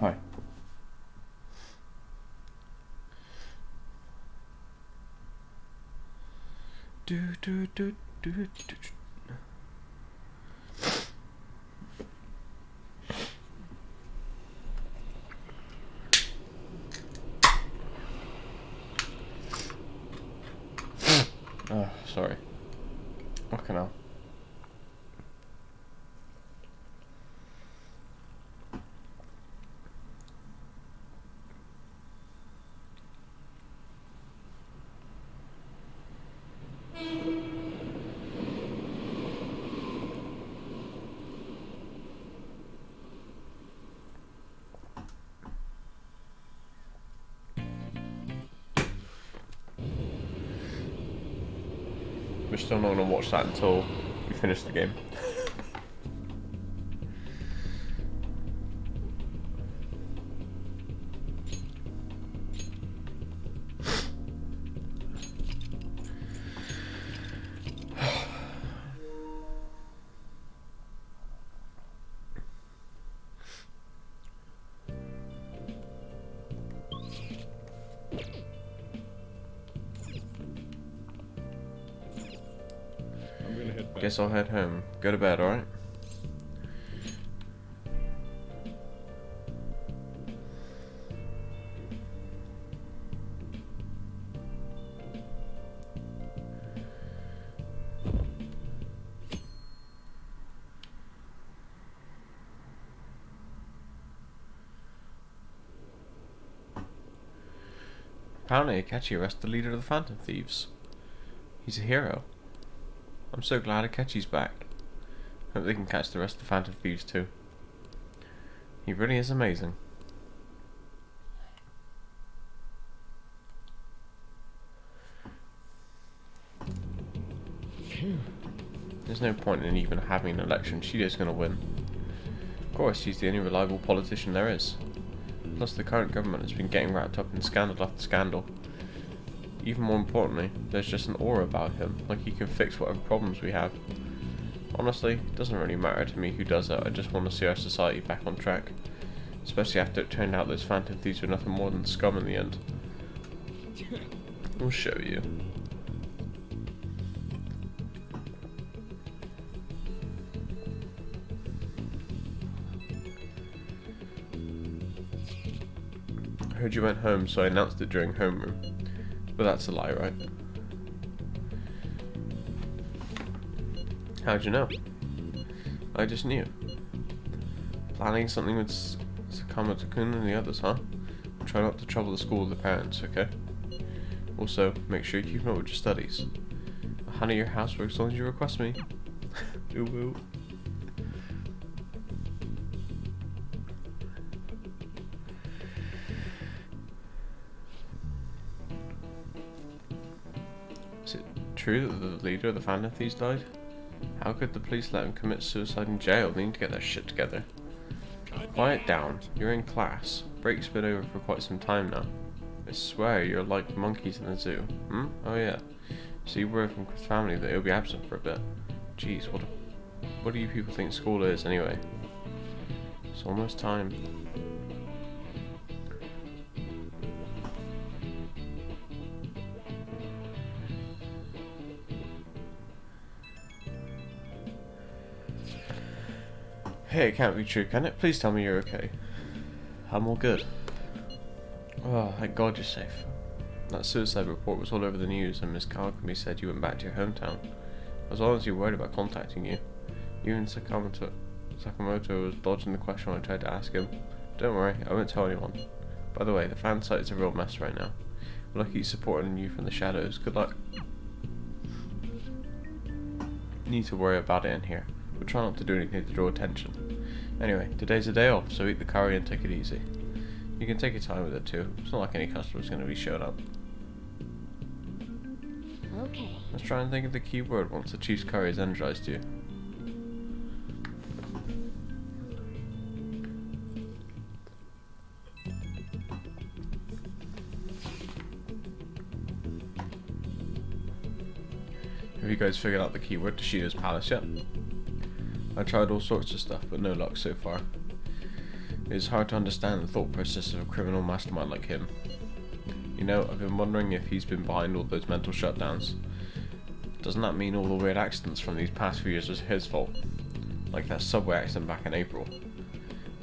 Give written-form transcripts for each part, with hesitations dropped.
Hi. Do do do do do. Oh, sorry. Okay now. We're still not gonna watch that until we finish the game. Guess I'll head home. Go to bed, alright? Apparently Akechi arrested the leader of the Phantom Thieves. He's a hero. I'm so glad Akechi's back. Hope they can catch the rest of the Phantom Thieves too. He really is amazing. There's no point in even having an election. Shido's gonna win. Of course, he's the only reliable politician there is. Plus, the current government has been getting wrapped up in scandal after scandal. Even more importantly, there's just an aura about him, like he can fix whatever problems we have. Honestly, it doesn't really matter to me who does it, I just want to see our society back on track. Especially after it turned out those Phantom Thieves were nothing more than scum in the end. I'll show you. I heard you went home, so I announced it during homeroom. But that's a lie, right? How'd you know? I just knew. Planning something with Sakamoto-kun and the others, huh? Try not to trouble the school with the parents, okay? Also, make sure you keep up with your studies. I'll handle your housework as long as you request me. Ooh woo. Is it true that the leader of the Phantom Thieves died? How could the police let him commit suicide in jail? They need to get their shit together. Quiet down. You're in class. Break's been over for quite some time now. I swear you're like monkeys in the zoo. Oh yeah. So you were from Chris' family that he'll be absent for a bit. Jeez, what do you people think school is anyway? It's almost time. Hey, it can't be true, can it? Please tell me you're okay. I'm all good. Oh, thank God you're safe. That suicide report was all over the news, and Miss Kawakami said you went back to your hometown. I was honestly worried about contacting you. Even Sakamoto was dodging the question when I tried to ask him. Don't worry, I won't tell anyone. By the way, the fan site is a real mess right now. We're lucky supporting you from the shadows. Good luck. Need to worry about it in here. We'll try not to do anything to draw attention. Anyway, today's a day off, so eat the curry and take it easy. You can take your time with it too. It's not like any customer's going to be showing up. Okay. Let's try and think of the key word once the chief's curry is energized you. Have you guys figured out the keyword to Shido's palace yet? I tried all sorts of stuff, but no luck so far. It's hard to understand the thought process of a criminal mastermind like him. You know, I've been wondering if he's been behind all those mental shutdowns. Doesn't that mean all the weird accidents from these past few years was his fault? Like that subway accident back in April.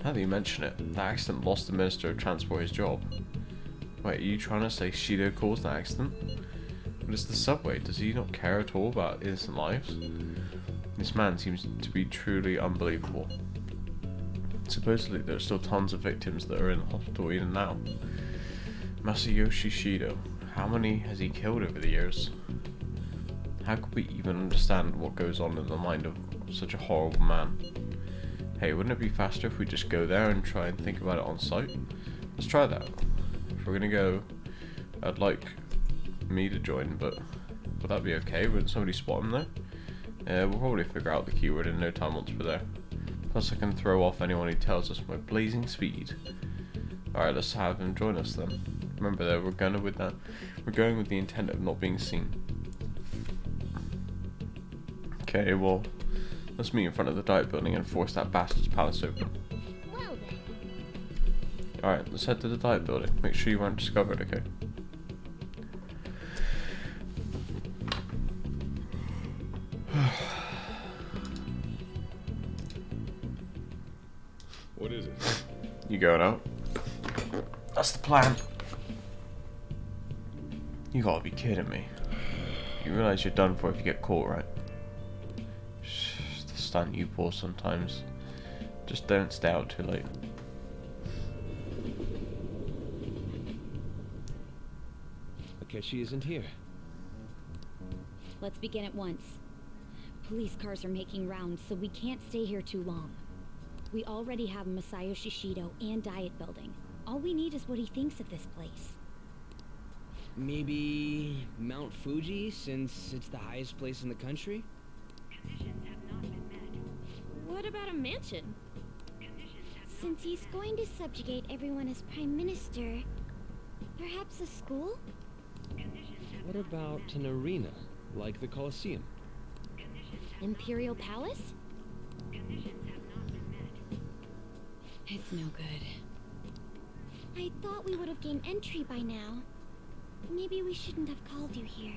Now that you mention it, that accident lost the Minister of Transport his job. Wait, are you trying to say Shido caused that accident? But it's the subway, does he not care at all about innocent lives? This man seems to be truly unbelievable. Supposedly there are still tons of victims that are in hospital even now. Masayoshi Shido, how many has he killed over the years? How could we even understand what goes on in the mind of such a horrible man? Hey, wouldn't it be faster if we just go there and try and think about it on site? Let's try that. If we're gonna go, I'd like me to join, but would that be okay? Wouldn't somebody spot him there? We'll probably figure out the keyword in no time once we're there. Plus I can throw off anyone who tells us my blazing speed. Alright, let's have him join us then. Remember though, we're going with the intent of not being seen. Okay, well, let's meet in front of the diet building and force that bastard's palace open. Well then. Alright, let's head to the diet building. Make sure you weren't discovered, okay? What is it? You going out? That's the plan. You gotta be kidding me. You realize you're done for if you get caught, right? Shh, the stunt you pull sometimes. Just don't stay out too late. Akechi isn't here. Let's begin at once. Police cars are making rounds, so we can't stay here too long. We already have Masayoshi Shido and Diet Building. All we need is what he thinks of this place. Maybe Mount Fuji, since it's the highest place in the country? Conditions have not been met. What about a mansion? Since he's going to subjugate everyone as Prime Minister, perhaps a school? What about an arena, like the Colosseum? Imperial Palace? It's no good. I thought we would have gained entry by now. Maybe we shouldn't have called you here.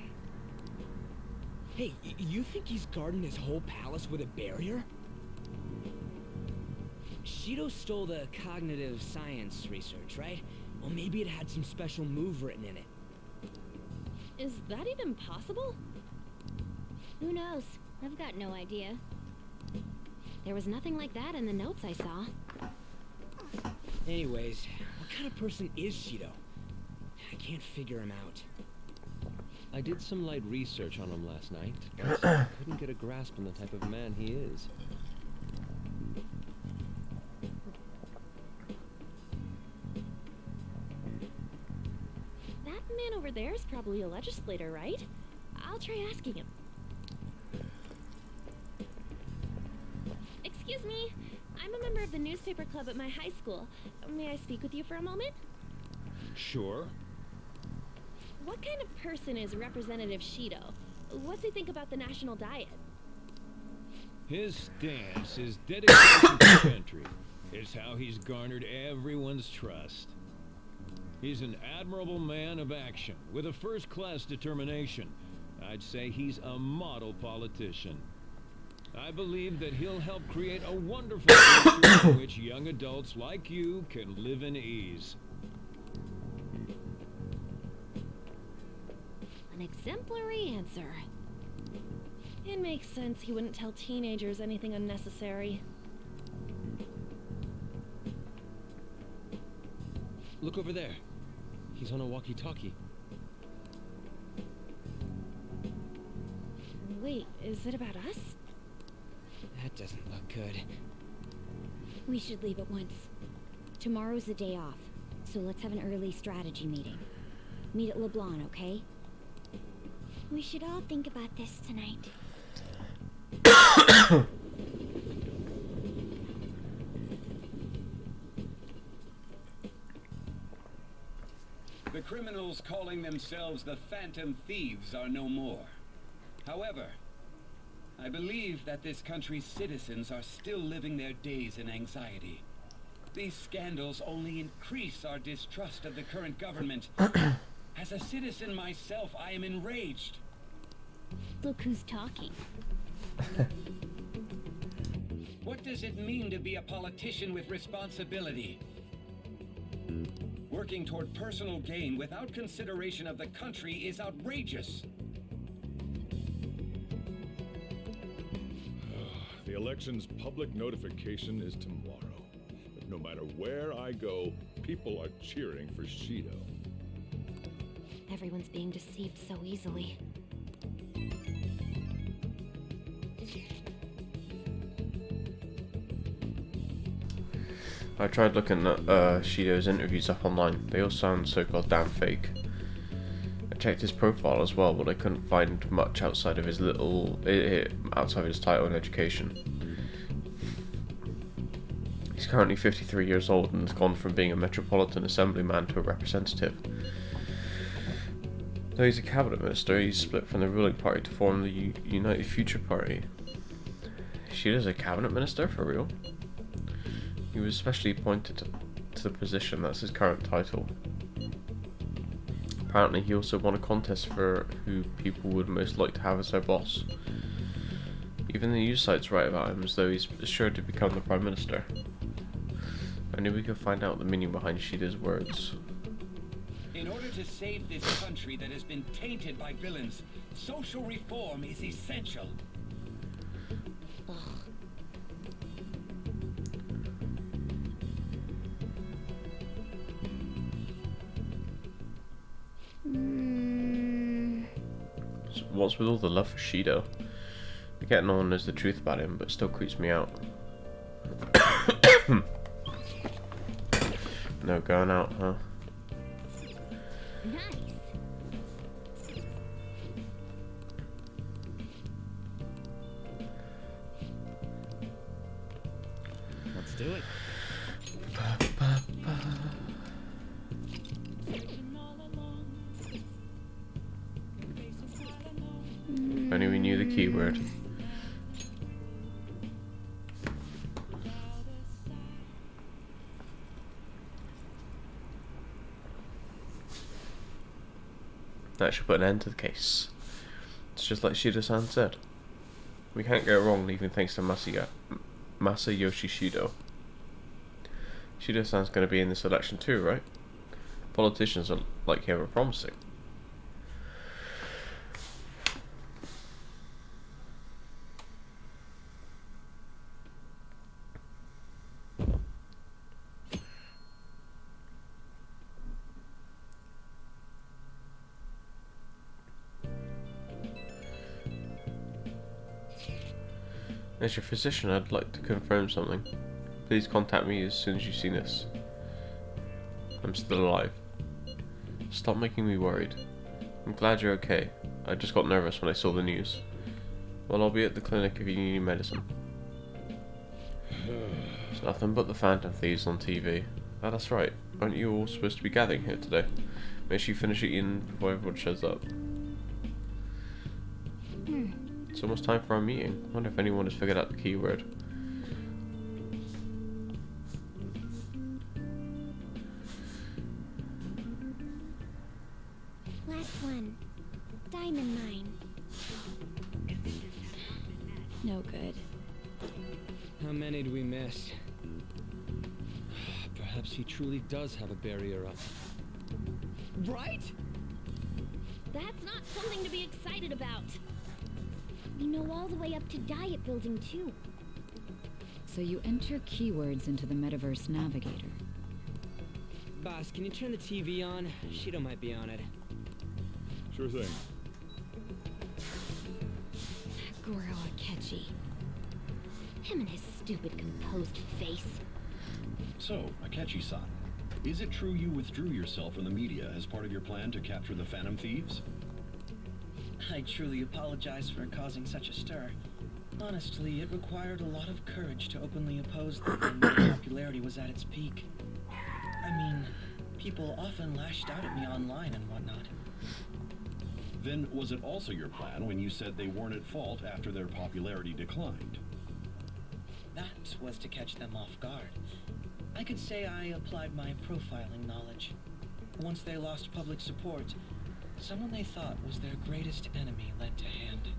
Hey, you think he's guarding his whole palace with a barrier? Shido stole the cognitive science research, right? Well, maybe it had some special move written in it. Is that even possible? Who knows? I've got no idea. There was nothing like that in the notes I saw. Anyways, what kind of person is Shido? I can't figure him out. I did some light research on him last night, but I couldn't get a grasp on the type of man he is. That man over there is probably a legislator, right? I'll try asking him. Excuse me, I'm a member of the newspaper club at my high school. May I speak with you for a moment? Sure. What kind of person is Representative Shido? What's he think about the national diet? His stance is dedication to the country. It's how he's garnered everyone's trust. He's an admirable man of action, with a first-class determination. I'd say he's a model politician. I believe that he'll help create a wonderful future in which young adults like you can live in ease. An exemplary answer. It makes sense he wouldn't tell teenagers anything unnecessary. Look over there. He's on a walkie-talkie. Wait, is it about us? That doesn't look good. We should leave at once. Tomorrow's the day off, so let's have an early strategy meeting. Meet at LeBlanc, okay? We should all think about this tonight. The criminals calling themselves the Phantom Thieves are no more. However, I believe that this country's citizens are still living their days in anxiety. These scandals only increase our distrust of the current government. As a citizen myself, I am enraged. Look who's talking. What does it mean to be a politician with responsibility? Working toward personal gain without consideration of the country is outrageous. The election's public notification is tomorrow. But no matter where I go, people are cheering for Shido. Everyone's being deceived so easily. I tried looking at Shido's interviews up online. They all sound so goddamn fake. I checked his profile as well, but I couldn't find much outside of his outside of his title and education. He's currently 53 years old and has gone from being a Metropolitan Assemblyman to a representative. Though he's a cabinet minister, he's split from the ruling party to form the United Future Party. Shido's a cabinet minister, for real? He was specially appointed to the position, that's his current title. Apparently he also won a contest for who people would most like to have as their boss. Even the news sites write about him as though he's sure to become the Prime Minister. Only we could find out the meaning behind Shido's words. In order to save this country that has been tainted by villains, social reform is essential. So what's with all the love for Shido? I get no one knows the truth about him, but it still creeps me out. No going out, huh? Nice. Let's do it. If only we knew the keyword. That should put an end to the case. It's just like Shido-san said. We can't go wrong leaving thanks to Masayoshi Shido. Shido-san's going to be in this election too, right? Politicians are like him are promising. As your physician, I'd like to confirm something. Please contact me as soon as you see this. I'm still alive. Stop making me worried. I'm glad you're okay. I just got nervous when I saw the news. Well, I'll be at the clinic if you need any medicine. It's nothing but the Phantom Thieves on TV. Oh, that's right. Aren't you all supposed to be gathering here today? Make sure you finish eating before everyone shows up. It's almost time for our meeting. I wonder if anyone has figured out the keyword. Last one. Diamond mine. No good. How many do we miss? Perhaps he truly does have a barrier up. Right? That's not something to be excited about. We know all the way up to Diet Building, too. So you enter keywords into the Metaverse Navigator. Boss, can you turn the TV on? Shido might be on it. Sure thing. Goro Akechi. Him and his stupid composed face. So, Akechi-san, is it true you withdrew yourself from the media as part of your plan to capture the Phantom Thieves? I truly apologize for causing such a stir. Honestly, it required a lot of courage to openly oppose them when my popularity was at its peak. I mean, people often lashed out at me online and whatnot. Then was it also your plan when you said they weren't at fault after their popularity declined? That was to catch them off guard. I could say I applied my profiling knowledge. Once they lost public support, someone they thought was their greatest enemy lent a hand.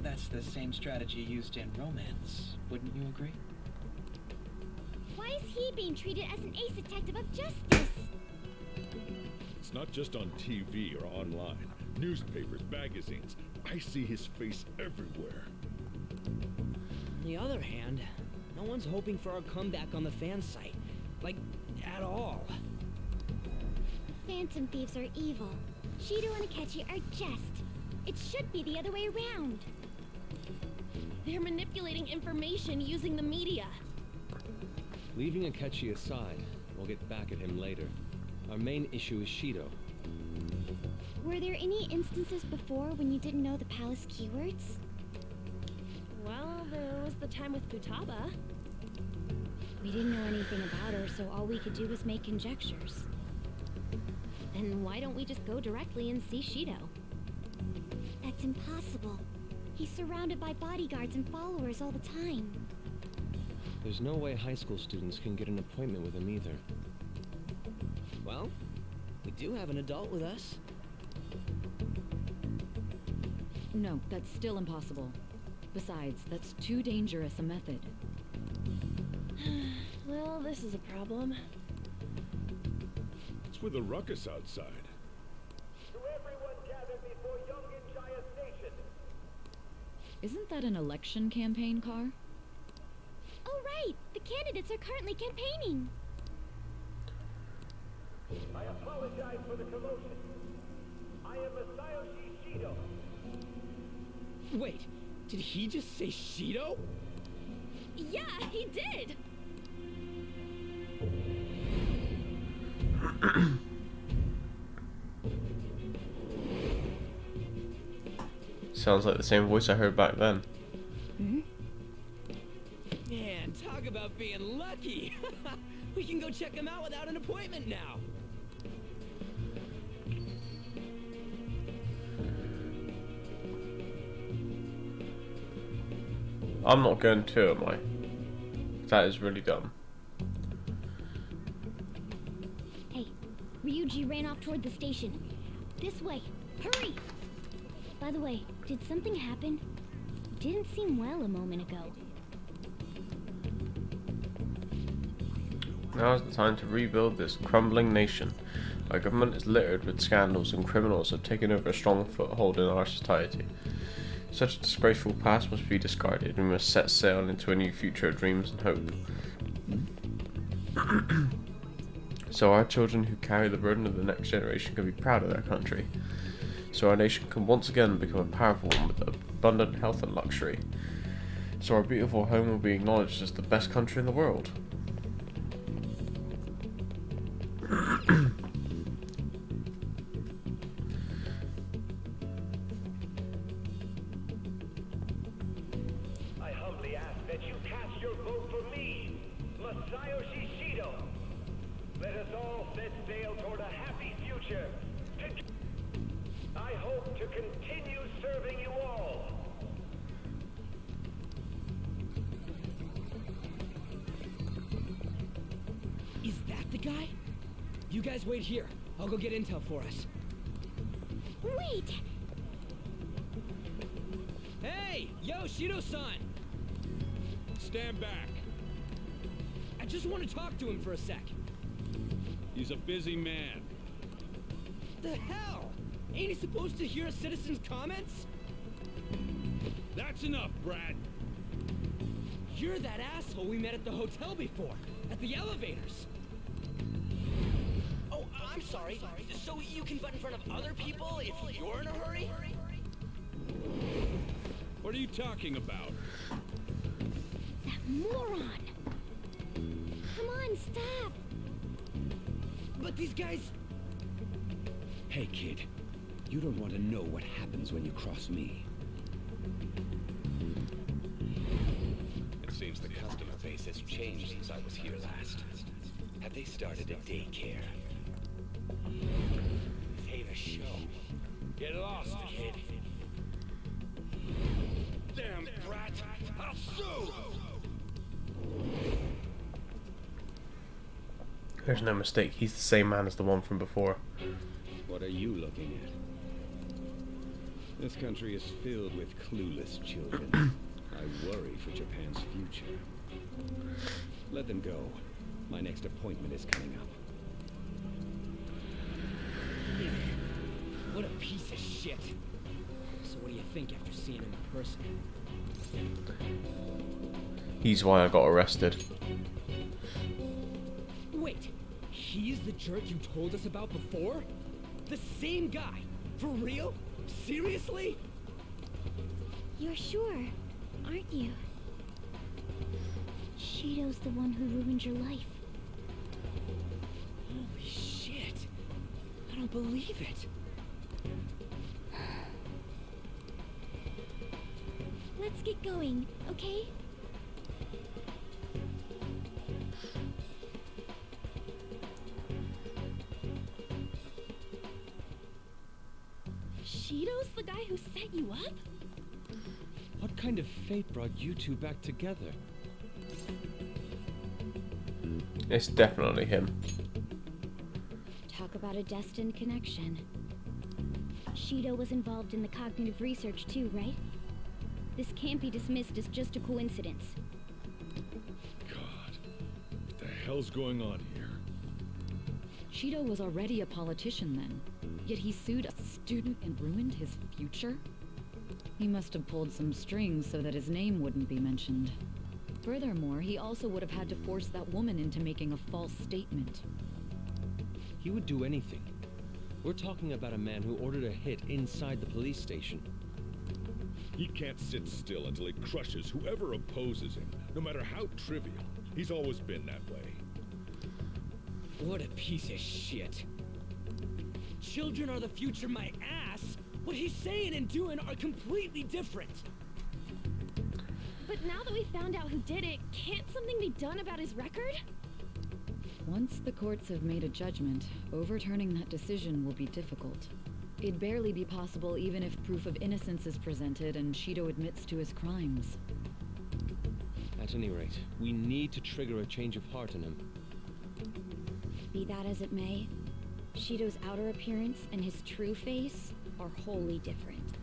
That's the same strategy used in romance, wouldn't you agree? Why is he being treated as an ace detective of justice? It's not just on TV or online. Newspapers, magazines. I see his face everywhere. On the other hand, no one's hoping for our comeback on the fan site. Like, at all. Phantom thieves are evil. Shido and Akechi are just. It should be the other way around. They're manipulating information using the media. Leaving Akechi aside, we'll get back at him later. Our main issue is Shido. Were there any instances before when you didn't know the palace keywords? Well, there was the time with Futaba. We didn't know anything about her, so all we could do was make conjectures. Then why don't we just go directly and see Shido? That's impossible. He's surrounded by bodyguards and followers all the time. There's no way high school students can get an appointment with him either. Well, we do have an adult with us. No, that's still impossible. Besides, that's too dangerous a method. Well, this is a problem. What's with the ruckus outside? To everyone gathered before Yongen-Jaya Station. Isn't that an election campaign car? Oh right! The candidates are currently campaigning! I apologize for the commotion. I am Masayoshi Shido. Wait, did he just say Shido? Yeah, he did! Sounds like the same voice I heard back then. Man, talk about being lucky! We can go check him out without an appointment now! I'm not going to, am I? That is really dumb. Hey, Ryuji ran off toward the station. This way. Hurry! By the way, did something happen? You didn't seem well a moment ago. Now is the time to rebuild this crumbling nation. Our government is littered with scandals and criminals have taken over a strong foothold in our society. Such a disgraceful past must be discarded. We must set sail into a new future of dreams and hope. So our children who carry the burden of the next generation can be proud of their country. So our nation can once again become a powerful one with abundant health and luxury. So our beautiful home will be acknowledged as the best country in the world. I humbly ask that you cast your vote for me, Masayoshi Shido. Let us all set sail toward a happy future. I hope to continue serving you all. Is that the guy? You guys wait here. I'll go get intel for us. Wait! Hey! Yo, Shido-san! Stand back. I just want to talk to him for a sec. He's a busy man. The hell? Ain't he supposed to hear a citizen's comments? That's enough, Brad. You're that asshole we met at the hotel before, at the elevators. Oh, I'm sorry. So you can butt in front of other people if you're in a hurry? What are you talking about? That moron! Come on, stop! But these guys... Hey, kid. You don't want to know what happens when you cross me. It seems the customer base has changed since I was here last. Have they started a daycare? This ain't a show. Get lost, kid. Damn brat! I'll sue! There's no mistake, he's the same man as the one from before. What are you looking at? This country is filled with clueless children. I worry for Japan's future. Let them go. My next appointment is coming up. What a piece of shit. So what do you think after seeing him in person? He's why I got arrested. Wait, he's the jerk you told us about before? The same guy? For real? Seriously? You're sure, aren't you? Shido's the one who ruined your life. Holy shit. I don't believe it. Let's get going, okay? Shido's the guy who set you up? What kind of fate brought you two back together? It's definitely him. Talk about a destined connection. Shido was involved in the cognitive research too, right? This can't be dismissed as just a coincidence. God, what the hell's going on here? Shido was already a politician then, yet he sued a student and ruined his future? He must have pulled some strings so that his name wouldn't be mentioned. Furthermore, he also would have had to force that woman into making a false statement. He would do anything. We're talking about a man who ordered a hit inside the police station. He can't sit still until he crushes whoever opposes him, no matter how trivial. He's always been that way. What a piece of shit. Children are the future, my ass. What he's saying and doing are completely different. But now that we found out who did it, can't something be done about his record? Once the courts have made a judgment, overturning that decision will be difficult. It'd barely be possible even if proof of innocence is presented and Shido admits to his crimes. At any rate, we need to trigger a change of heart in him. Be that as it may, Shido's outer appearance and his true face are wholly different.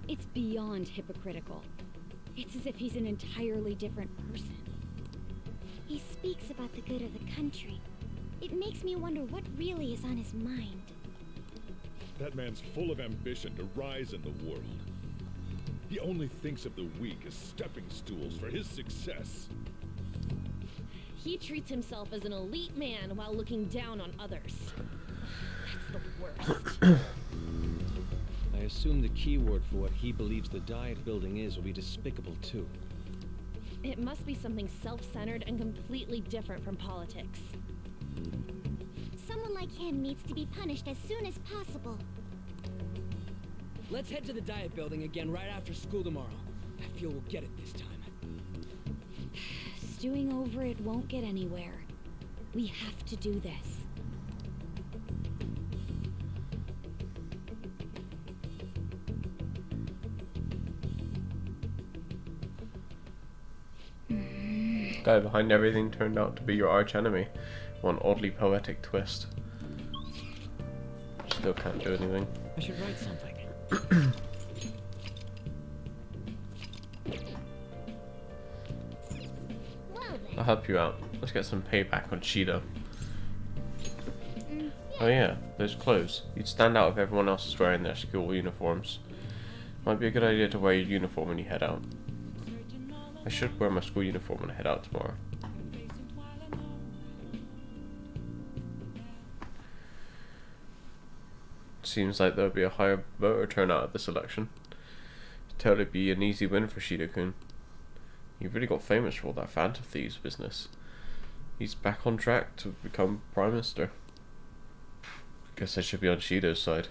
It's beyond hypocritical. It's as if he's an entirely different person. He speaks about the good of the country. It makes me wonder what really is on his mind. That man's full of ambition to rise in the world. He only thinks of the weak as stepping stools for his success. He treats himself as an elite man while looking down on others. That's the worst. I assume the keyword for what he believes the Diet building is will be despicable too. It must be something self-centered and completely different from politics. Someone like him needs to be punished as soon as possible. Let's head to the Diet building again right after school tomorrow. I feel we'll get it this time. Stewing over it won't get anywhere. We have to do this. The guy behind everything turned out to be your arch enemy. One oddly poetic twist. Still can't do anything. I should write something. I'll help you out. Let's get some payback on Shido. Oh yeah, those clothes. You'd stand out if everyone else is wearing their school uniforms. Might be a good idea to wear your uniform when you head out. I should wear my school uniform when I head out tomorrow. Seems like there'll be a higher voter turnout at this election. It'd totally be an easy win for Shido-kun. You've really got famous for all that Phantom Thieves business. He's back on track to become Prime Minister. Guess I should be on Shido's side.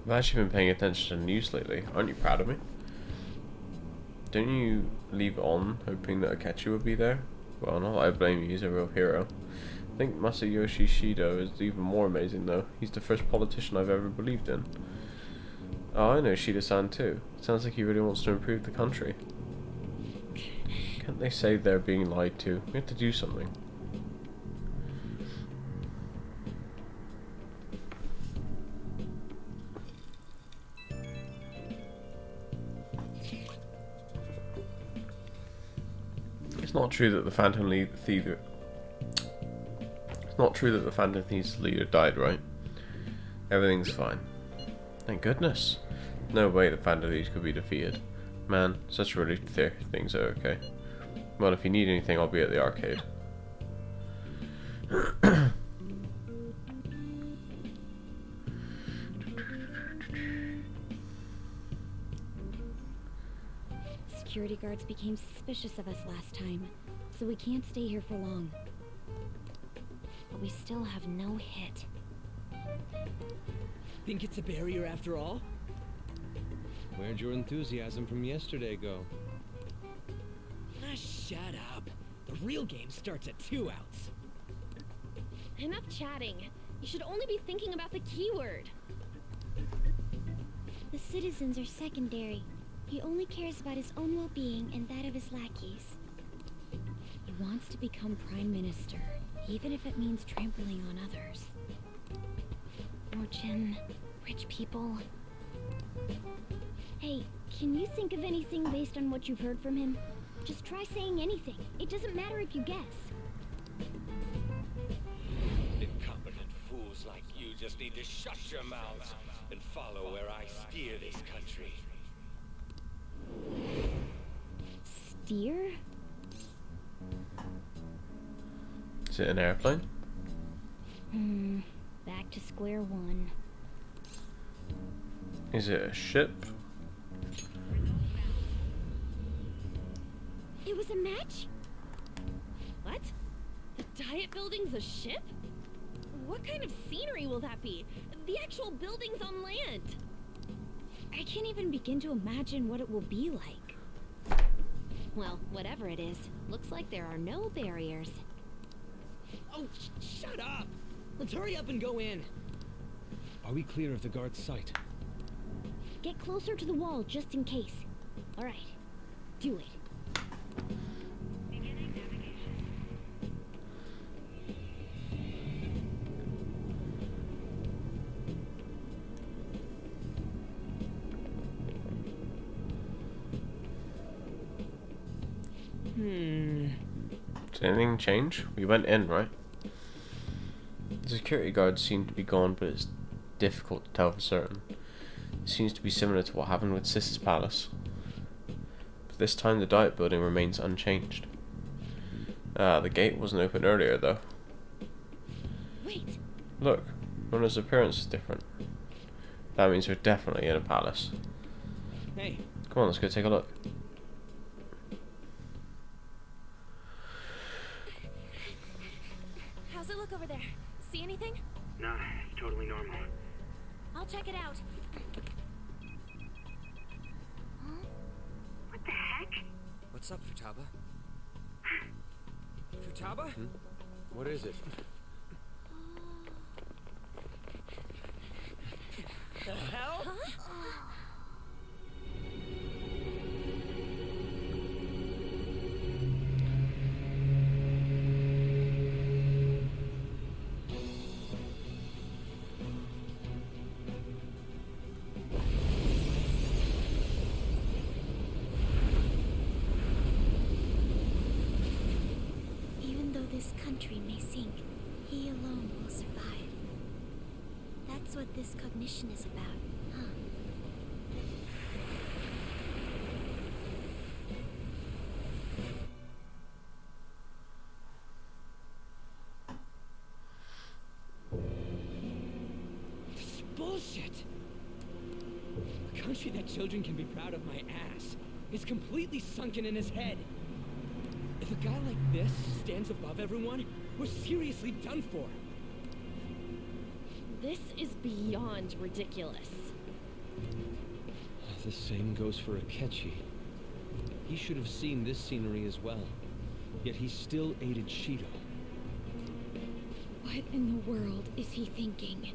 I've actually been paying attention to the news lately. Aren't you proud of me? Don't you leave it on hoping that Akechi would be there? Well, not that I blame you, he's a real hero. I think Masayoshi Shido is even more amazing though. He's the first politician I've ever believed in. Oh, I know Shida-san too. Sounds like he really wants to improve the country. Can't they say they're being lied to? We have to do something. It's not true that the Phantom Thieves leader died, right? Everything's fine. Thank goodness. No way the Phantom Thieves could be defeated. Man, such a relief to hear things are okay. Well, if you need anything, I'll be at the arcade. Security guards became suspicious of us last time, so we can't stay here for long. But we still have no hit. Think it's a barrier after all? Where'd your enthusiasm from yesterday go? Ah, shut up. The real game starts at 2 outs. Enough chatting. You should only be thinking about the keyword. The citizens are secondary. He only cares about his own well-being and that of his lackeys. He wants to become Prime Minister, even if it means trampling on others. Fortune, rich people. Hey, can you think of anything based on what you've heard from him? Just try saying anything. It doesn't matter if you guess. Incompetent fools like you just need to shut your mouths and follow where I steer this country. Steer? Is it an airplane? Back to square one. Is it a ship? It was a match? What? The Diet Building's a ship? What kind of scenery will that be? The actual building's on land. I can't even begin to imagine what it will be like. Well, whatever it is, looks like there are no barriers. Oh, shut up! Let's hurry up and go in. Are we clear of the guard's sight? Get closer to the wall just in case. All right, do it. Did anything change? We went in, right? The security guards seem to be gone, but it's difficult to tell for certain. It seems to be similar to what happened with Sis's Palace. But this time the Diet Building remains unchanged. The gate wasn't open earlier, though. Wait. Look, Rona's appearance is different. That means we're definitely in a palace. Hey. Come on, let's go take a look. How's it look over there? See anything? Nah, it's totally normal. I'll check it out. What the heck? What's up, Futaba? Futaba? What is it? The hell? Even though this country may sink, he alone will survive. That's what this cognition is about, huh? This is bullshit. A country that children can be proud of my ass is completely sunken in his head. If a guy like this stands above everyone, we're seriously done for. This is beyond ridiculous. The same goes for Akechi. He should have seen this scenery as well. Yet he still aided Shido. What in the world is he thinking?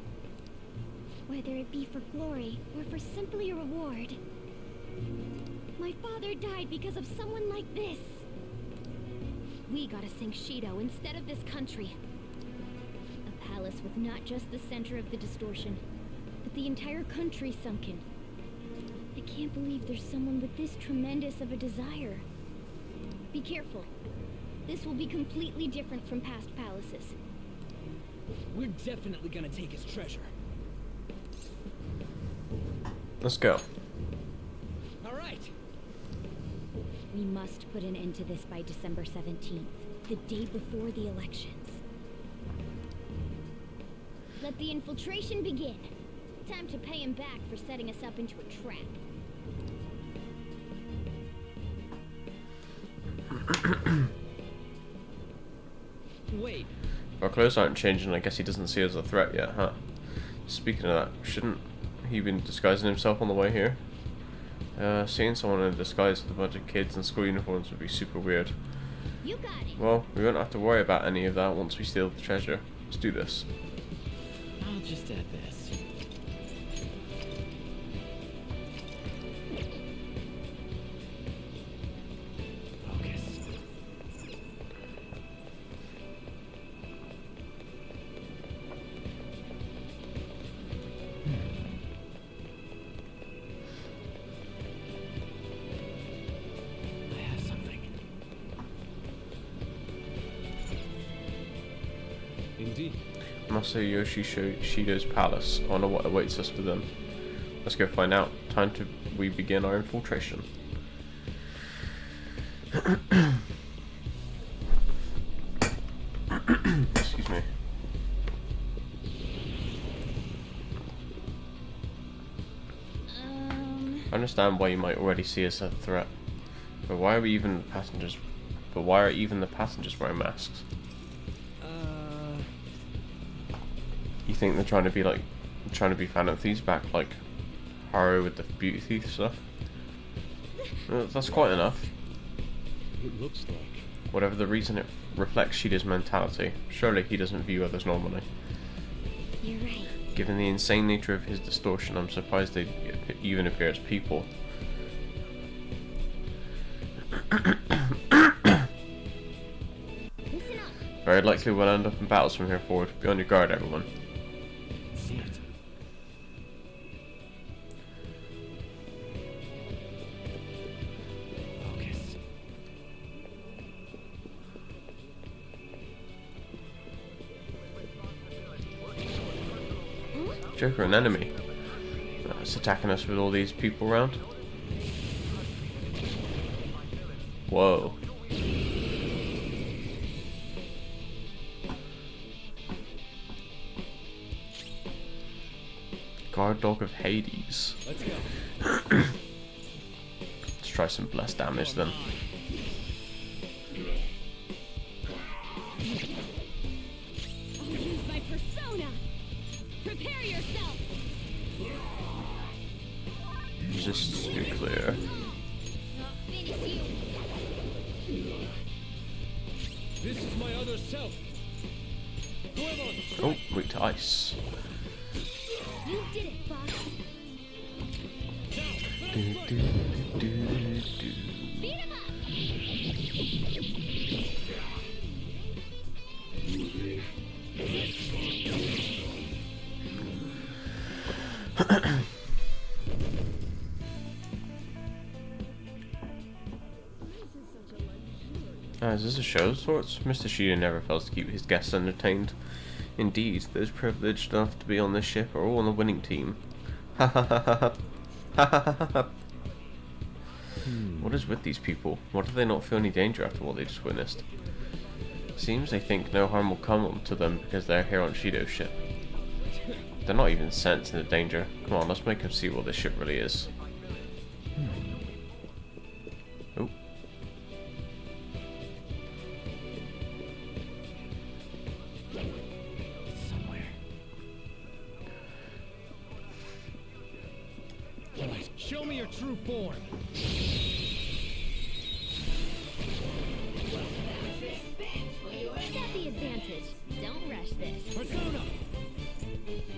Whether it be for glory or for simply a reward. My father died because of someone like this. We gotta sink Shido instead of this country. A palace with not just the center of the distortion, but the entire country sunken. I can't believe there's someone with this tremendous of a desire. Be careful. This will be completely different from past palaces. We're definitely gonna take his treasure. Let's go. All right. We must put an end to this by December 17th, the day before the elections. Let the infiltration begin. Time to pay him back for setting us up into a trap. Wait. Our clothes aren't changing. I guess he doesn't see us as a threat yet, huh? Speaking of that, shouldn't he been disguising himself on the way here? Seeing someone in a disguise with a bunch of kids in school uniforms would be super weird. You got it. Well, we won't have to worry about any of that once we steal the treasure. Let's do this. I'll just add this. Focus. I have something. Indeed. Masayoshi Shido's palace. I wonder what awaits us within. Let's go find out. Time to we begin our infiltration. Excuse me. I understand why you might already see us as a threat, but why are even the passengers wearing masks? You think they're trying to be Phantom Thieves back, like Haru with the beauty thief stuff? That's quite enough. It looks like. Whatever the reason, it reflects Shido's mentality. Surely he doesn't view others normally. You're right. Given the insane nature of his distortion, I'm surprised they even appear as people. Listen up. Very likely we'll end up in battles from here forward. Be on your guard, everyone. See it. Focus. Joker, an enemy. It's attacking us with all these people around. Whoa. Guard dog of Hades. Let's go. Let's try some blessed damage then. I'll use my persona. Prepare yourself. Resistance to clear. I'll finish you. This is my other self. Oh, weak to ice. You did it, boss. Do, do, do, do. Beat him up. Is this a show of sorts? Mr. Shido never fails to keep his guests entertained. Indeed, those privileged enough to be on this ship are all on the winning team. Ha ha ha ha ha. What is with these people? Why do they not feel any danger after what they just witnessed? Seems they think no harm will come to them because they're here on Shido's ship. They're not even sensing the danger. Come on, let's make them see what this ship really is. Oh. Somewhere. Alright, show me your true form.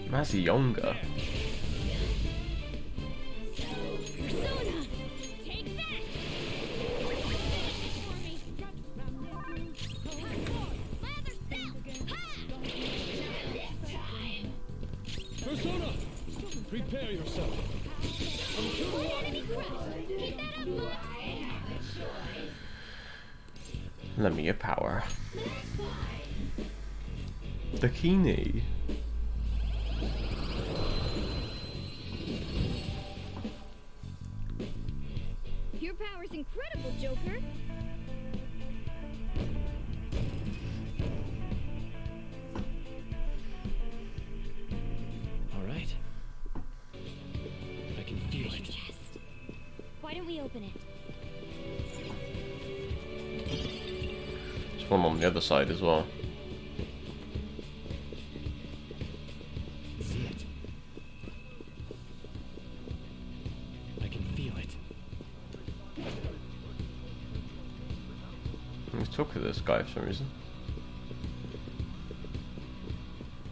Mazionga. Persona, take that! Lather cell! Persona! Prepare yourself. One enemy crushed! Keep that up, Mom! Let me get power. Bikini. Your power's incredible, Joker! All right. I can feel it. Why don't we open it? There's one on the other side as well. See it. I can feel it. Let's talk to this guy for some reason.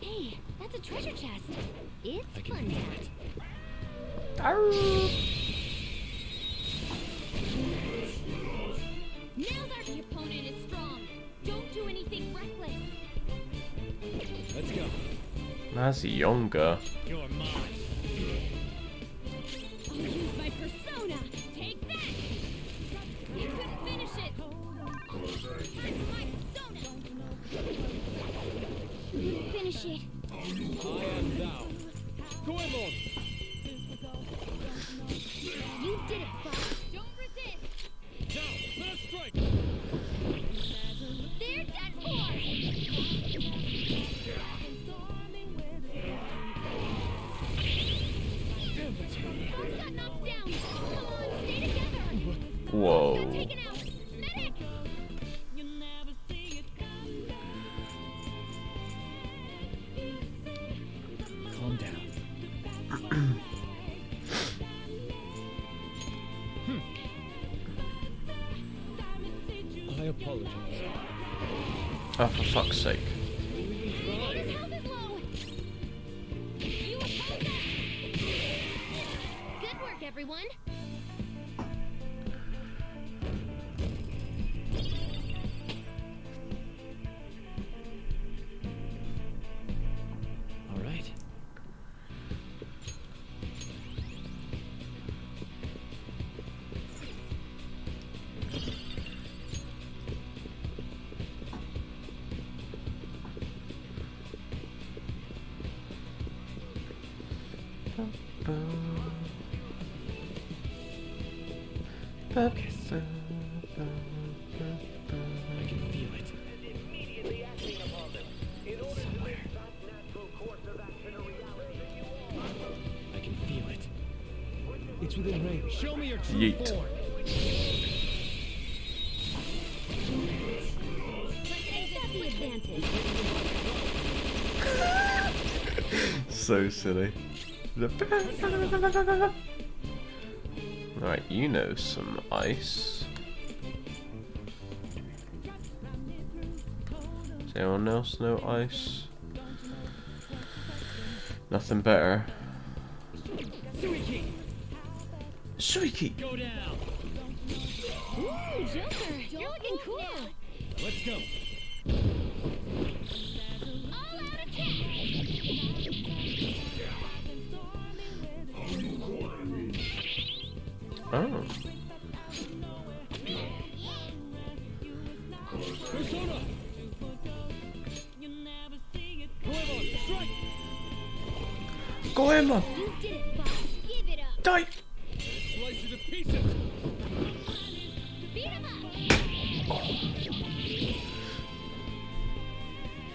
Hey, that's a treasure chest. It's I can fun feel time. it. Nails are the opponent is strong. Don't do anything reckless. Let's go. Mazionga. You're mine. I'll use my persona. Take that. You couldn't finish it. My persona. Finish it. I am thou. Go on. You did it, Fox. Don't resist. Now, let us strike. They're done for. Fox got knocked down. Come on, stay together. Whoa. Got taken out. Medic. Calm down. I apologize. Oh, for fuck's sake. His health is low. You oppose us. Good work, everyone. All right. Focus. I can feel it. Immediately acting upon them. In order to make that natural course of action a reality, you all I can feel it. It's within range. Show me your true Yeet. form. Let's got the advantage. So silly. Alright, you know some ice. Does anyone else know ice? Nothing better. Suiki! Go down. Ooh, Joker, you're looking cool. Let's go. All out attack. Oh. Persona. However, strike. Go Emma! You did it, Fox. Give it up. Die! Slice you to pieces. Beat him up.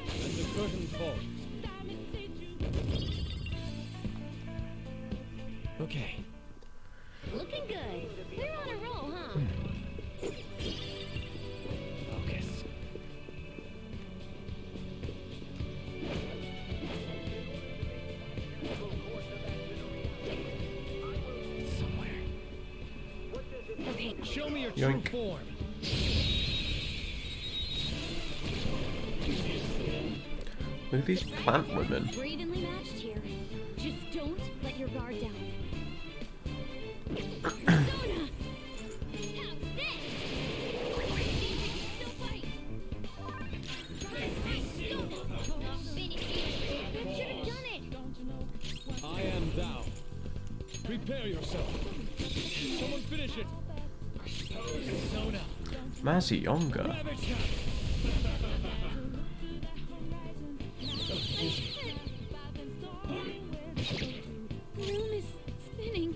And the curtain falls. Okay. Looking good. We're on a roll, huh? Focus. It's somewhere. Okay. Show me your Yoink. true form. Look at these plant women. We're evenly matched here. guard down. Persona! How's this? Still fight! Finish it! Should have done it! I am thou. Prepare yourself. Someone finish it. Persona. Mazionga. Room is spinning.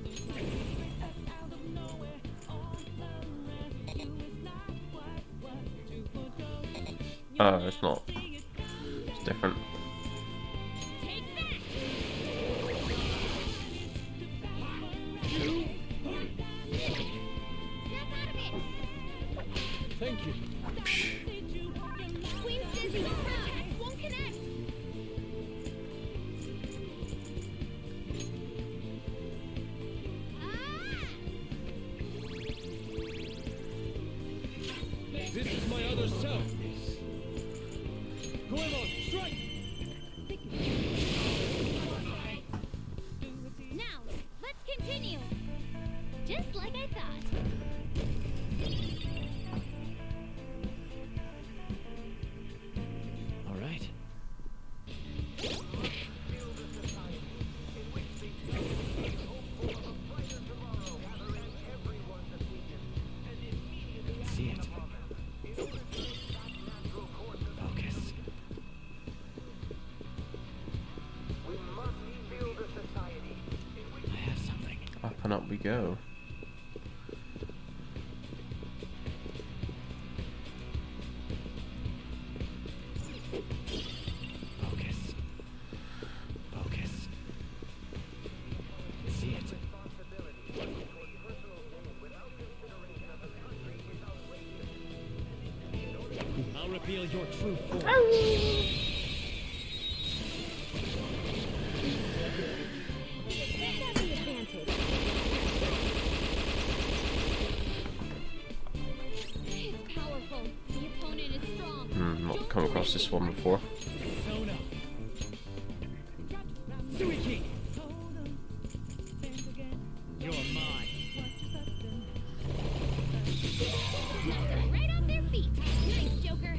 Oh, it's not. It's different. Thank you. Queen's dizzy. Won't connect. This is my other self. Goemon, strike! Now, let's continue. Just like I thought. All right. See it. Focus. I have something. Up and up we go. Focus. Focus. See it. I'll reveal your true form. That's the advantage. It's powerful. The opponent is strong. Not come across this one before. Persona. Suiki. You're mine. Knocked them right off their feet. Nice, Joker.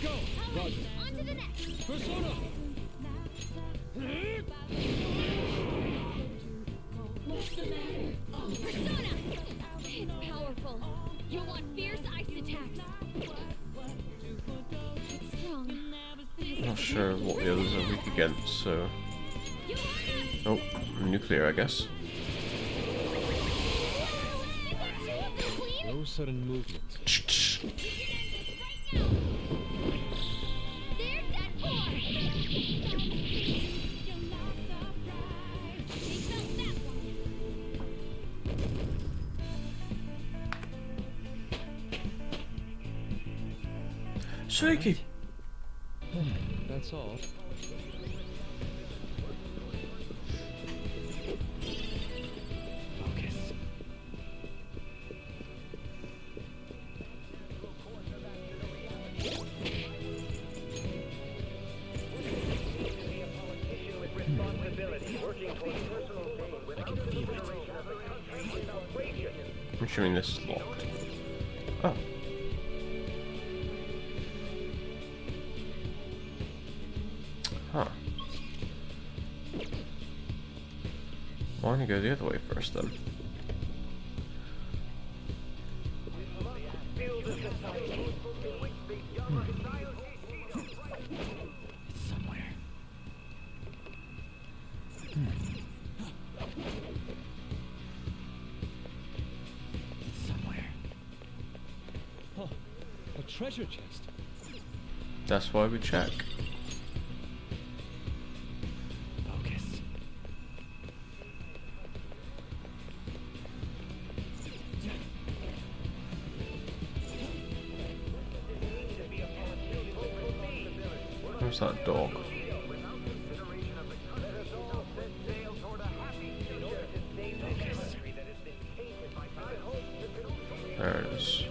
Go. Roger. On to the next. Persona. What's the matter? Persona! It's powerful. You'll want fierce ice attacks. It's strong. Not sure what the others are weak against, so. Oh, nuclear, I guess. No sudden movement. They're dead for! They felt that one. Shaky! That's all. Focus. I'm assuming this is locked. Oh. Huh. Why don't you go the other way first then? It's somewhere. It's somewhere. Oh, a treasure chest. That's why we check. Focus. Where's that dog? There it is.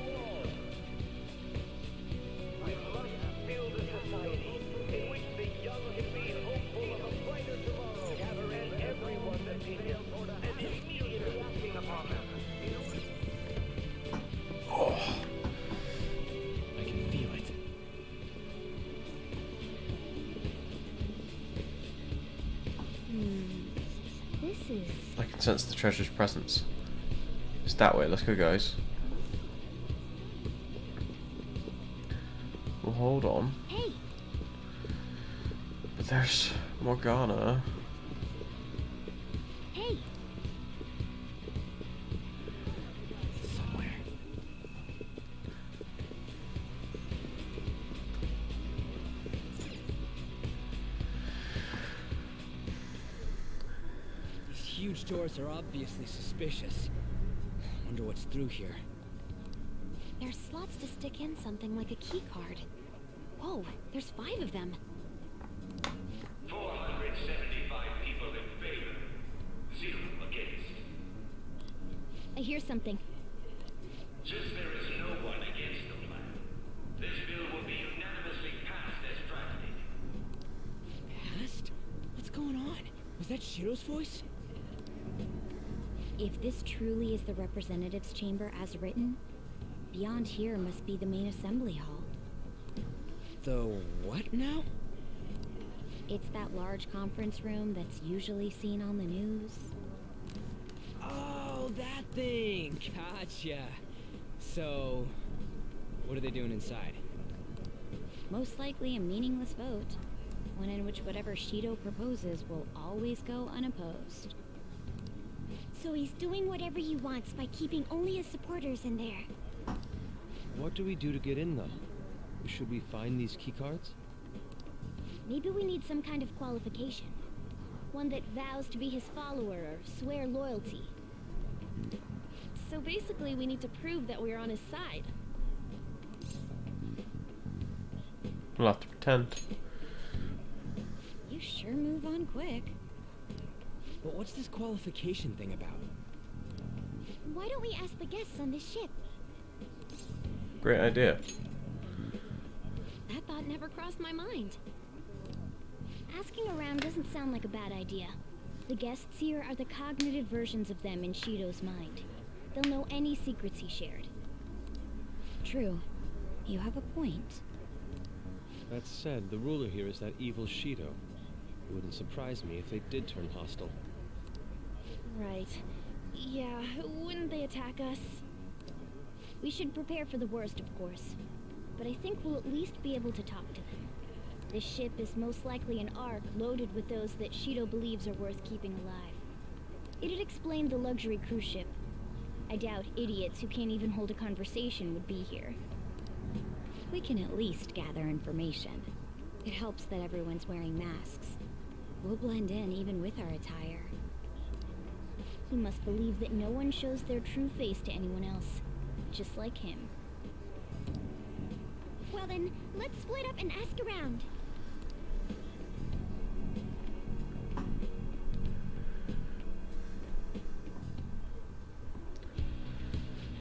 is... I can sense the treasure's presence. It's that way. Let's go, guys. Well, hold on. Hey! But there's Morgana. Hey! Somewhere. These huge doors are obviously suspicious. Wonder what's through here. There's slots to stick in something like a key card. Whoa, there's 5 of them. 475 people in favor. 0 against. I hear something. Since there is no one against the plan, this bill will be unanimously passed as drafted. Past? What's going on? Was that Shiro's voice? If this truly is the representatives' chamber as written, beyond here must be the main assembly hall. The what now? It's that large conference room that's usually seen on the news. Oh, that thing! Gotcha. So, what are they doing inside? Most likely a meaningless vote, one in which whatever Shido proposes will always go unopposed. So he's doing whatever he wants by keeping only his supporters in there. What do we do to get in, though? Should we find these keycards? Maybe we need some kind of qualification. One that vows to be his follower or swear loyalty. So basically, we need to prove that we're on his side. We'll have to pretend. You sure move on quick. But what's this qualification thing about? Why don't we ask the guests on this ship? Great idea. That thought never crossed my mind. Asking around doesn't sound like a bad idea. The guests here are the cognitive versions of them in Shido's mind. They'll know any secrets he shared. True. You have a point. That said, the ruler here is that evil Shido. It wouldn't surprise me if they did turn hostile. Right. Yeah, wouldn't they attack us? We should prepare for the worst, of course. But I think we'll at least be able to talk to them. This ship is most likely an ark loaded with those that Shido believes are worth keeping alive. It'd explain the luxury cruise ship. I doubt idiots who can't even hold a conversation would be here. We can at least gather information. It helps that everyone's wearing masks. We'll blend in even with our attire. He must believe that no one shows their true face to anyone else, just like him. Well then, let's split up and ask around.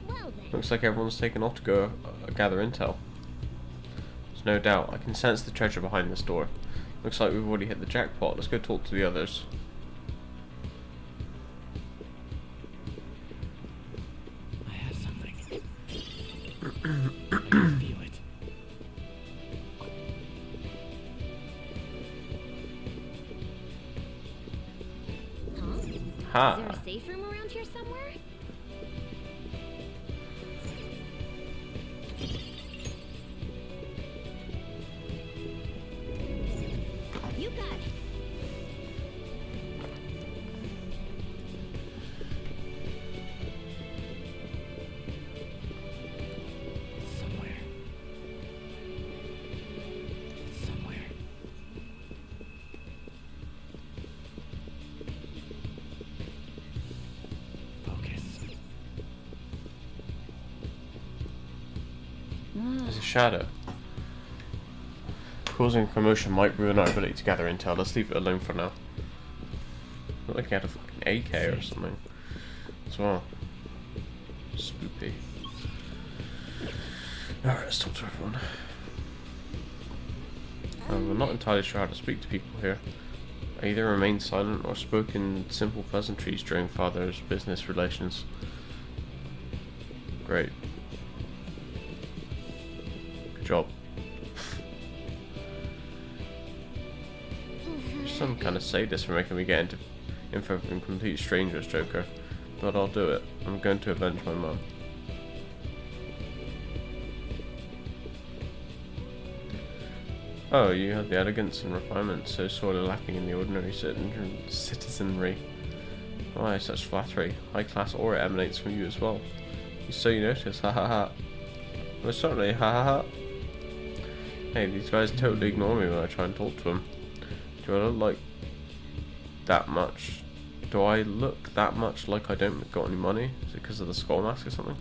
Well then. Looks like everyone's taken off to go gather intel. There's no doubt. I can sense the treasure behind this door. Looks like we've already hit the jackpot. Let's go talk to the others. I have something. I can feel it. Huh? Ha! Is there a safe room around here somewhere? You got it. Somewhere. Somewhere. Focus. There's a shadow. Causing commotion might ruin our ability to gather intel. Let's leave it alone for now. Look like he had a fucking AK or something as well. Spoopy. Alright, let's talk to everyone. We're not entirely sure how to speak to people here. I either remain silent or spoke in simple pleasantries during father's business relations. Great. Good job. Some kind of sadist for making me get into info from complete strangers, Joker. But I'll do it. I'm going to avenge my mum. Oh, you have the elegance and refinement so sorely lacking in the ordinary citizenry. Why, such flattery. High class aura emanates from you as well. So you notice, ha ha ha. Well, certainly, ha ha ha. Hey, these guys totally ignore me when I try and talk to them. Do I look like that much? Do I look that much like I don't got any money? Is it because of the skull mask or something?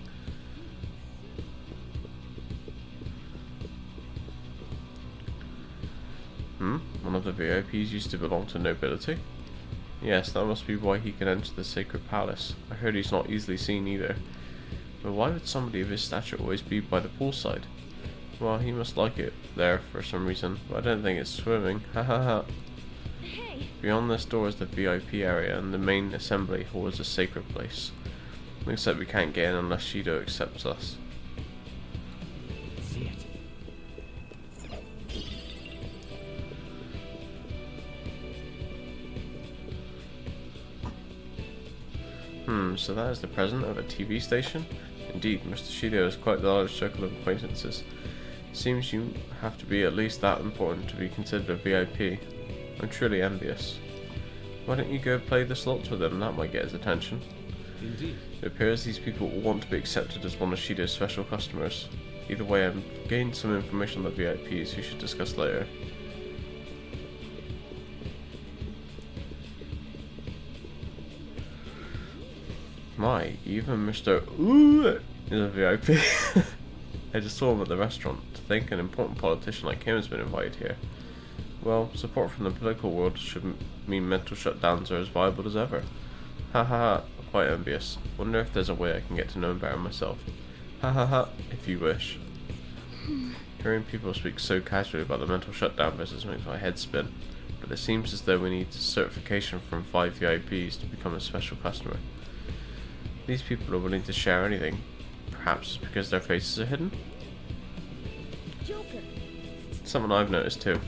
One of the VIPs used to belong to nobility? Yes, that must be why he can enter the sacred palace. I heard he's not easily seen either. But why would somebody of his stature always be by the poolside? Well, he must like it there for some reason, but I don't think it's swimming. Ha ha ha. Hey. Beyond this door is the VIP area, and the main assembly hall is a sacred place. Looks like we can't get in unless Shido accepts us. See it. So that is the president of a TV station? Indeed, Mr. Shido has quite the large circle of acquaintances. Seems you have to be at least that important to be considered a VIP. I'm truly envious. Why don't you go play the slots with him? That might get his attention. Indeed. It appears these people all want to be accepted as one of Shido's special customers. Either way, I've gained some information on the VIPs we should discuss later. My, even Mr. Ooh is a VIP. I just saw him at the restaurant. To think an important politician like him has been invited here. Well, support from the political world should mean mental shutdowns are as viable as ever. Ha ha ha, quite envious. Wonder if there's a way I can get to know him better myself. Ha ha ha, if you wish. Hearing people speak so casually about the mental shutdown business makes my head spin. But it seems as though we need certification from 5 VIPs to become a special customer. These people are willing to share anything. Perhaps because their faces are hidden? Joker. Something I've noticed too.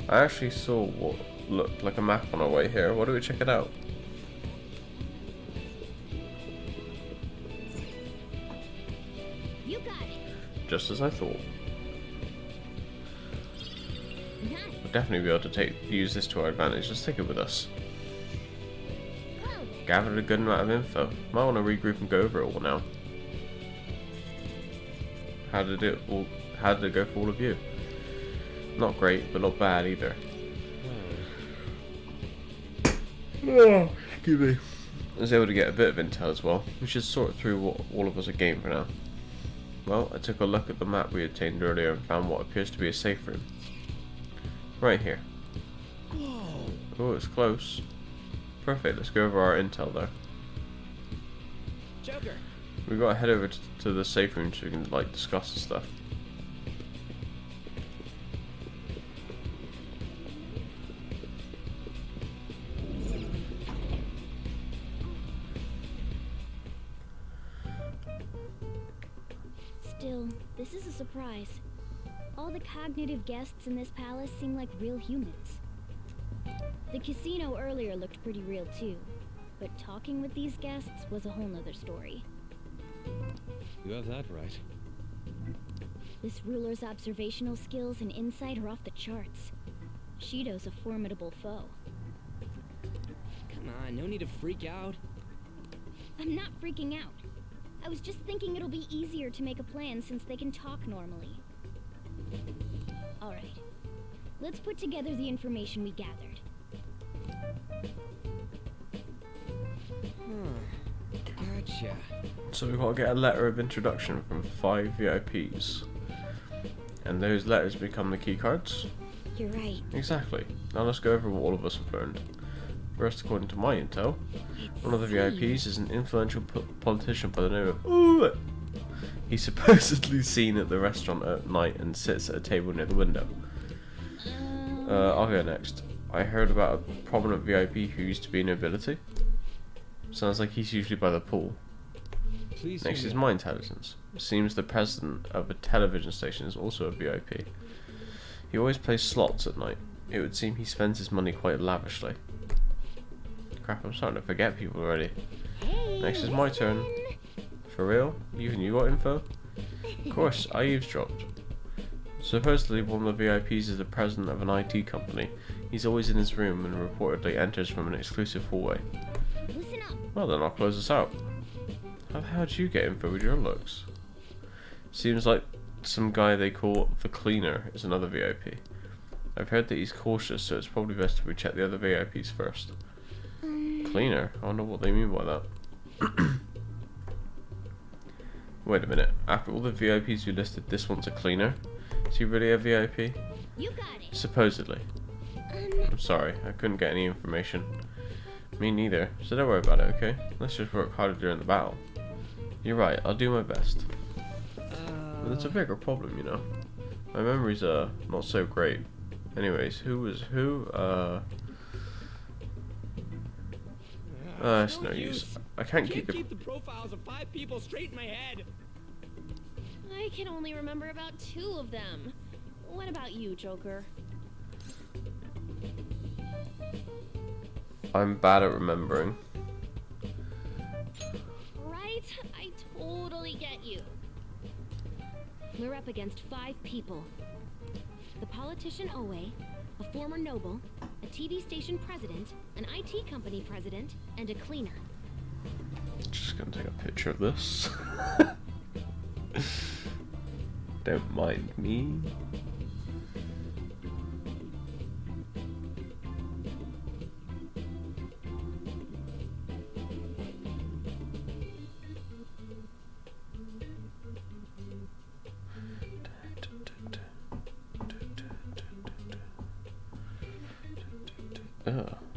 I actually saw what looked like a map on our way here. Why don't we check it out? You got it. Just as I thought. Nice. We'll definitely be able to use this to our advantage. Let's take it with us. Gathered a good amount of info. Might want to regroup and go over it all now. How did it go for all of you? Not great, but not bad either. Oh, excuse me. I was able to get a bit of intel as well. We should sort through what all of us are game for now. Well, I took a look at the map we obtained earlier and found what appears to be a safe room. Right here. Oh, it's close. Perfect, let's go over our intel there. Joker. We gotta head over to the safe room so we can like discuss the stuff. Still, this is a surprise. All the cognitive guests in this palace seem like real humans. The casino earlier looked pretty real too, but talking with these guests was a whole nother story. You have that right. This ruler's observational skills and insight are off the charts. Shido's a formidable foe. Come on, no need to freak out. I'm not freaking out. I was just thinking it'll be easier to make a plan since they can talk normally. Alright, let's put together the information we gathered. Gotcha. So we've got to get a letter of introduction from 5 VIPs. And those letters become the key cards? You're right. Exactly. Now let's go over what all of us have learned. First, according to my intel, one of the VIPs is an influential politician by the name of Ooh. He's supposedly seen at the restaurant at night and sits at a table near the window. I'll go next. I heard about a prominent VIP who used to be nobility. Sounds like he's usually by the pool. Please Next is my intelligence. It seems the president of a television station is also a VIP. He always plays slots at night. It would seem he spends his money quite lavishly. Crap, I'm starting to forget people already. Hey, Next is my turn. For real? Even you got info? Of course, I eavesdropped. Supposedly one of the VIPs is the president of an IT company. He's always in his room and reportedly enters from an exclusive hallway. Listen up. Well then, I'll close this out. How the hell did you get info with your looks? Seems like some guy they call the Cleaner is another VIP. I've heard that he's cautious, so it's probably best if we check the other VIPs first. Cleaner? I wonder what they mean by that. Wait a minute. After all the VIPs you listed, this one's a cleaner? Is he really a VIP? You got it. Supposedly. I'm sorry, I couldn't get any information. Me neither, so don't worry about it, okay? Let's just work harder during the battle. You're right, I'll do my best. But there's a bigger problem, you know. My memories are not so great. Anyways, who was who? It's no use. I can't keep the profiles of 5 people straight in my head. I can only remember about 2 of them. What about you, Joker? I'm bad at remembering. Right? I totally get you. We're up against 5 people. The politician Owe, a former noble, a TV station president, an IT company president, and a cleaner. Just gonna take a picture of this. Don't mind me.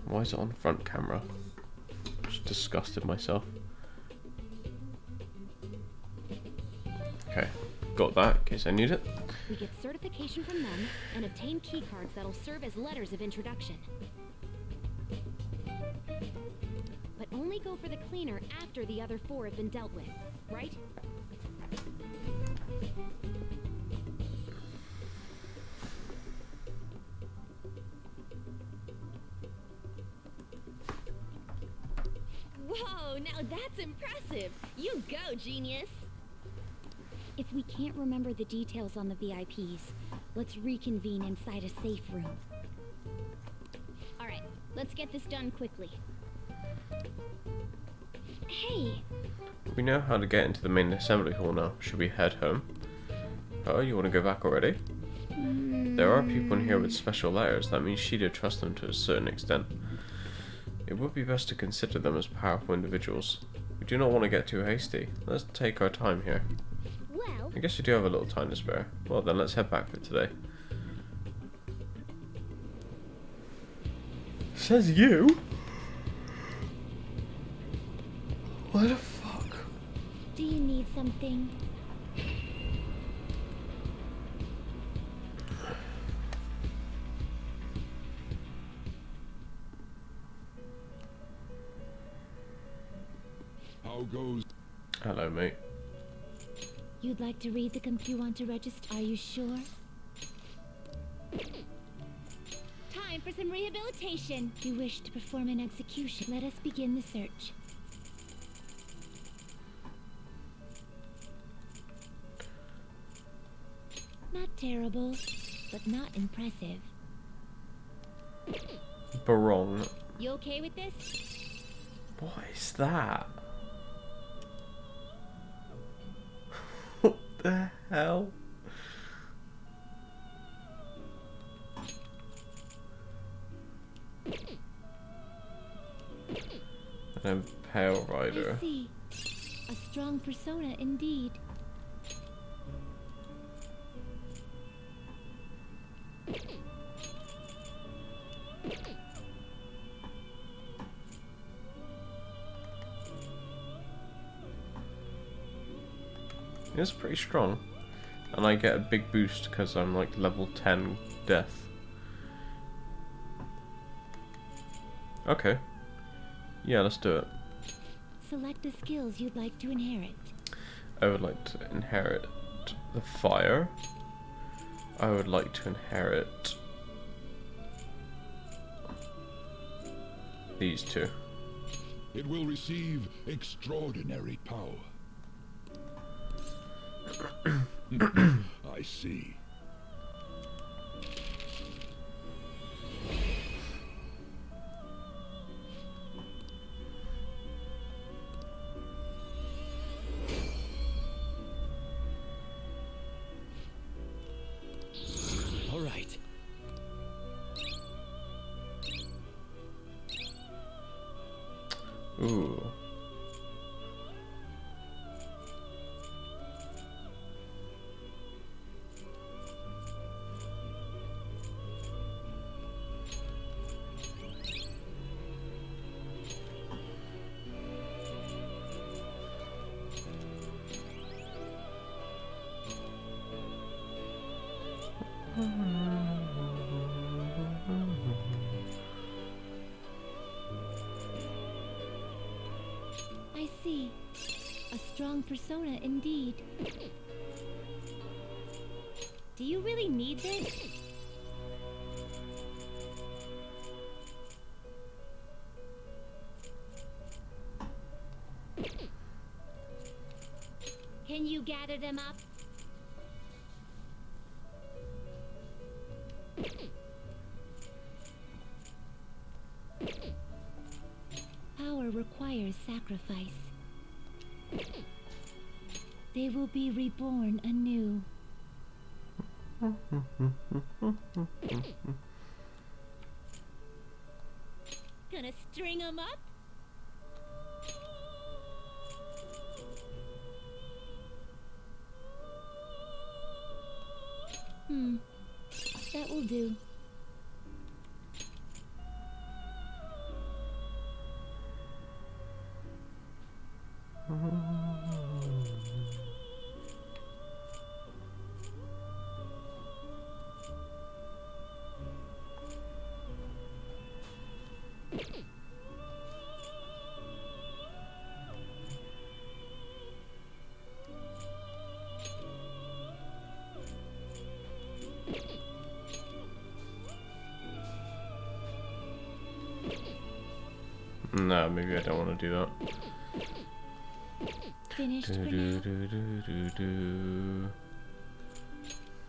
Why is it on front camera? Just disgusted myself. Okay, got that in case I need it. We get certification from them and obtain keycards that'll serve as letters of introduction. But only go for the cleaner after the other 4 have been dealt with, right? Whoa, now that's impressive. You go, genius. If we can't remember the details on the VIPs, let's reconvene inside a safe room. All right, let's get this done quickly. Hey, We know how to get into the main assembly hall now. Should we head home? Oh, you want to go back already? There are people in here with special letters. That means Shido trusts them to a certain extent. It would be best to consider them as powerful individuals. We do not want to get too hasty. Let's take our time here. well, I guess we do have a little time to spare. Well then, let's head back for today. Says you? What the fuck? do you need something? How goes? Hello, mate. You'd like to read the you want to register? Are you sure? Time for some rehabilitation. You wish to perform an execution. Let us begin the search. Not terrible, but not impressive. Barong. You okay with this? What is that? What the hell? An Impale Rider. I see. A strong persona indeed. It's pretty strong. And I get a big boost because I'm like level 10 death. Okay. Yeah, let's do it. Select the skills you'd like to inherit. I would like to inherit the fire. I would like to inherit these two. It will receive extraordinary power. I see. All right. Ooh. I see. A strong persona indeed. Do you really need this? Can you gather them up? Power requires sacrifice. They will be reborn anew. Gonna string them up? That will do. No, maybe I don't want to do that. Finished for now.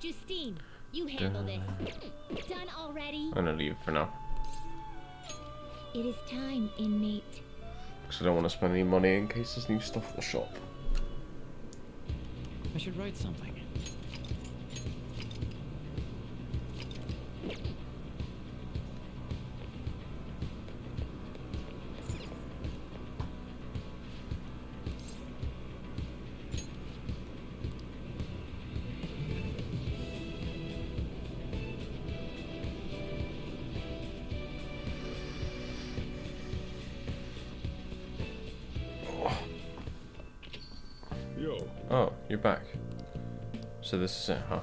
Justine, you handle this. Done already? I'm gonna leave for now. It is time, inmate. Because I don't want to spend any money in case there's new stuff in the shop. I should write something. Yo. Oh, you're back. So this is it, huh?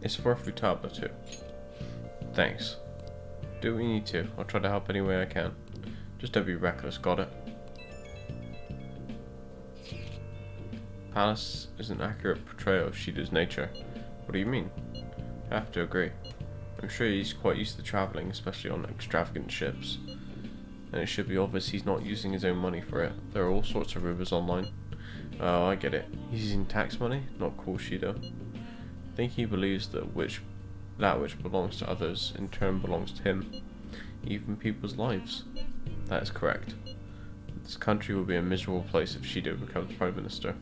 It's worth tablet too. Thanks. Do what you need to. I'll try to help any way I can. Just don't be reckless, got it? Palace is an accurate portrayal of Shido's nature. What do you mean? I have to agree. I'm sure he's quite used to travelling, especially on extravagant ships. And it should be obvious he's not using his own money for it. There are all sorts of rumours online. Oh, I get it. He's using tax money? Not cool, Shido. I think he believes that which belongs to others in turn belongs to him. Even people's lives. That is correct. This country will be a miserable place if Shido becomes Prime Minister.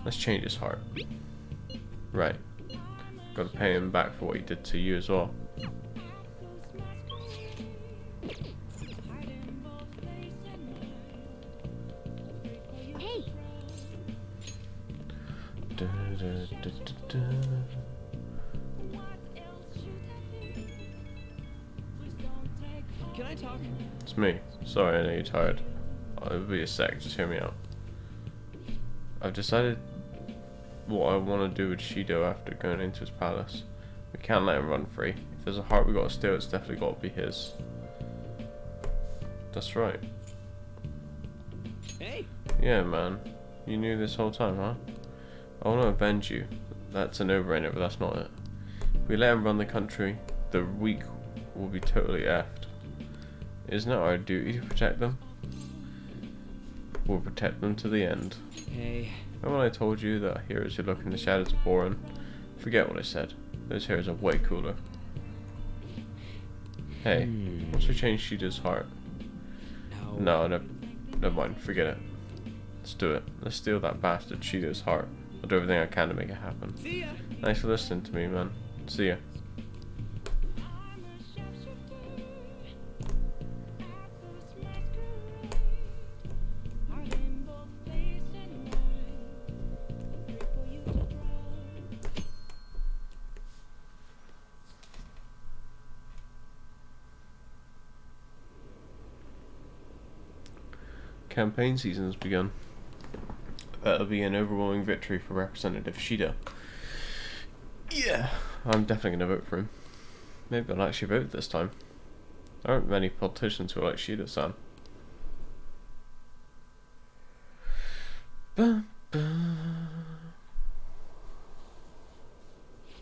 Let's change his heart. Right. Gotta pay him back for what he did to you as well. Hey! Can I talk? It's me. Sorry, I know you're tired. It'll be a sec, just hear me out. I've decided what I want to do with Shido after going into his palace. We can't let him run free. If there's a heart we gotta steal, it's definitely gotta be his. That's right. Hey! Yeah, man. You knew this whole time, huh? I want to avenge you. That's a no-brainer, but that's not it. If we let him run the country, the weak will be totally effed. Isn't it our duty to protect them? We'll protect them to the end. Hey. And when I told you that heroes who look in the shadows are boring, forget what I said. Those heroes are way cooler. Hey, once we change Shido's heart... No, never mind, forget it. Let's do it. Let's steal that bastard Shido's heart. I'll do everything I can to make it happen. See ya. Thanks for listening to me, man. See ya. Campaign season has begun. That'll be an overwhelming victory for Representative Shido. Yeah, I'm definitely gonna vote for him. Maybe I'll actually vote this time. There aren't many politicians who are like Shido-san.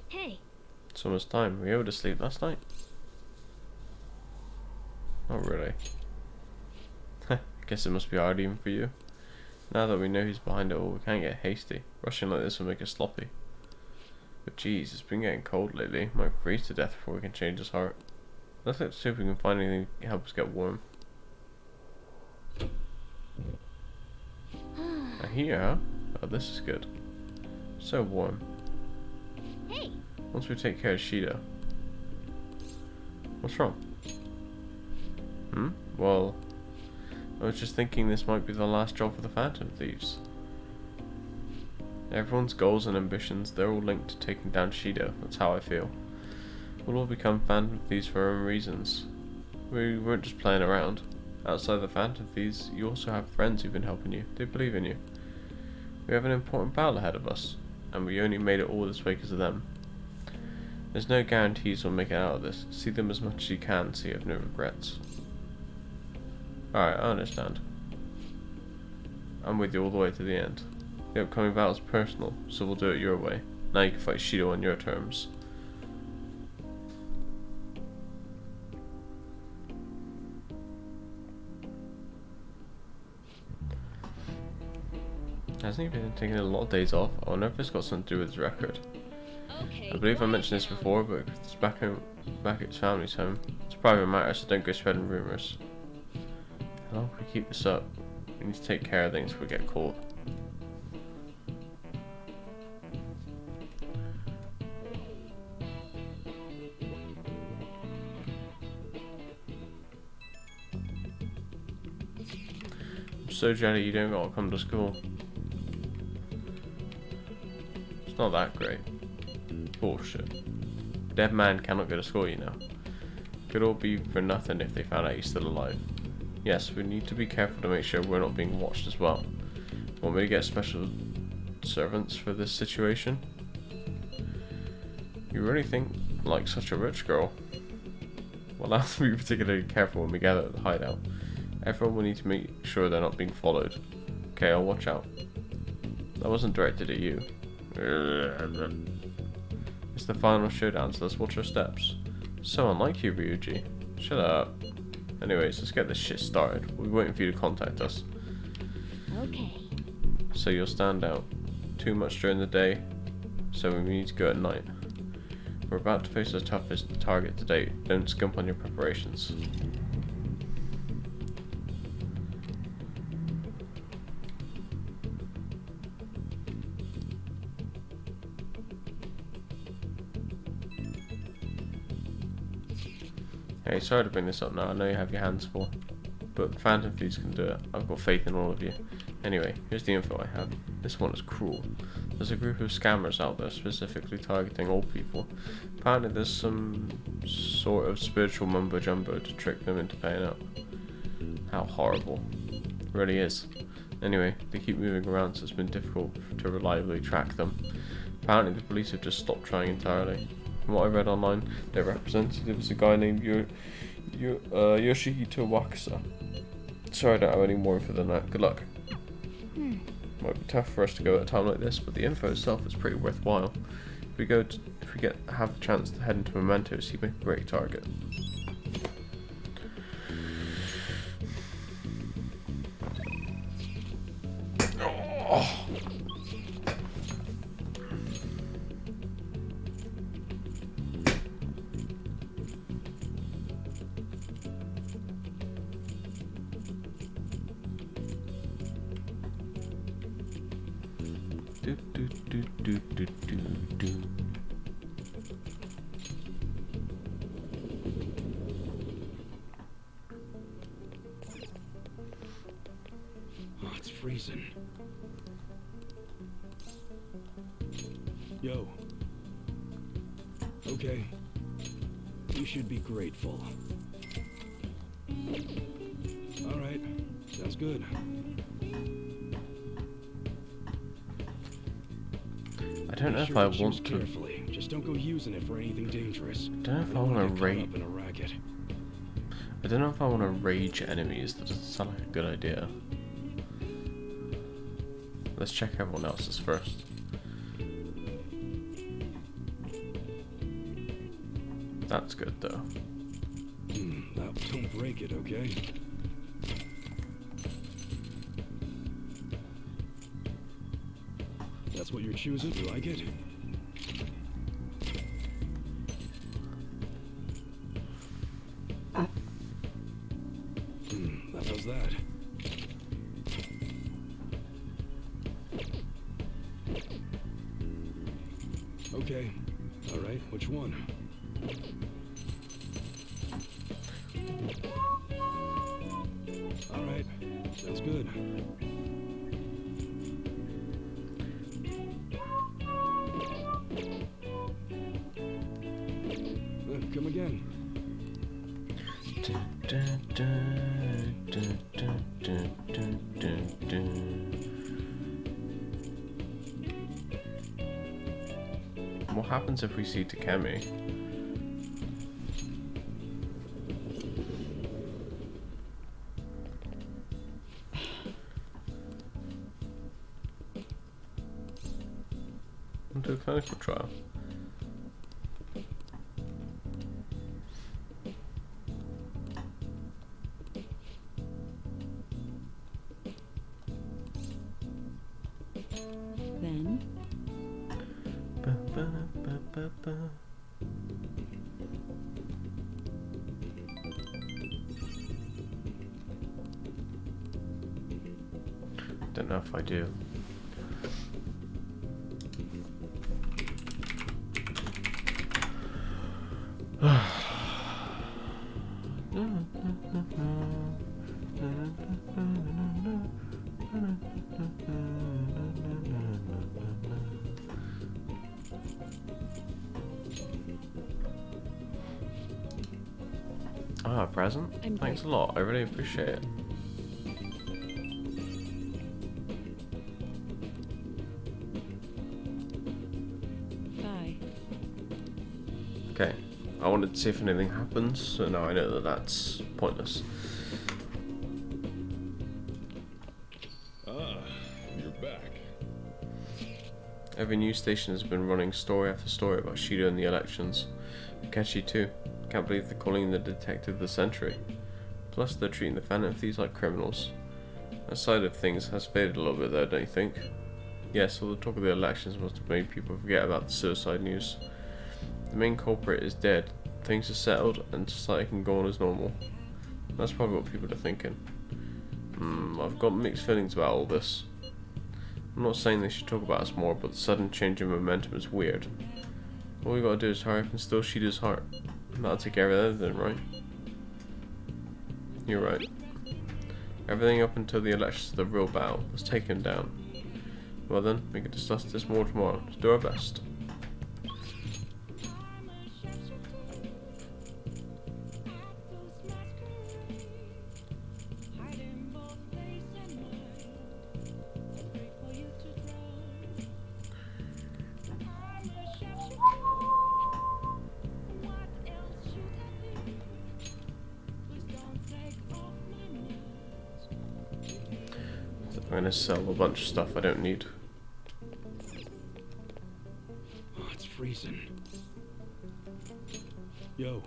Hey. It's almost time. Were you able to sleep last night? Not really. Guess it must be hard even for you. Now that we know who's behind it all, we can't get hasty. Rushing like this will make us sloppy. But geez, it's been getting cold lately. Might freeze to death before we can change his heart. Let's see if we can find anything to help us get warm. A heater, huh? Oh, this is good. So warm. Hey. Once we take care of Shido. What's wrong? Well, I was just thinking this might be the last job for the Phantom Thieves. Everyone's goals and ambitions, they're all linked to taking down Shido. That's how I feel. We'll all become Phantom Thieves for our own reasons. We weren't just playing around. Outside the Phantom Thieves, you also have friends who've been helping you. They believe in you. We have an important battle ahead of us, and we only made it all this way because of them. There's no guarantees we'll make it out of this. See them as much as you can so you have no regrets. Alright, I understand. I'm with you all the way to the end. The upcoming battle is personal, so we'll do it your way. Now you can fight Shido on your terms. Hasn't he been taking a lot of days off? I wonder if it's got something to do with his record. Okay. I believe I mentioned this before, but it's back at his family's home. It's a private matter, so don't go spreading rumours. How long can we keep this up? We need to take care of things before we get caught. I'm so jelly you don't gotta come to school. It's not that great. Bullshit. Dead man cannot go to school, you know. Could all be for nothing if they found out he's still alive. Yes, we need to be careful to make sure we're not being watched as well. Want me to get special servants for this situation? You really think like such a rich girl? We'll have to be particularly careful when we gather at the hideout. Everyone will need to make sure they're not being followed. Okay, I'll watch out. That wasn't directed at you. It's the final showdown, so let's watch our steps. So unlike you, Ryuji. Shut up. Anyways, let's get this shit started. We'll be waiting for you to contact us. Okay. So you'll stand out. Too much during the day, so we need to go at night. We're about to face the toughest target to date. Don't skimp on your preparations. Hey, sorry to bring this up now, I know you have your hands full, but Phantom Thieves can do it. I've got faith in all of you. Anyway, here's the info I have. This one is cruel. There's a group of scammers out there specifically targeting old people. Apparently there's some sort of spiritual mumbo jumbo to trick them into paying up. How horrible. It really is. Anyway, they keep moving around, so it's been difficult to reliably track them. Apparently the police have just stopped trying entirely. From what I read online, their representative was a guy named Yoshihito Wakasa. Sorry I don't have any more info than that. Good luck. Might be tough for us to go at a time like this, but the info itself is pretty worthwhile. If we have a chance to head into Mementos, he'd make a great target. Oh. Do, do, do, do, do, do, do. Oh, it's freezing. Yo. Okay. You should be grateful. All right. Sounds good. I don't know if I want to. Carefully. Just don't go using it for anything dangerous. I don't know if I want to rage. I don't know if I want to rage enemies. That doesn't sound like a good idea. Let's check everyone else's first. That's good though. Now, don't break it, okay? That's what you're choosing? You like it? How's that? Okay. All right. Which one? All right. Sounds good. Come again. What happens if we see Takemi? Do a clinical trial. Then don't know if I do. Ah, a present? Thanks a lot, I really appreciate it. bye. Okay, I wanted to see if anything happens, so now I know that that's pointless. Ah, you're back. Every news station has been running story after story about Shido and the elections. Akechi too. Can't believe they're calling the detective the century. Plus they're treating the Phantom Thieves like criminals. That side of things has faded a little bit there, don't you think? Yes, all the talk of the elections must have made people forget about the suicide news. The main culprit is dead, things are settled, and society can go on as normal. That's probably what people are thinking. I've got mixed feelings about all this. I'm not saying they should talk about us more, but the sudden change in momentum is weird. All we gotta do is hurry up and steal Shido's heart. And that'll take care of everything, right? You're right. Everything up until the elections of the real battle was taken down. Well then, we can discuss this more tomorrow. Let's do our best. I'm gonna sell a bunch of stuff I don't need. Oh, it's freezing. Yo.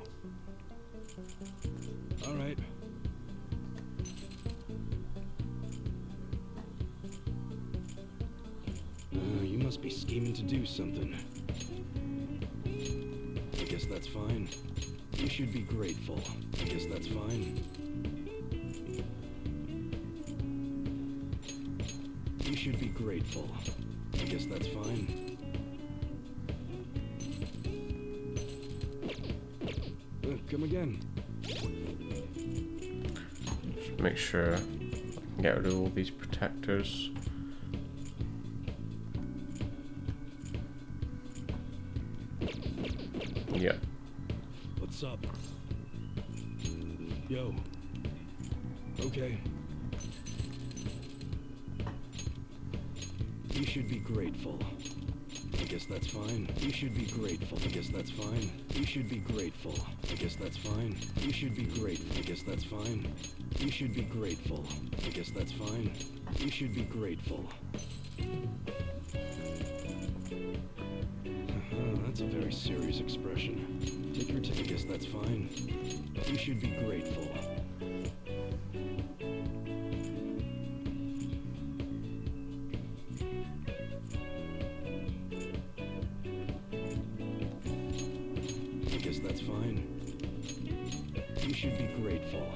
All right. must be scheming to do something. I guess that's fine. You should be grateful. I guess that's fine. You should be grateful. I guess that's fine. Come again. Just make sure I can get rid of all these protectors. Yeah. What's up? Yo. Okay. You should be grateful. I guess that's fine. You should be grateful. I guess that's fine. You should be grateful. I guess that's fine. You should be grateful. I guess that's fine. You should be grateful. I guess that's fine. You should be grateful. That's a very serious expression. Take your time. I guess that's fine. You should be grateful. I guess that's fine. You should be grateful.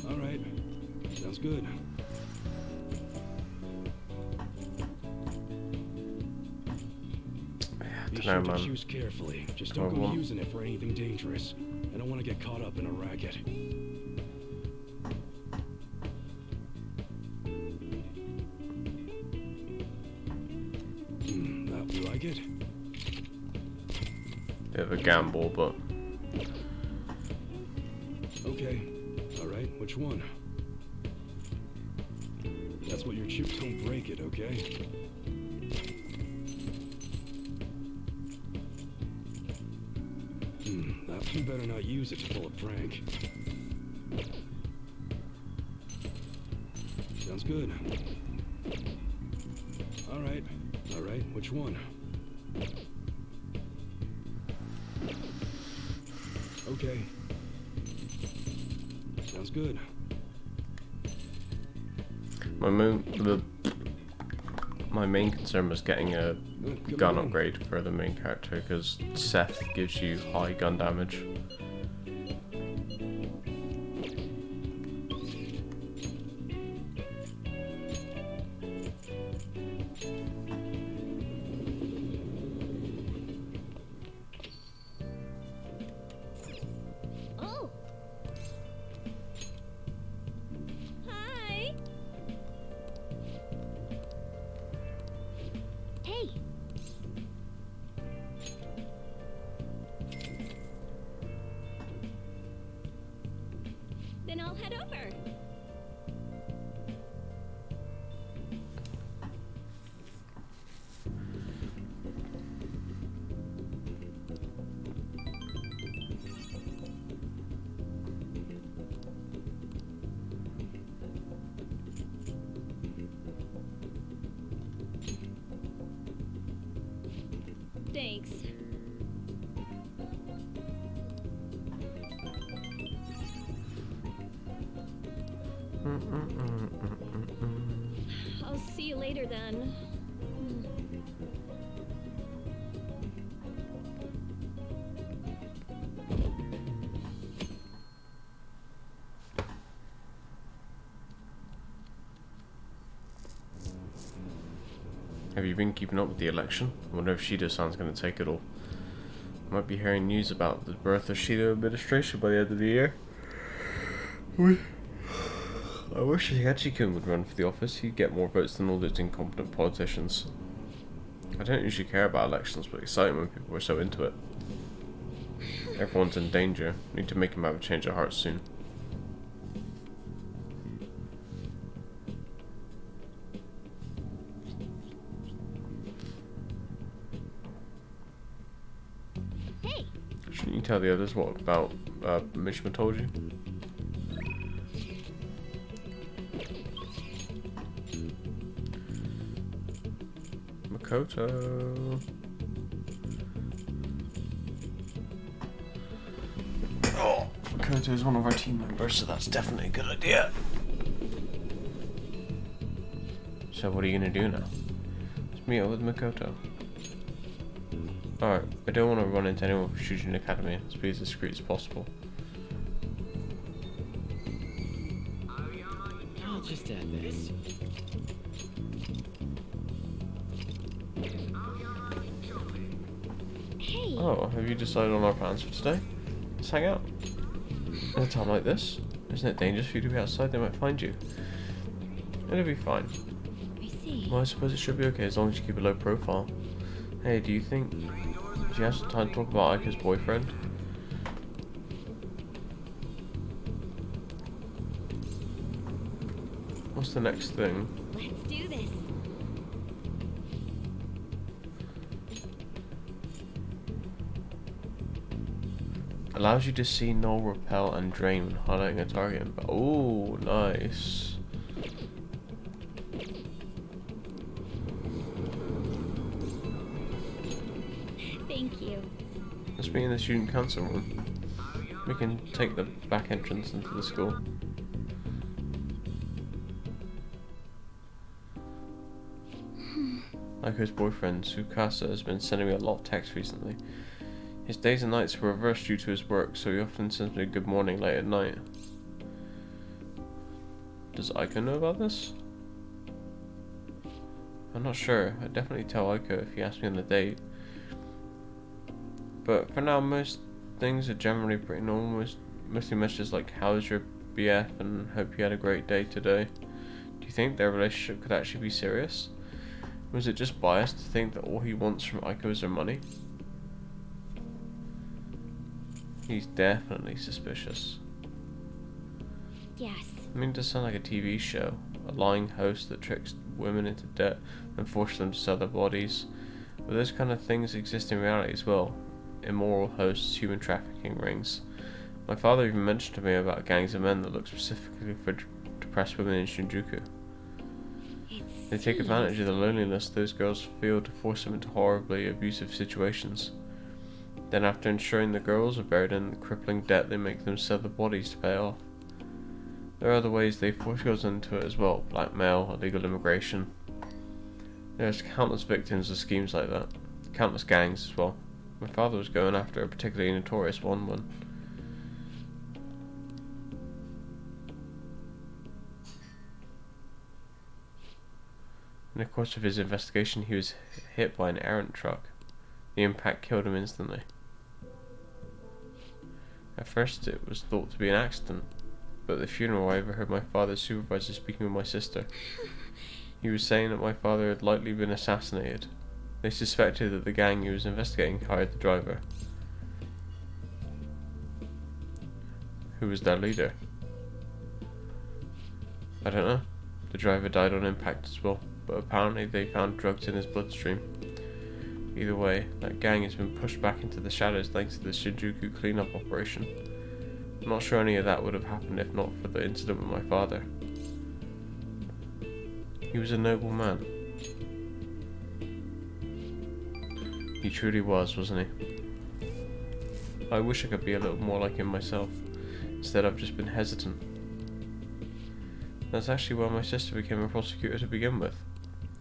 All right. Sounds good. Be sure to choose carefully. Just don't go using it for anything dangerous. I don't want to get caught up in a racket. That, you like it? Bit of a gamble, but... Okay. Alright, which one? That's what your chips don't break it, okay? That you better not use it to pull a prank. Sounds good. Alright, which one? Okay. Sounds good. My main concern was getting a gun upgrade for the main character, because Seth gives you high gun damage. Oh. Hi. Hey. Then I'll head over. Thanks. I'll see you later then. Have you been keeping up with the election? I wonder if Shido-san's going to take it all. Might be hearing news about the birth of Shido administration by the end of the year. I wish Hachikun would run for the office. He'd get more votes than all those incompetent politicians. I don't usually care about elections, but exciting when people are so into it. Everyone's in danger. Need to make him have a change of heart soon. tell the others what about Mishima told you? Makoto. Oh, Makoto is one of our team members, so that's definitely a good idea. So what are you gonna do now? Let's meet up with Makoto. Alright, I don't want to run into anyone from Shujin Academy. Let's be as discreet as possible. I'll just add this. Hey. Oh, have you decided on our plans for today? Let's hang out. At a time like this, isn't it dangerous for you to be outside? They might find you. It'll be fine. I see. Well, I suppose it should be okay as long as you keep a low profile. Hey, do you have some time to talk about Aiko's boyfriend? What's the next thing? Let's do this. Allows you to see, null, repel, and drain when highlighting a target. Oh, nice. Thank you. Let's be in the student council room. We can take the back entrance into the school. Aiko's boyfriend, Tsukasa, has been sending me a lot of texts recently. His days and nights were reversed due to his work, so he often sends me a good morning late at night. Does Aiko know about this? I'm not sure. I'd definitely tell Aiko if he asked me on the date. But for now, most things are generally pretty normal. Mostly messages like, how's your BF and hope you had a great day today. Do you think their relationship could actually be serious? Was it just biased to think that all he wants from Aiko is her money? He's definitely suspicious. Yes. I mean, it does sound like a TV show. A lying host that tricks women into debt and forces them to sell their bodies. But those kind of things exist in reality as well. Immoral hosts, human trafficking rings. My father even mentioned to me about gangs of men that look specifically for depressed women in Shinjuku. They take advantage of the loneliness those girls feel to force them into horribly abusive situations. Then after ensuring the girls are buried in the crippling debt, they make them sell the bodies to pay off. There are other ways they force girls into it as well, blackmail, illegal immigration. There's countless victims of schemes like that, countless gangs as well. My father was going after a particularly notorious one. In the course of his investigation, he was hit by an errant truck. The impact killed him instantly. At first it was thought to be an accident, but at the funeral I overheard my father's supervisor speaking with my sister. He was saying that my father had likely been assassinated. They suspected that the gang he was investigating hired the driver. Who was their leader? I don't know. The driver died on impact as well, but apparently they found drugs in his bloodstream. Either way, that gang has been pushed back into the shadows thanks to the Shinjuku cleanup operation. I'm not sure any of that would have happened if not for the incident with my father. He was a noble man. He truly was, wasn't he? I wish I could be a little more like him myself. Instead, I've just been hesitant. That's actually why my sister became a prosecutor to begin with.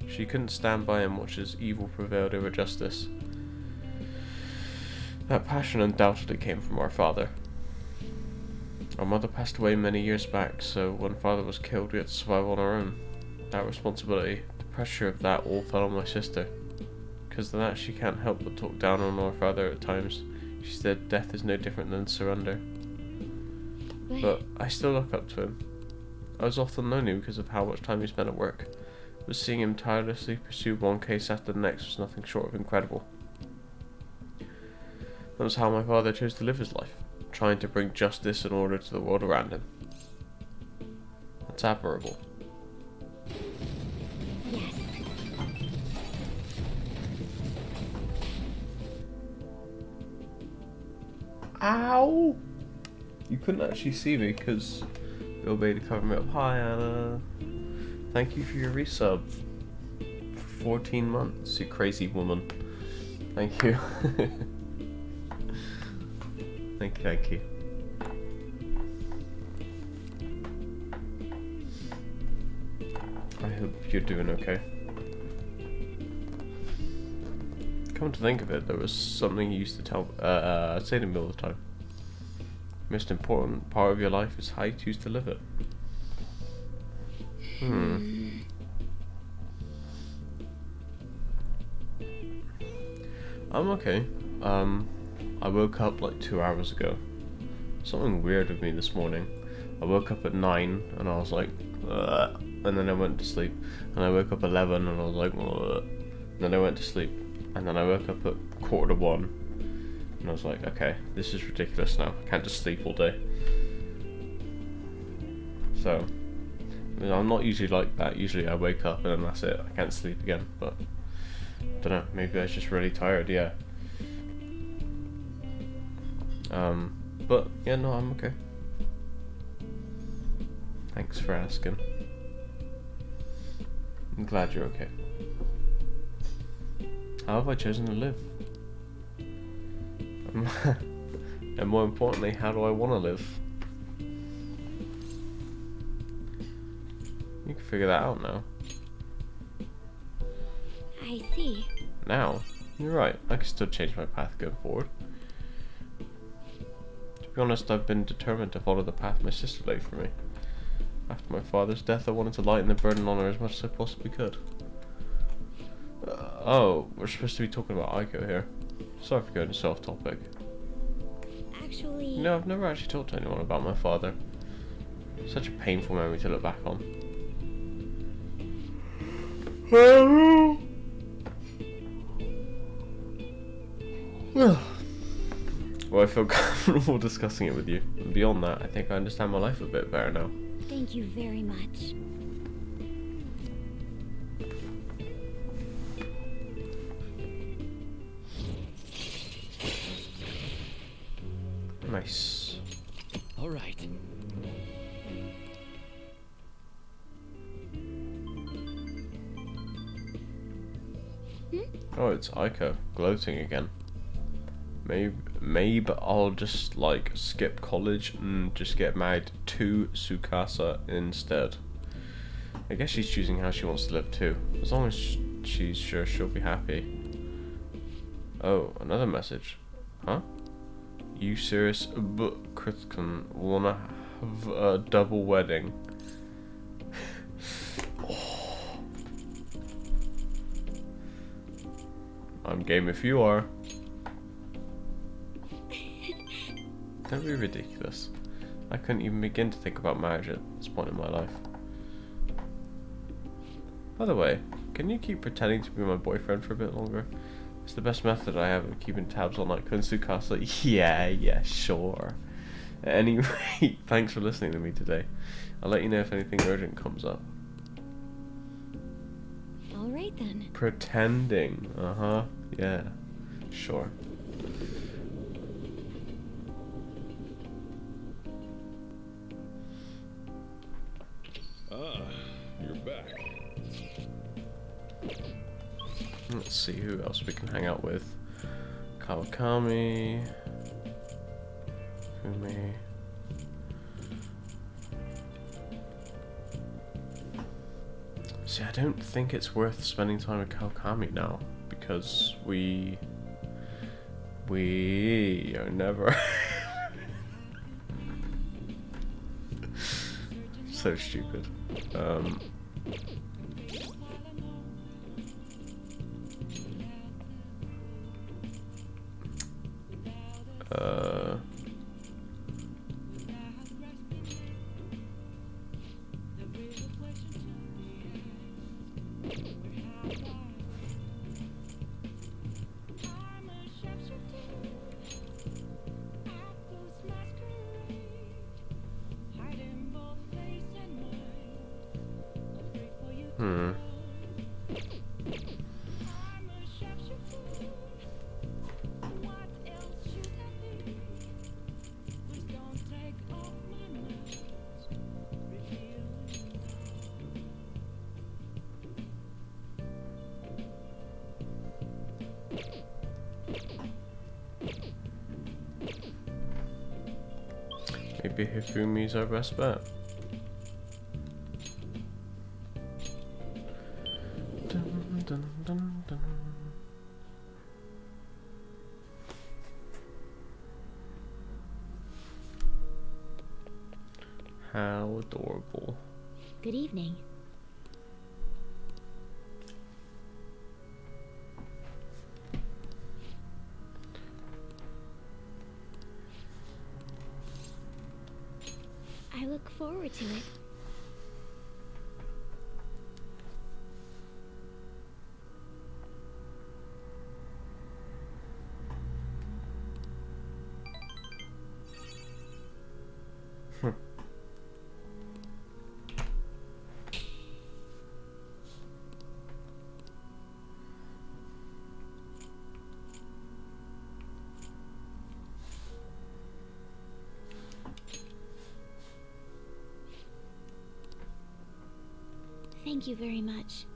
She couldn't stand by and watch as evil prevailed over justice. That passion undoubtedly came from our father. Our mother passed away many years back, so when father was killed we had to survive on our own. That responsibility, the pressure of that all fell on my sister. Because of that she can't help but talk down on our father at times. She said death is no different than surrender. But I still look up to him. I was often lonely because of how much time he spent at work. But seeing him tirelessly pursue one case after the next was nothing short of incredible. That was how my father chose to live his life, trying to bring justice and order to the world around him. That's admirable. Yes. Ow! You couldn't actually see me because Bill Bailey covered me up. Hi, Anna. Thank you for your resub. For 14 months, you crazy woman. Thank you. Thank you. I hope you're doing okay. Come to think of it, there was something you used to tell, I'd say to me all the time. Most important part of your life is how you choose to live it. I'm okay. I woke up like 2 hours ago. Something weird with me this morning. I woke up at 9 and I was like, ugh, and then I went to sleep. And I woke up 11 and I was like, ugh, and then I went to sleep. And then I woke up at 1:45 and I was like, okay, this is ridiculous now. I can't just sleep all day. So, I'm not usually like that. Usually I wake up and then that's it. I can't sleep again, but I don't know, maybe I was just really tired, yeah. But yeah, no, I'm okay. Thanks for asking. I'm glad you're okay. How have I chosen to live? And more importantly, how do I want to live? You can figure that out now. I see. Now? You're right, I can still change my path going forward. To be honest, I've been determined to follow the path my sister laid for me. After my father's death, I wanted to lighten the burden on her as much as I possibly could. Oh, we're supposed to be talking about Aiko here. Sorry for going so off topic. Actually... No, I've never actually talked to anyone about my father. Such a painful memory to look back on. Well, I feel comfortable discussing it with you. And beyond that, I think I understand my life a bit better now. Thank you very much. Nice. All right. Oh, it's Aiko gloating again. Maybe I'll just like skip college and just get married to Tsukasa instead. I guess she's choosing how she wants to live too. As long as she's sure she'll be happy. Oh, another message. Huh? You serious? But Krithkan wanna have a double wedding. I'm game if you are. Don't be ridiculous. I couldn't even begin to think about marriage at this point in my life. By the way, can you keep pretending to be my boyfriend for a bit longer? It's the best method I have of keeping tabs on like Tsukasa. Yeah, sure. Anyway, thanks for listening to me today. I'll let you know if anything urgent comes up. Alright then. Pretending. Yeah. Sure. Ah, you're back. Let's see who else we can hang out with. Kawakami. Fumi. See, I don't think it's worth spending time with Kawakami now because we are never so stupid. maybe Hifumi's our best bet. Dun, dun, dun, dun. How adorable. Good evening. I look forward to it. Thank you very much.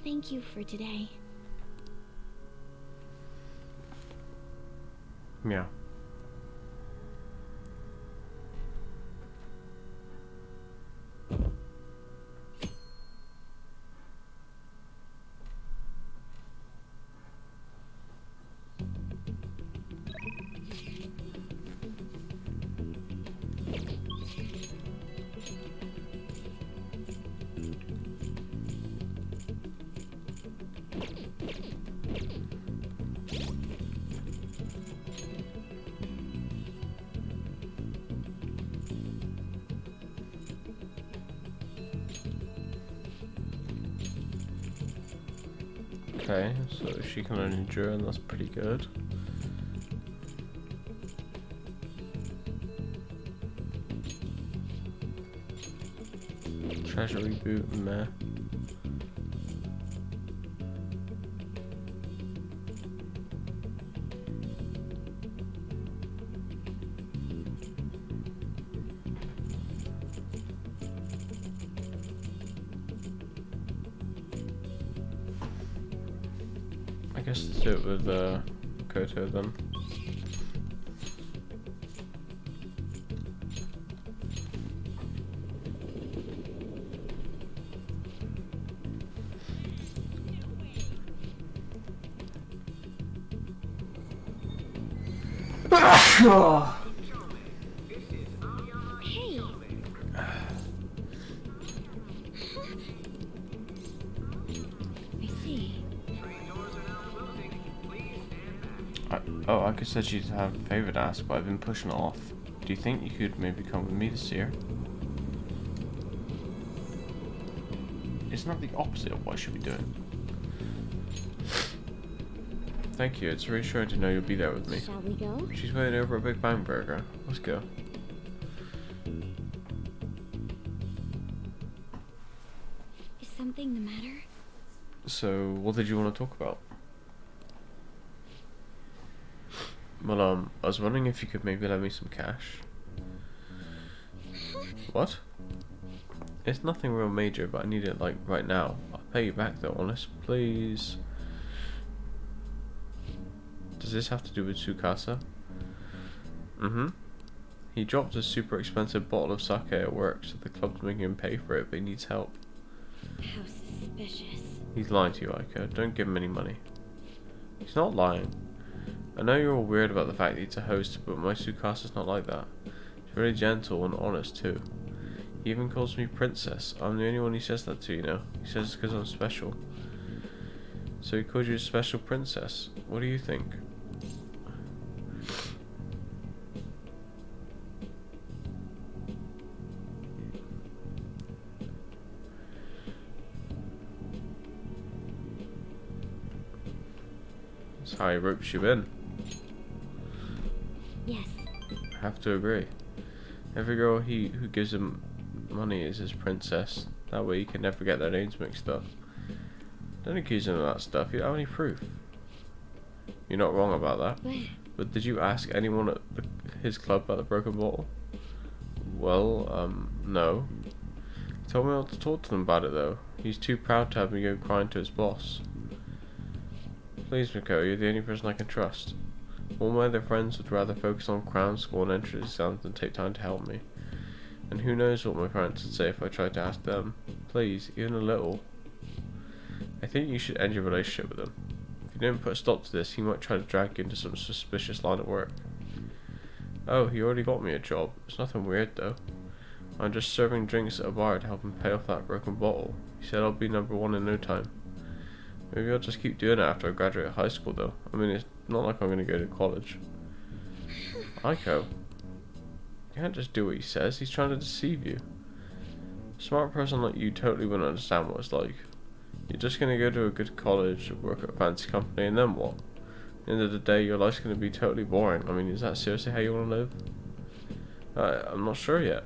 Thank you for today. Yeah. Okay, so she can only endure, and that's pretty good. Treasury boot, meh. I guess let's do it with Koto then. Hey! I see. Oh, I could said she'd have a favour to ask, but I've been pushing it off. Do you think you could maybe come with me to see her? Isn't that the opposite of what I should be doing? Thank you, it's reassuring to know you'll be there with me. Shall we go? She's waiting over a Big Bang Burger. Let's go. Is something the matter? So, what did you want to talk about? Well, I was wondering if you could maybe lend me some cash. What? It's nothing real major, but I need it, like, right now. I'll pay you back, though, honest. Please. Does this have to do with Tsukasa? Mm-hmm. He dropped a super expensive bottle of sake at work, so the club's making him pay for it, but he needs help. How suspicious. He's lying to you, Aiko. Don't give him any money. He's not lying. I know you're all weird about the fact that he's a host, but my Tsukasa's not like that. He's very gentle and honest, too. He even calls me princess. I'm the only one he says that to, you know. He says it's because I'm special. So he calls you a special princess. What do you think? That's how he ropes you in. Yes. I have to agree. Every girl who gives him money is his princess. That way you can never get their names mixed up. Don't accuse him of that stuff. You don't have any proof. You're not wrong about that. But did you ask anyone at his club about the broken bottle? Well, no. He told me not to talk to them about it though. He's too proud to have me go crying to his boss. Please, Miko, you're the only person I can trust. All my other friends would rather focus on crown school and entrance exams than take time to help me. And who knows what my parents would say if I tried to ask them. Please, even a little. I think you should end your relationship with him. If you don't put a stop to this, he might try to drag you into some suspicious line of work. Oh, he already got me a job. It's nothing weird though. I'm just serving drinks at a bar to help him pay off that broken bottle. He said I'll be #1 in no time. Maybe I'll just keep doing it after I graduate high school though. I mean, it's not like I'm going to go to college. Aiko. You can't just do what he says. He's trying to deceive you. A smart person like you totally wouldn't understand what it's like. You're just going to go to a good college, work at a fancy company, and then what? At the end of the day, your life's going to be totally boring. I mean, is that seriously how you want to live? I'm not sure yet.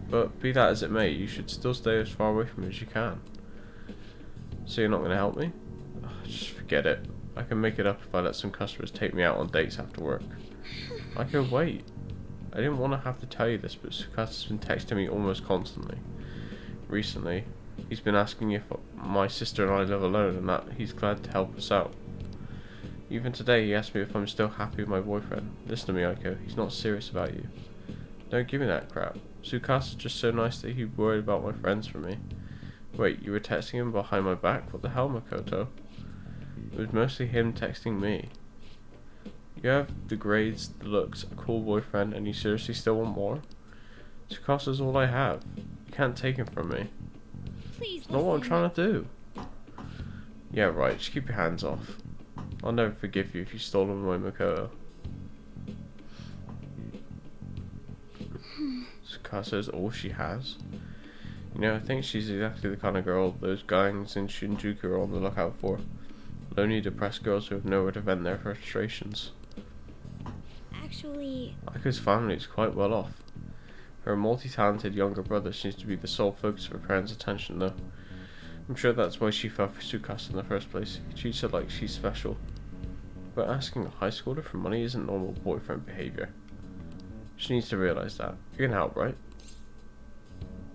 But be that as it may, you should still stay as far away from me as you can. So you're not going to help me? Ugh, just forget it. I can make it up if I let some customers take me out on dates after work. I could wait. I didn't want to have to tell you this, but Sukasa's been texting me almost constantly. Recently, he's been asking if my sister and I live alone and that he's glad to help us out. Even today, he asked me if I'm still happy with my boyfriend. Listen to me, Aiko. He's not serious about you. Don't give me that crap. Sukasa's just so nice that he'd worried about my friends for me. Wait, you were texting him behind my back? What the hell, Makoto? It was mostly him texting me. You have the grades, the looks, a cool boyfriend, and you seriously still want more? Tsukasa's all I have. You can't take him from me. Please It's not what I'm trying to do. Yeah, right, just keep your hands off. I'll never forgive you if you stole away Makoto. Tsukasa is all she has. You know, I think she's exactly the kind of girl those gangs in Shinjuku are on the lookout for. Lonely, depressed girls who have nowhere to vent their frustrations. Actually... Aiko's family is quite well off. Her multi-talented younger brother seems to be the sole focus of her parents' attention though. I'm sure that's why she fell for Tsukasa in the first place. He treats her like she's special. But asking a high schooler for money isn't normal boyfriend behavior. She needs to realize that. You can help, right?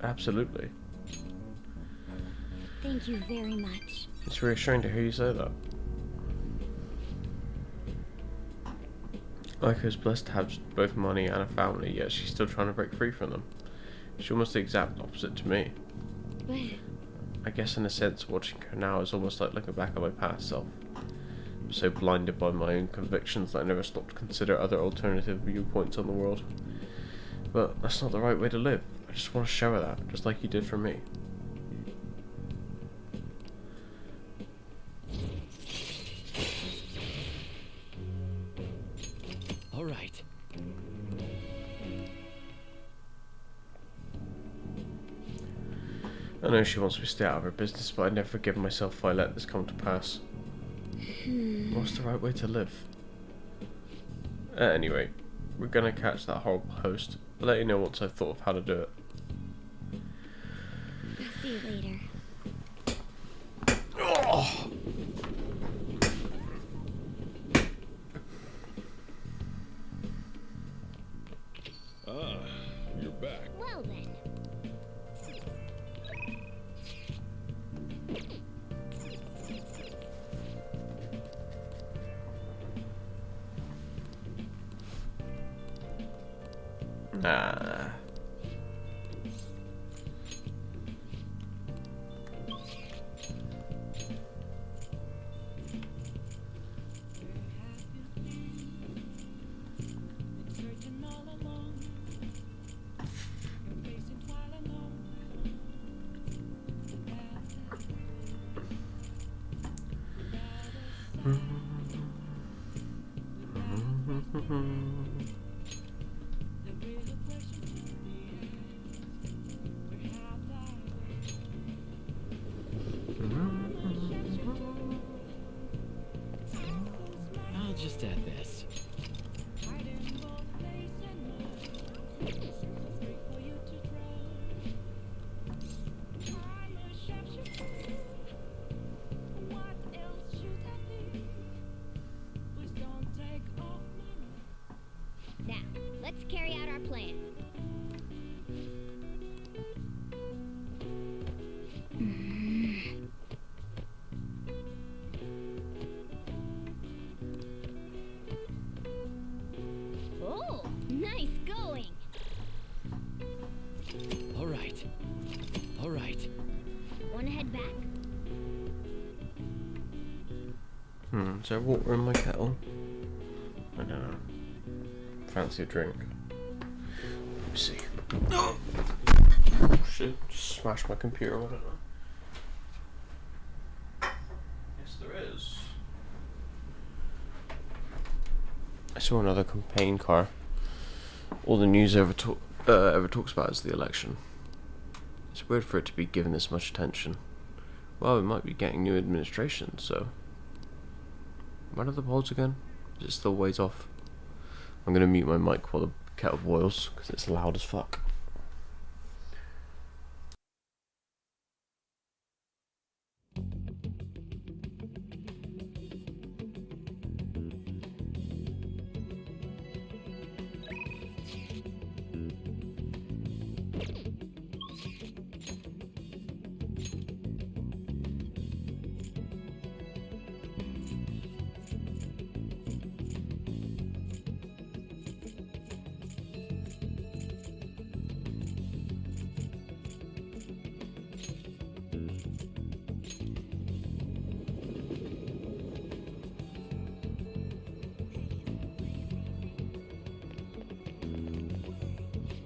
Absolutely. Thank you very much. It's reassuring to hear you say that. Aiko's blessed to have both money and a family, yet she's still trying to break free from them. She's almost the exact opposite to me. But... I guess in a sense, watching her now is almost like looking back at my past self. I'm so blinded by my own convictions that I never stopped to consider other alternative viewpoints on the world. But that's not the right way to live. I just want to show her that, just like you did for me. All right. I know she wants me to stay out of her business, but I never forgive myself if I let this come to pass. What's the right way to live? At any rate, we're gonna catch that horrible host. I'll let you know once I've thought of how to do it. I'll see you later. Oh. Ah, you're back. Well then. Nah. I'll just add this. Now, let's carry out our plan. Is there water in my kettle? I don't know. Fancy a drink. Let's see. Oh shit, just smashed my computer, I don't know. Yes, there is. I saw another campaign car. All the news ever talks about is the election. It's weird for it to be given this much attention. Well, we might be getting new administration, so... When are the polls again? Is it still ways off? I'm gonna mute my mic while the kettle boils, because it's loud as fuck.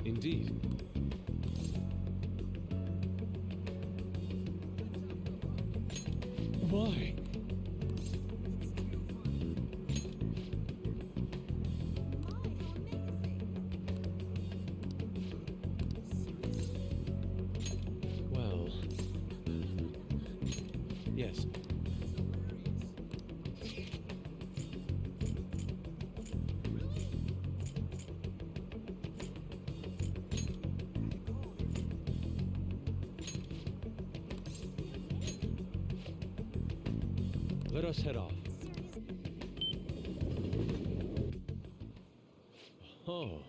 Indeed. Why? Well... Yes. Let us head off. Oh.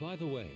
By the way,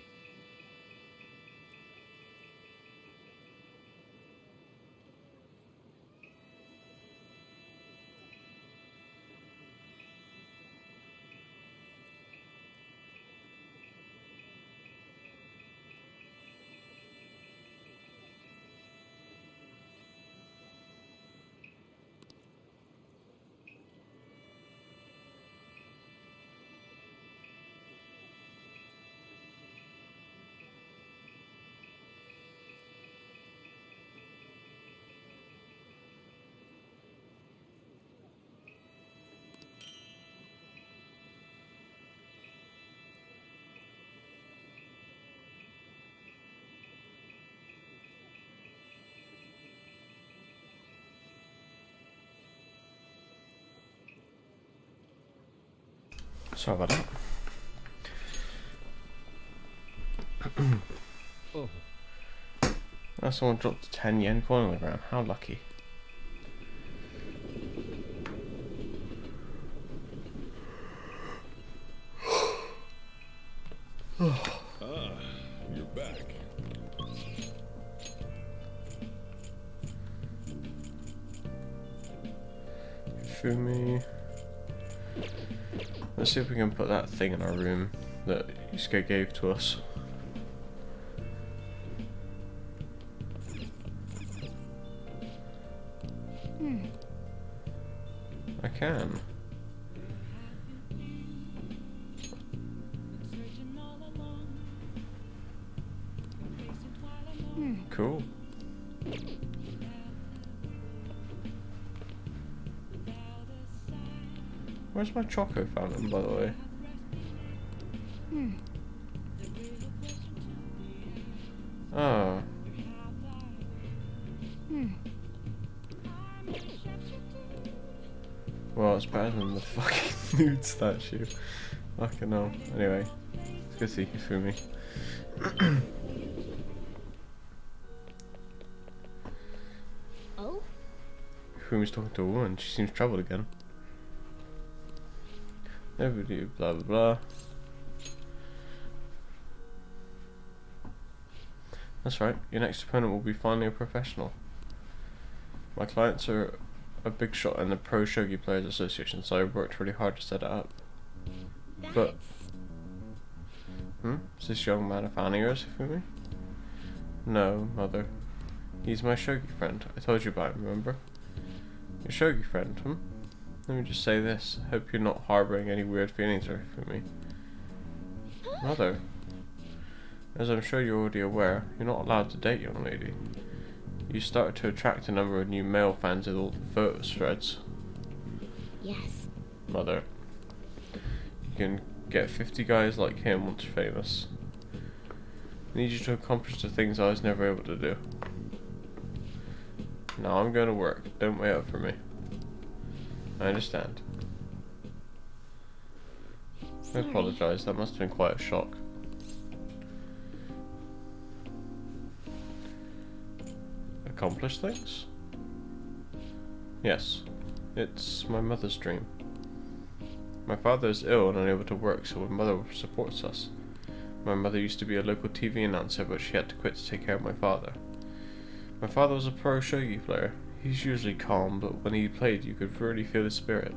Sorry about that. oh, Oh, someone dropped a 10 yen coin on the ground. How lucky. Fumi. Let's see if we can put that thing in our room that Yusuke gave to us. I can. Cool. Where's my choco fountain, by the way? Oh. Well, it's better than the fucking nude statue. Fucking hell. Anyway, let's go see Hifumi. Oh? Hifumi's talking to a woman. She seems troubled again. Nobody, blah blah blah. That's right, your next opponent will be finally a professional. My clients are a big shot in the Pro Shogi Players Association, so I worked really hard to set it up. But is this young man a fan of yours, Hifumi? No, mother. He's my shogi friend. I told you about him, remember? Your shogi friend, Let me just say this. Hope you're not harboring any weird feelings for me. Mother, as I'm sure you're already aware, you're not allowed to date, young lady. You started to attract a number of new male fans with all the photo threads. Yes. Mother, you can get 50 guys like him once you're famous. I need you to accomplish the things I was never able to do. Now I'm going to work. Don't wait up for me. I understand. I apologise, that must have been quite a shock. Accomplish things? Yes. It's my mother's dream. My father is ill and unable to work, so my mother supports us. My mother used to be a local TV announcer, but she had to quit to take care of my father. My father was a pro shogi player. He's usually calm, but when he played, you could really feel his spirit.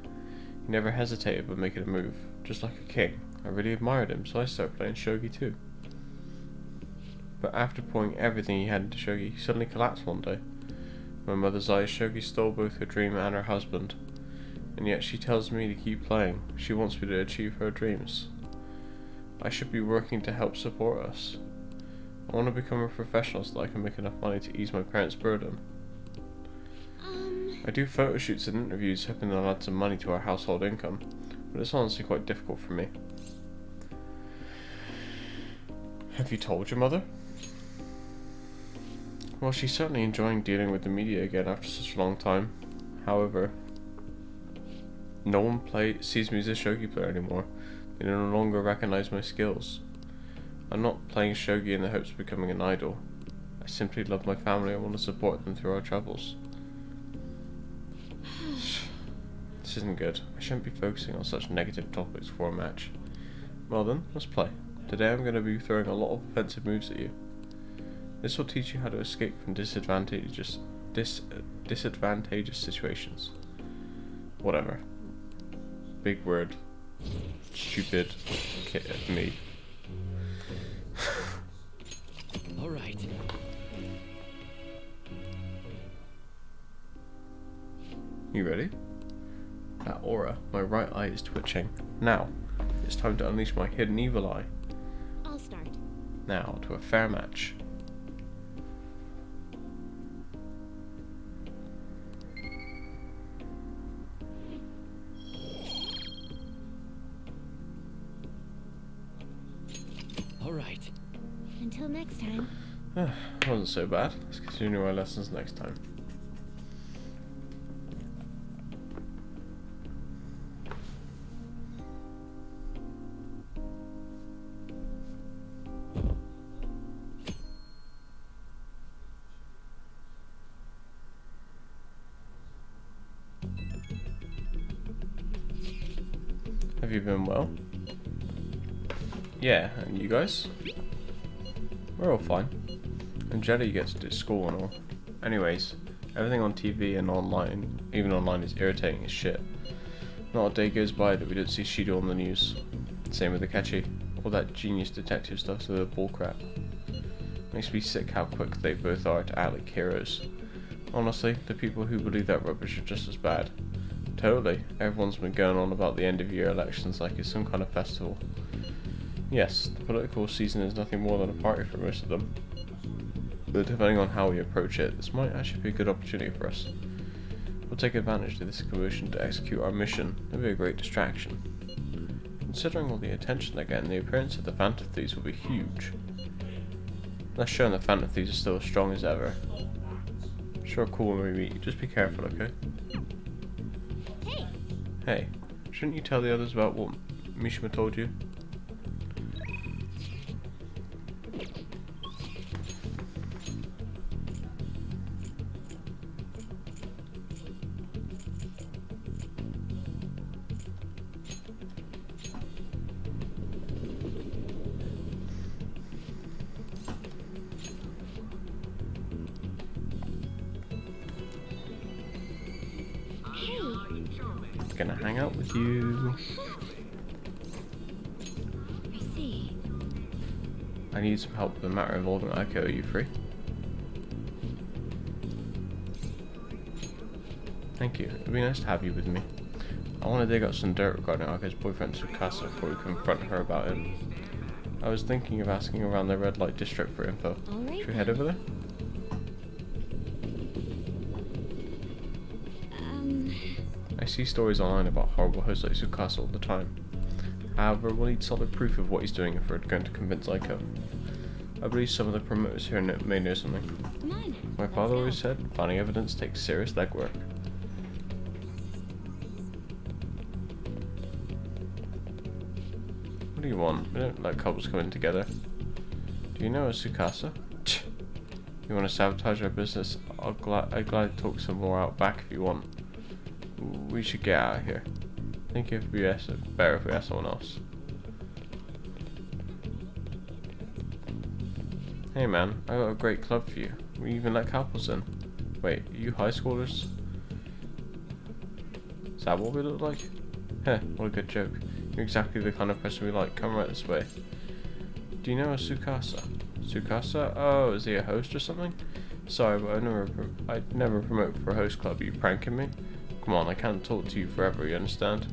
He never hesitated when making a move, just like a king. I really admired him, so I started playing shogi too. But after pouring everything he had into shogi, he suddenly collapsed one day. My mother's eyes, shogi stole both her dream and her husband. And yet she tells me to keep playing. She wants me to achieve her dreams. I should be working to help support us. I want to become a professional so that I can make enough money to ease my parents' burden. I do photo shoots and interviews hoping they'll add some money to our household income, but it's honestly quite difficult for me. Have you told your mother? Well, she's certainly enjoying dealing with the media again after such a long time. However, no one sees me as a shogi player anymore. They no longer recognize my skills. I'm not playing shogi in the hopes of becoming an idol. I simply love my family and want to support them through our troubles. This isn't good. I shouldn't be focusing on such negative topics for a match. Well then, let's play. Today I'm going to be throwing a lot of offensive moves at you. This will teach you how to escape from disadvantageous situations. Whatever. Big word. Stupid. Me. All right. You ready? That aura, my right eye is twitching. Now, it's time to unleash my hidden evil eye. I'll start. Now, to a fair match. All right. Until next time. Wasn't so bad. Let's continue our lessons next time. Have you been well? Yeah, and you guys? We're all fine. And Jelly gets to school and all. Anyways, Everything on TV and online, even online, is irritating as shit. Not a day goes by that we don't see Shido on the news. Same with Akechi. All that genius detective stuff's a bullcrap. Makes me sick how quick they both are to act like heroes. Honestly, the people who believe that rubbish are just as bad. Totally. Everyone's been going on about the end of year elections like it's some kind of festival. Yes, the political season is nothing more than a party for most of them. But depending on how we approach it, this might actually be a good opportunity for us. We'll take advantage of this commotion to execute our mission. It'll be a great distraction. Considering all the attention they're getting, the appearance of the Phantom Thieves will be huge. Let's show them the Phantom Thieves are still as strong as ever. Sure, cool when we meet you. Just be careful, okay? Hey! Hey, shouldn't you tell the others about what Mishima told you? Gonna hang out with you. I see. I need some help with a matter involving Aiko. Are you free? Thank you. It'd be nice to have you with me. I want to dig up some dirt regarding Aiko's boyfriend Tsukasa before we confront her about him. I was thinking of asking around the red light district for info. Alright. Should we head over there? I see stories online about horrible hosts like Tsukasa all the time. However, we'll need solid proof of what he's doing if we're going to convince Aiko. I believe some of the promoters here may know something. Come on. My father always said, finding evidence takes serious legwork. What do you want? We don't let couples come in together. Do you know a Tsukasa? Tch. You want to sabotage our business? I'd gladly talk some more out back if you want. We should get out of here. I think it'd be better if we ask someone else. Hey man, I got a great club for you. We even let couples in. Wait, are you high schoolers? Is that what we look like? Heh, what a good joke. You're exactly the kind of person we like. Come right this way. Do you know a Tsukasa? Tsukasa? Oh, is he a host or something? Sorry, but I'd never promote for a host club. Are you pranking me? Come on, I can't talk to you forever, you understand?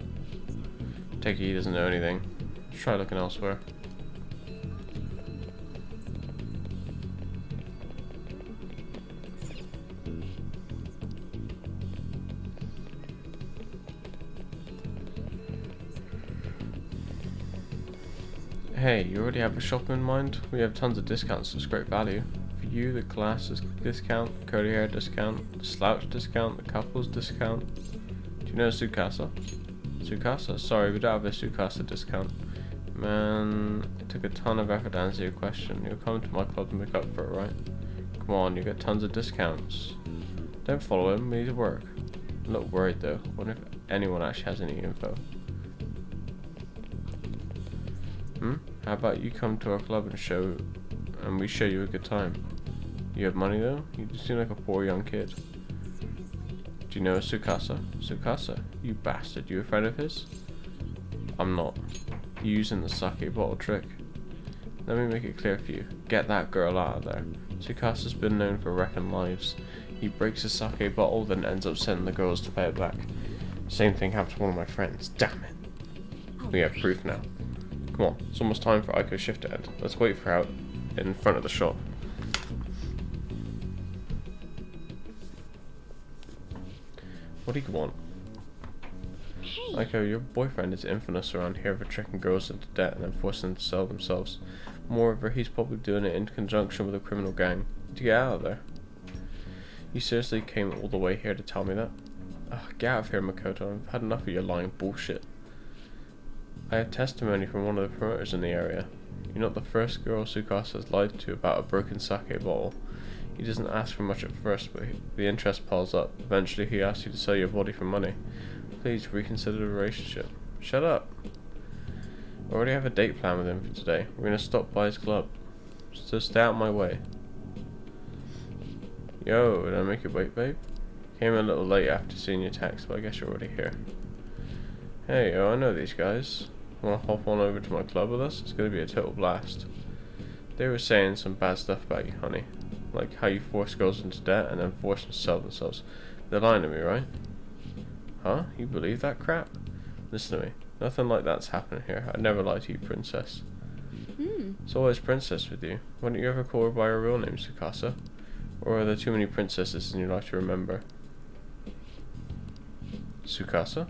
Take it he doesn't know anything. Let's try looking elsewhere. Hey, you already have a shop in mind? We have tons of discounts, so it's great value. For you, the class discount, curly hair discount, the slouch discount, the couples discount. Do you know Tsukasa? Tsukasa? Sorry, we don't have a Tsukasa discount. Man, it took a ton of effort to answer your question. You'll come to my club to make up for it, right? Come on, you get tons of discounts. Don't follow him, we need to work. I'm not worried though. I wonder if anyone actually has any info. How about you come to our club and we show you a good time? You have money though? You just seem like a poor young kid. Do you know a Tsukasa? Tsukasa? You bastard, you a friend of his? I'm not. You're using the sake bottle trick. Let me make it clear for you. Get that girl out of there. Tsukasa's been known for wrecking lives. He breaks a sake bottle, then ends up sending the girls to pay it back. Same thing happened to one of my friends. Damn it. We have proof now. Come on, it's almost time for Aiko's shift to end. Let's wait for her out in front of the shop. What do you want? Hey. Aiko, your boyfriend is infamous around here for tricking girls into debt and then forcing them to sell themselves. Moreover, he's probably doing it in conjunction with a criminal gang. To get out of there. You seriously came all the way here to tell me that? Ugh, get out of here, Makoto. I've had enough of your lying bullshit. I have testimony from one of the promoters in the area. You're not the first girl Tsukasa has lied to about a broken sake bottle. He doesn't ask for much at first, but the interest piles up. Eventually he asks you to sell your body for money. Please reconsider the relationship. Shut up. I already have a date plan with him for today. We're going to stop by his club. So stay out of my way. Yo, did I make you wait, babe? Came a little late after seeing your text, but I guess you're already here. Hey, oh, I know these guys. Wanna hop on over to my club with us? It's gonna be a total blast. They were saying some bad stuff about you, honey. Like how you force girls into debt and then force them to sell themselves. They're lying to me, right? Huh? You believe that crap? Listen to me. Nothing like that's happening here. I'd never lie to you, princess. It's always princess with you. Why don't you ever call her by her real name, Tsukasa? Or are there too many princesses in your life to remember? Tsukasa?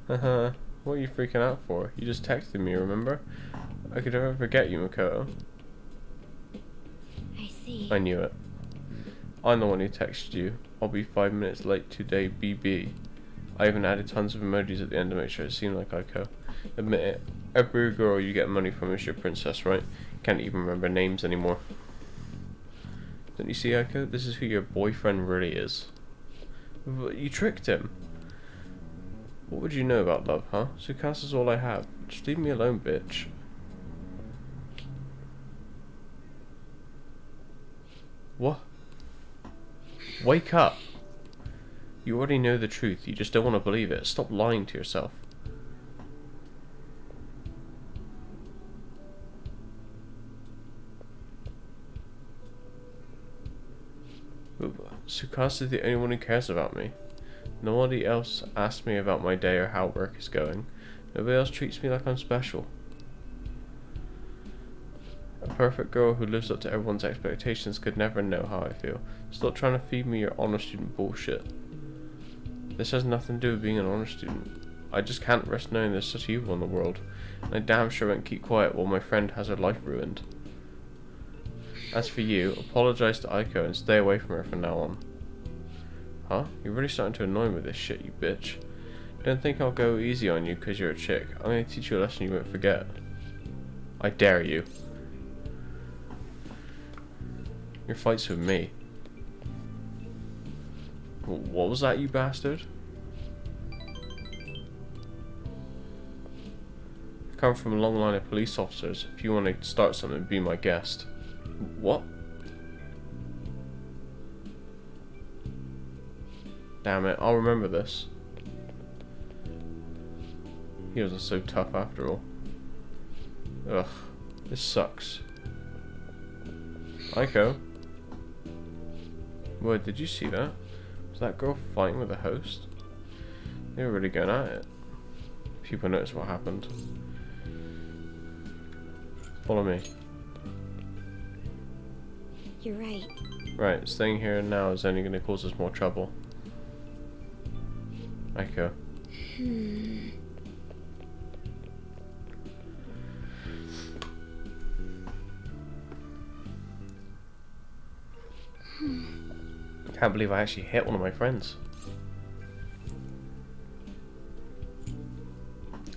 Haha, what are you freaking out for? You just texted me, remember? I could never forget you, Makoto. I see. I knew it. I'm the one who texted you. I'll be 5 minutes late today, BB. I even added tons of emojis at the end to make sure it seemed like Aiko. Admit it, every girl you get money from is your princess, right? Can't even remember names anymore. Don't you see, Aiko? This is who your boyfriend really is. But you tricked him. What would you know about love, huh? Tsukasa's all I have. Just leave me alone, bitch. What? Wake up! You already know the truth, you just don't want to believe it. Stop lying to yourself. Tsukasa's the only one who cares about me. Nobody else asks me about my day or how work is going. Nobody else treats me like I'm special. A perfect girl who lives up to everyone's expectations could never know how I feel. Stop trying to feed me your honor student bullshit. This has nothing to do with being an honor student. I just can't rest knowing there's such evil in the world. And I damn sure won't keep quiet while my friend has her life ruined. As for you, apologize to Aiko and stay away from her from now on. Huh? You're really starting to annoy me with this shit, you bitch. Don't think I'll go easy on you because you're a chick. I'm going to teach you a lesson you won't forget. I dare you. Your fight's with me. What was that, you bastard? I come from a long line of police officers. If you want to start something, be my guest. What? Damn it, I'll remember this. He wasn't so tough after all. Ugh, this sucks. Aiko? Wait, did you see that? Was that girl fighting with the host? They were really going at it. People noticed what happened. Follow me. You're right. Right, staying here now is only going to cause us more trouble. Aiko. I can't believe I actually hit one of my friends.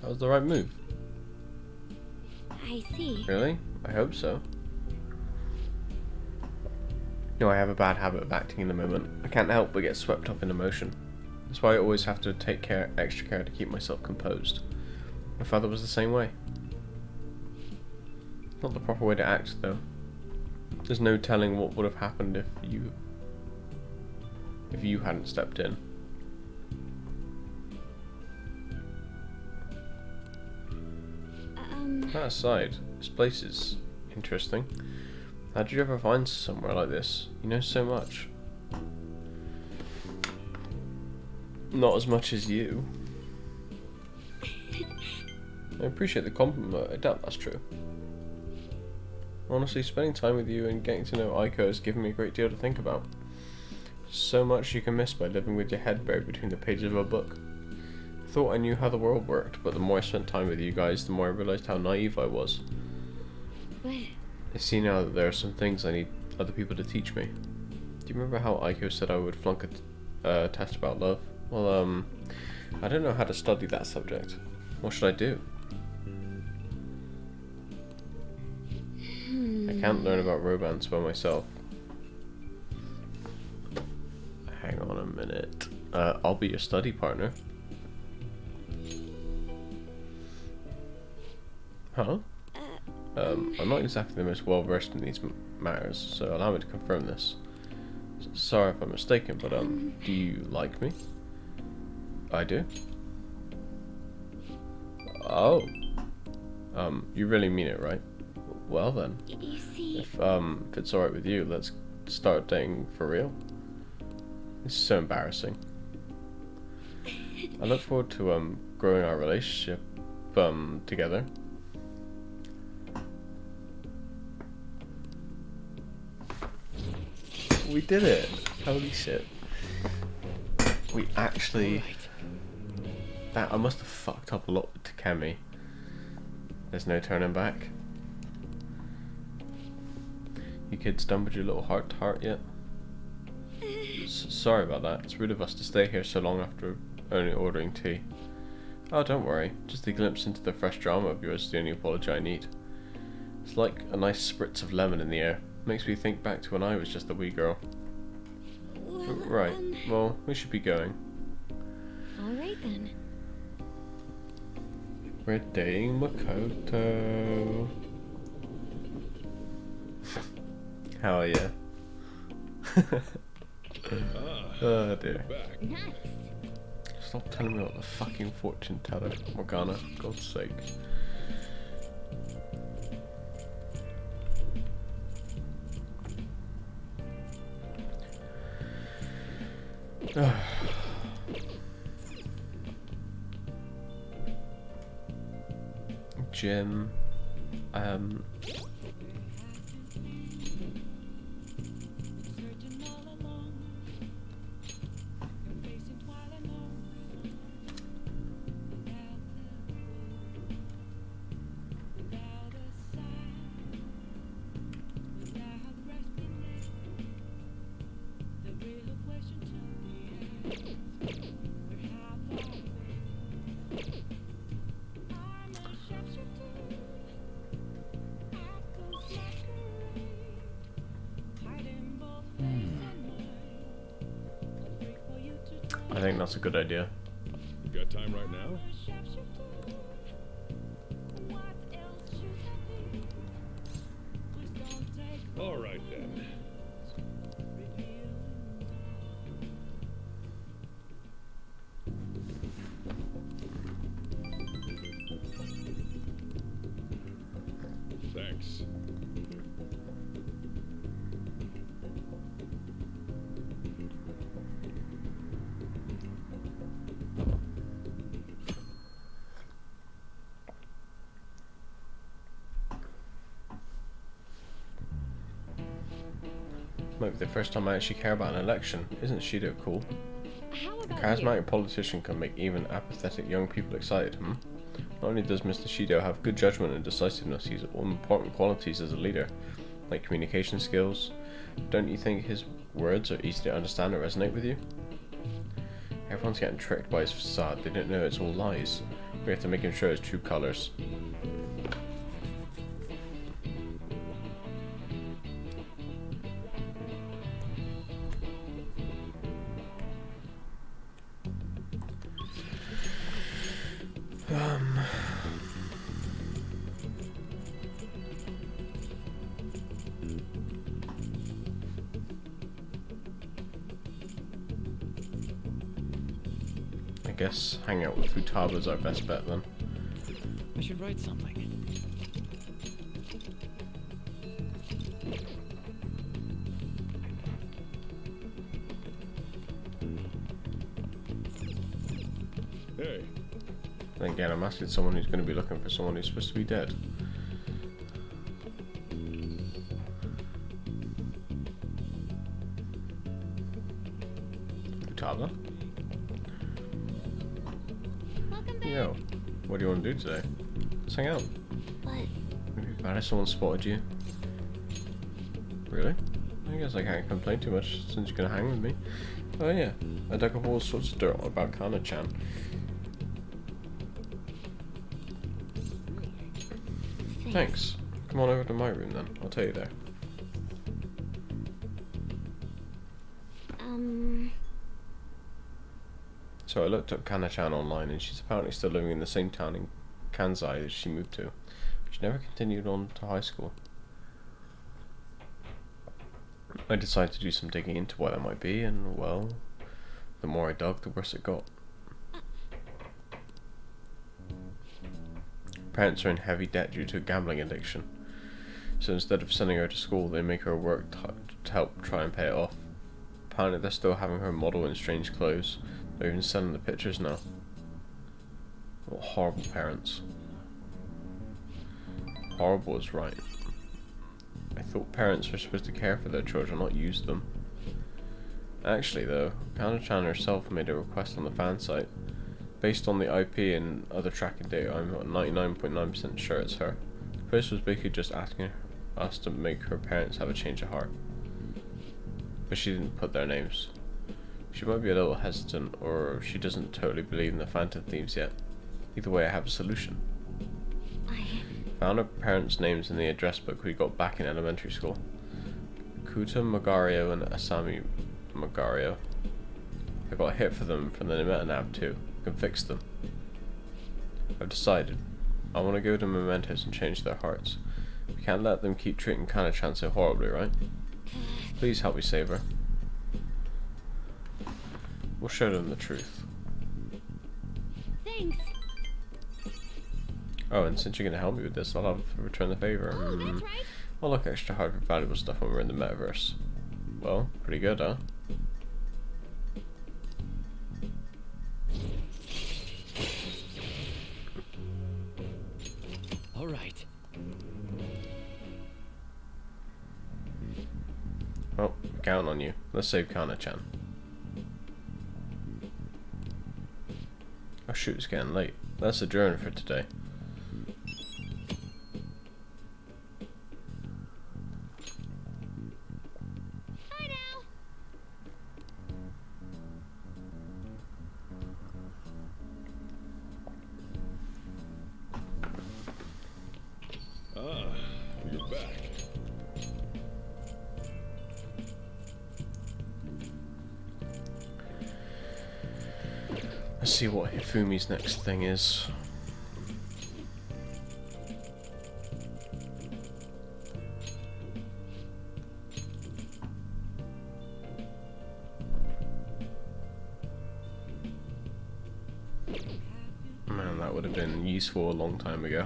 That was the right move. I see. Really? I hope so. You know, I have a bad habit of acting in the moment. I can't help but get swept up in emotion. That's why I always have to take extra care to keep myself composed. My father was the same way. Not the proper way to act, though. There's no telling what would have happened if you hadn't stepped in. That aside, this place is interesting. How did you ever find somewhere like this? You know so much. Not as much as you. I appreciate the compliment, but I doubt that's true. Honestly, spending time with you and getting to know Aiko has given me a great deal to think about. So much you can miss by living with your head buried between the pages of a book. I thought I knew how the world worked, but the more I spent time with you guys, the more I realized how naive I was. But I see now that there are some things I need other people to teach me. Do you remember how Aiko said I would flunk a test about love? Well, I don't know how to study that subject. What should I do? I can't learn about romance by myself. Hang on a minute. I'll be your study partner. Huh? I'm not exactly the most well versed in these matters, so allow me to confirm this. Sorry if I'm mistaken, but do you like me? I do. Oh. You really mean it, right? Well then. You see... If it's alright with you, let's start dating for real. This is so embarrassing. I look forward to growing our relationship together. We did it! Holy shit. We actually... That I must have fucked up a lot with Takemi. There's no turning back. You kids done with your little heart to heart yet? Sorry about that. It's rude of us to stay here so long after only ordering tea. Oh, don't worry. Just a glimpse into the fresh drama of yours is the only apology I need. It's like a nice spritz of lemon in the air. Makes me think back to when I was just a wee girl. Well, Right. Well, we should be going. Alright then. We're dating Makoto. How are you? Oh dear. Nice. Stop telling me what the fucking fortune teller, Morgana, for God's sake. Jim, I think that's a good idea. You got time right now? All right then. Thanks. Might be the first time I actually care about an election. Isn't Shido cool? How A about charismatic politician can make even apathetic young people excited, hmm? Not only does Mr. Shido have good judgment and decisiveness, he's all important qualities as a leader, like communication skills. Don't you think his words are easy to understand and resonate with you? Everyone's getting tricked by his facade. They don't know it's all lies. We have to make him show his true colours. I guess hanging out with Futaba's our best bet then. I should write something. Hey, Then again, I'm asking someone who's going to be looking for someone who's supposed to be dead. Futaba? Welcome back. Yo, what do you want to do today? Let's hang out. But Would it be bad if someone spotted you? Really? I guess I can't complain too much since you're going to hang with me. Oh yeah, I dug up all sorts of dirt about Kana-chan. Thanks. Come on over to my room then. I'll tell you there. So I looked up Kana-chan online and she's apparently still living in the same town in Kansai that she moved to. She never continued on to high school. I decided to do some digging into what that might be, and well, the more I dug, the worse it got. Parents are in heavy debt due to a gambling addiction, so instead of sending her to school, they make her work to help try and pay it off. Apparently they're still having her model in strange clothes. They're even selling the pictures now. What horrible parents. Horrible is right. I thought parents were supposed to care for their children, not use them. Actually though, Kana-chan herself made a request on the fan site. Based on the IP and other tracking data, I'm 99.9% sure it's her. The post was basically just asking us to make her parents have a change of heart. But she didn't put their names. She might be a little hesitant, or she doesn't totally believe in the phantom themes yet. Either way, I have a solution. Found her parents' names in the address book we got back in elementary school. Kuta Magario and Asami Magario. I got a hit for them from the meta-nav too. I can fix them. I've decided. I want to go to Mementos and change their hearts. We can't let them keep treating Kana-chan so horribly, right? Please help me save her. We'll show them the truth. Thanks. Oh, and since you're going to help me with this, I'll have to return the favor. Oh, that's right. I'll look extra hard for valuable stuff when we're in the metaverse. Well, pretty good, huh? All right. Well, I'm counting on you. Let's save Kana-chan. Oh shoot, it's getting late. Let's adjourn for today. Bye now. Ah, you're back. Let's see what Hifumi's next thing is. Man, that would have been useful a long time ago.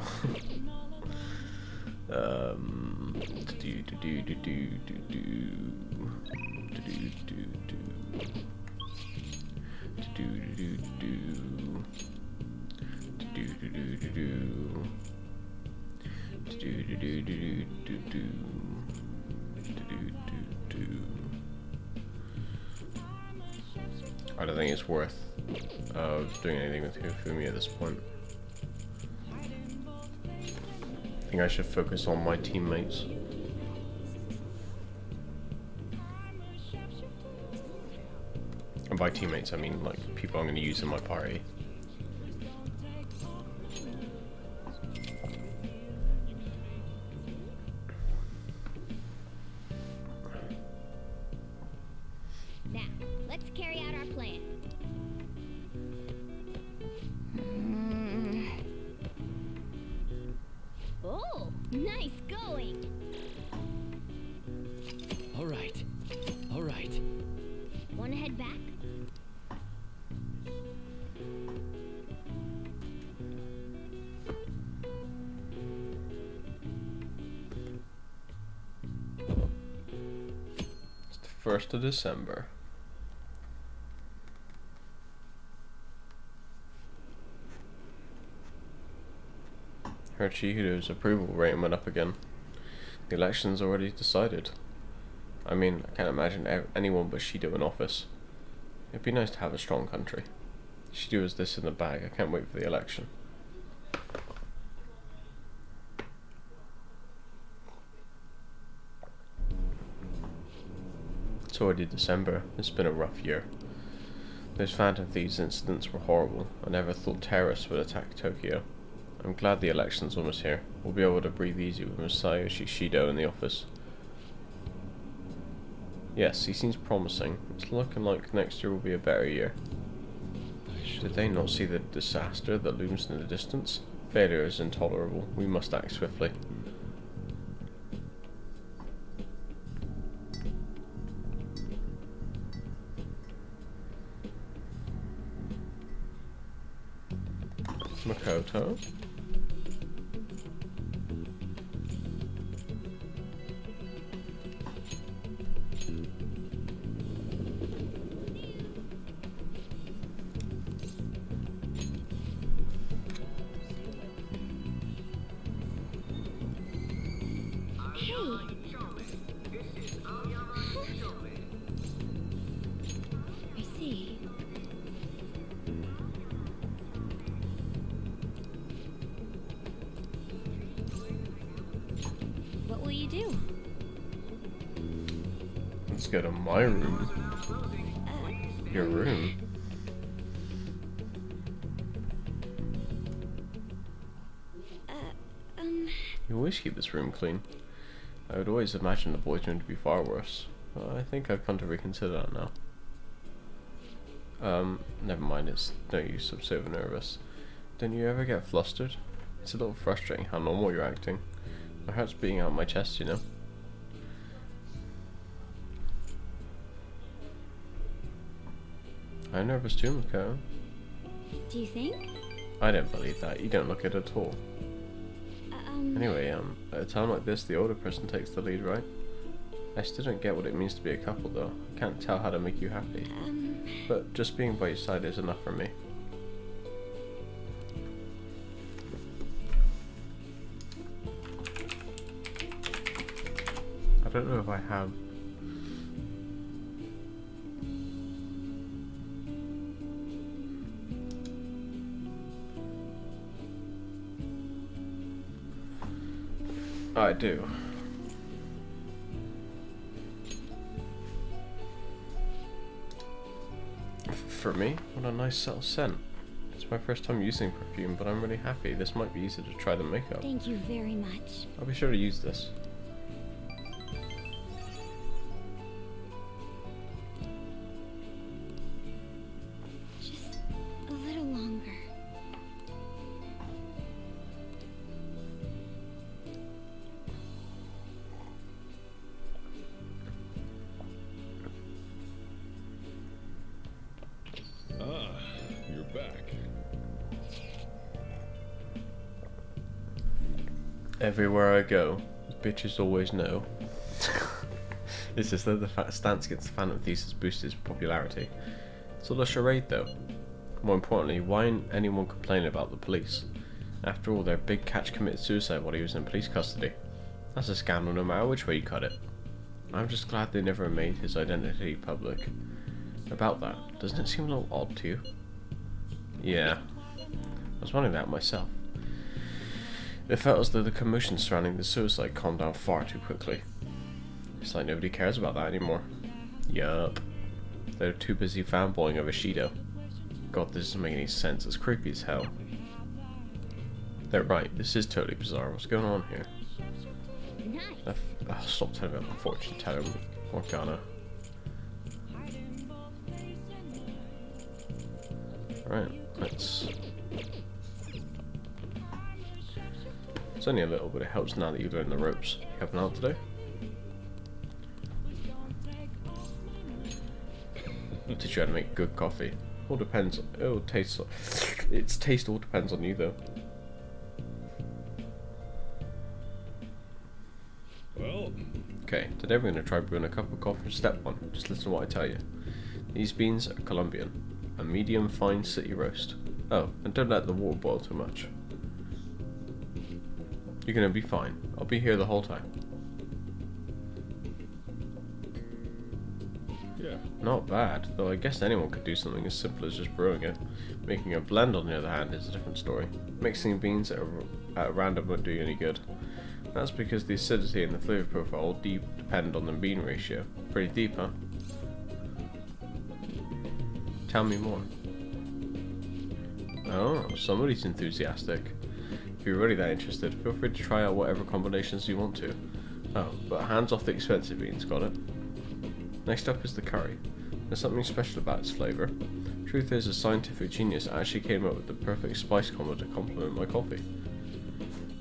I don't think it's worth doing anything with Hifumi at this point. I think I should focus on my teammates. And by teammates I mean like people I'm going to use in my party. Now, let's carry out our plan. Oh, nice going. All right. All right. Want to head back? It's the 1st of December. Her Chihiro's approval rating went up again. The election's already decided. I mean, I can't imagine anyone but Shido in office. It'd be nice to have a strong country. Shido has this in the bag. I can't wait for the election. It's already December. It's been a rough year. Those Phantom Thieves incidents were horrible. I never thought terrorists would attack Tokyo. I'm glad the election's almost here. We'll be able to breathe easy with Masayoshi Shido in the office. Yes, he seems promising. It's looking like next year will be a better year. Did they not see the disaster that looms in the distance? Failure is intolerable. We must act swiftly. Makoto. I see. What will you do? Let's go to my room. Your room? You always keep this room clean. I would always imagine the boys' room to be far worse. I think I've come to reconsider that now. Never mind, it's no use, I'm so nervous. Don't you ever get flustered? It's a little frustrating how normal you're acting. My heart's beating out my chest, you know. I'm nervous too, Mako. Do you think? I don't believe that, you don't look it at all. Anyway, at a time like this, the older person takes the lead, right? I still don't get what it means to be a couple, though. I can't tell how to make you happy. But just being by your side is enough for me. I don't know if I have... I do. For me, what a nice subtle scent. It's my first time using perfume, but I'm really happy. This might be easy to try the makeup. Thank you very much. I'll be sure to use this. Just a little longer. Ah, you're back. Everywhere I go, bitches always know. It's just that the stance against the Phantom Thief has boosted his popularity. It's all a charade though. More importantly, why ain't anyone complaining about the police? After all, their big catch committed suicide while he was in police custody. That's a scandal no matter which way you cut it. I'm just glad they never made his identity public. About that, doesn't it seem a little odd to you? Yeah, I was wondering that myself. It felt as though the commotion surrounding the suicide calmed down far too quickly. It's like nobody cares about that anymore. Yup. They're too busy fanboying over Shido. God, this doesn't make any sense. It's creepy as hell. They're right, this is totally bizarre. What's going on here? Stop telling me about the fortune teller, Morgana. Right, let's... It's only a little, but it helps now that you've learned the ropes. You have an out today? Teach you how to make good coffee. All depends. It'll taste. Its taste all depends on you, though. Well. Okay, today we're going to try brewing a cup of coffee. Step 1. Just listen to what I tell you. These beans are Colombian. A medium fine city roast. Oh, and don't let the water boil too much. You're going to be fine. I'll be here the whole time. Yeah. Not bad, though I guess anyone could do something as simple as just brewing it. Making a blend, on the other hand, is a different story. Mixing beans at random won't do you any good. That's because the acidity and the flavour profile all depend on the bean ratio. Pretty deep, huh? Tell me more. Oh, somebody's enthusiastic. If you're really that interested, feel free to try out whatever combinations you want to. Oh, but hands off the expensive beans, got it? Next up is the curry. There's something special about its flavour. Truth is, a scientific genius actually came up with the perfect spice combo to complement my coffee.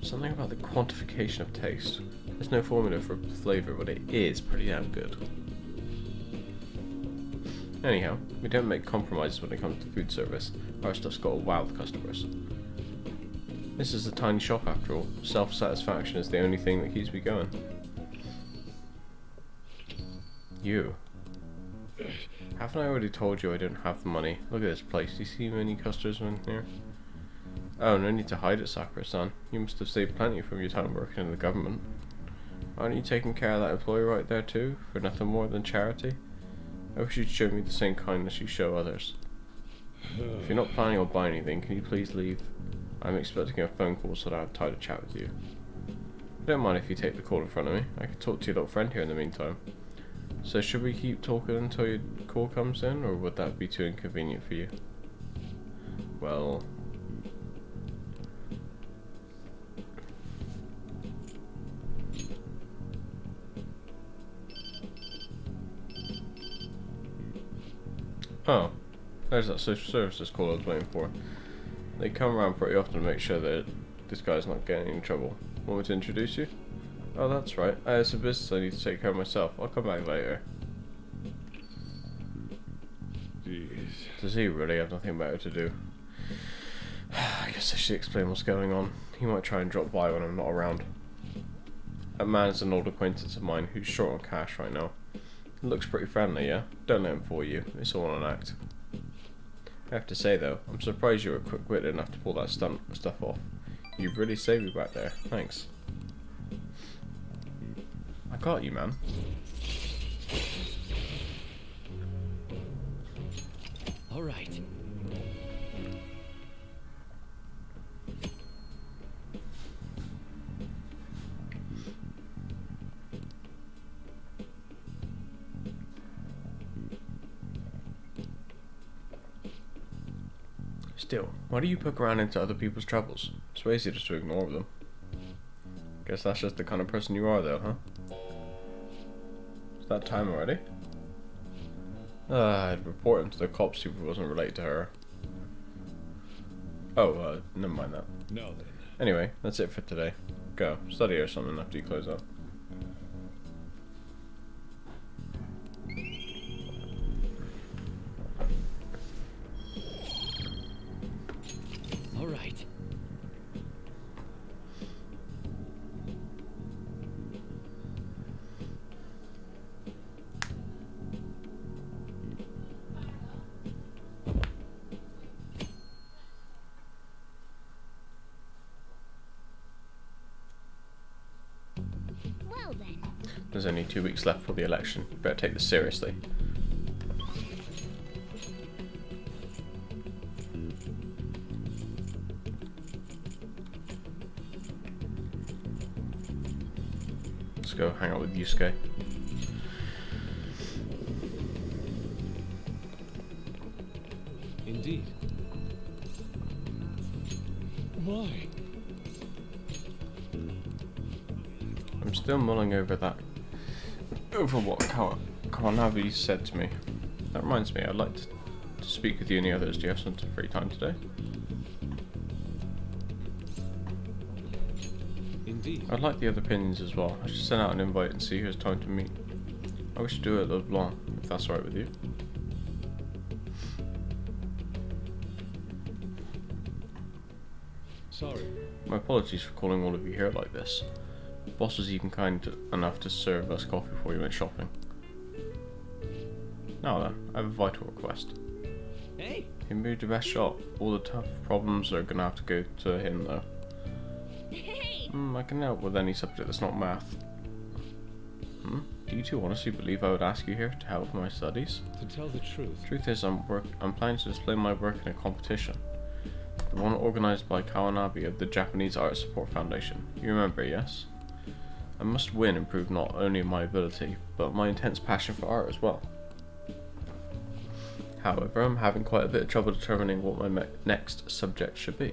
Something about the quantification of taste. There's no formula for flavour, but it is pretty damn good. Anyhow, we don't make compromises when it comes to food service. Our stuff's got to wow the customers. This is a tiny shop after all. Self-satisfaction is the only thing that keeps me going. You. Haven't I already told you I don't have the money? Look at this place. Do you see many customers in here? Oh, no need to hide it, Sakura-san. You must have saved plenty from your time working in the government. Aren't you taking care of that employee right there too? For nothing more than charity? I wish you'd show me the same kindness you show others. If you're not planning on buying anything, can you please leave? I'm expecting a phone call, so I don't have time to chat with you. I don't mind if you take the call in front of me. I can talk to your little friend here in the meantime. So should we keep talking until your call comes in, or would that be too inconvenient for you? Well... Oh, there's that social services call I was waiting for. They come around pretty often to make sure that this guy's not getting in trouble. Want me to introduce you? Oh, that's right. It's a business I need to take care of myself. I'll come back later. Jeez. Does he really have nothing better to do? I guess I should explain what's going on. He might try and drop by when I'm not around. That man is an old acquaintance of mine who's short on cash right now. Looks pretty friendly, yeah? Don't let him fool you. It's all an act. I have to say though, I'm surprised you were quick-witted enough to pull that stuff off. You really saved me back there. Thanks. I got you, man. All right. Still, why do you poke around into other people's troubles? It's way easier just to ignore them. Guess that's just the kind of person you are though, huh? Is that time already? I'd report him to the cops if he wasn't related to her. Oh, never mind that. Now then. Anyway, that's it for today. Go, study or something after you close up. All right. Well then. There's only 2 weeks left for the election. You better take this seriously. Let's go hang out with Yusuke. Indeed. Why? I'm still mulling over what Kawanabe said to me. That reminds me, I'd like to speak with you and the others. Do you have some free time today? Indeed. I'd like the other opinions as well. I should send out an invite and see who has time to meet. I wish to do it at LeBlanc, if that's alright with you. Sorry. My apologies for calling all of you here like this. The boss was even kind enough to serve us coffee before we went shopping. Now then, I have a vital request. Hey. He moved to best shop. All the tough problems are gonna have to go to him though. Hey! I can help with any subject that's not math. Do you two honestly believe I would ask you here to help with my studies? To tell the truth. Truth is, I'm planning to display my work in a competition. The one organised by Kawanabe of the Japanese Art Support Foundation. You remember, yes? I must win and prove not only my ability, but my intense passion for art as well. However, I'm having quite a bit of trouble determining what my next subject should be.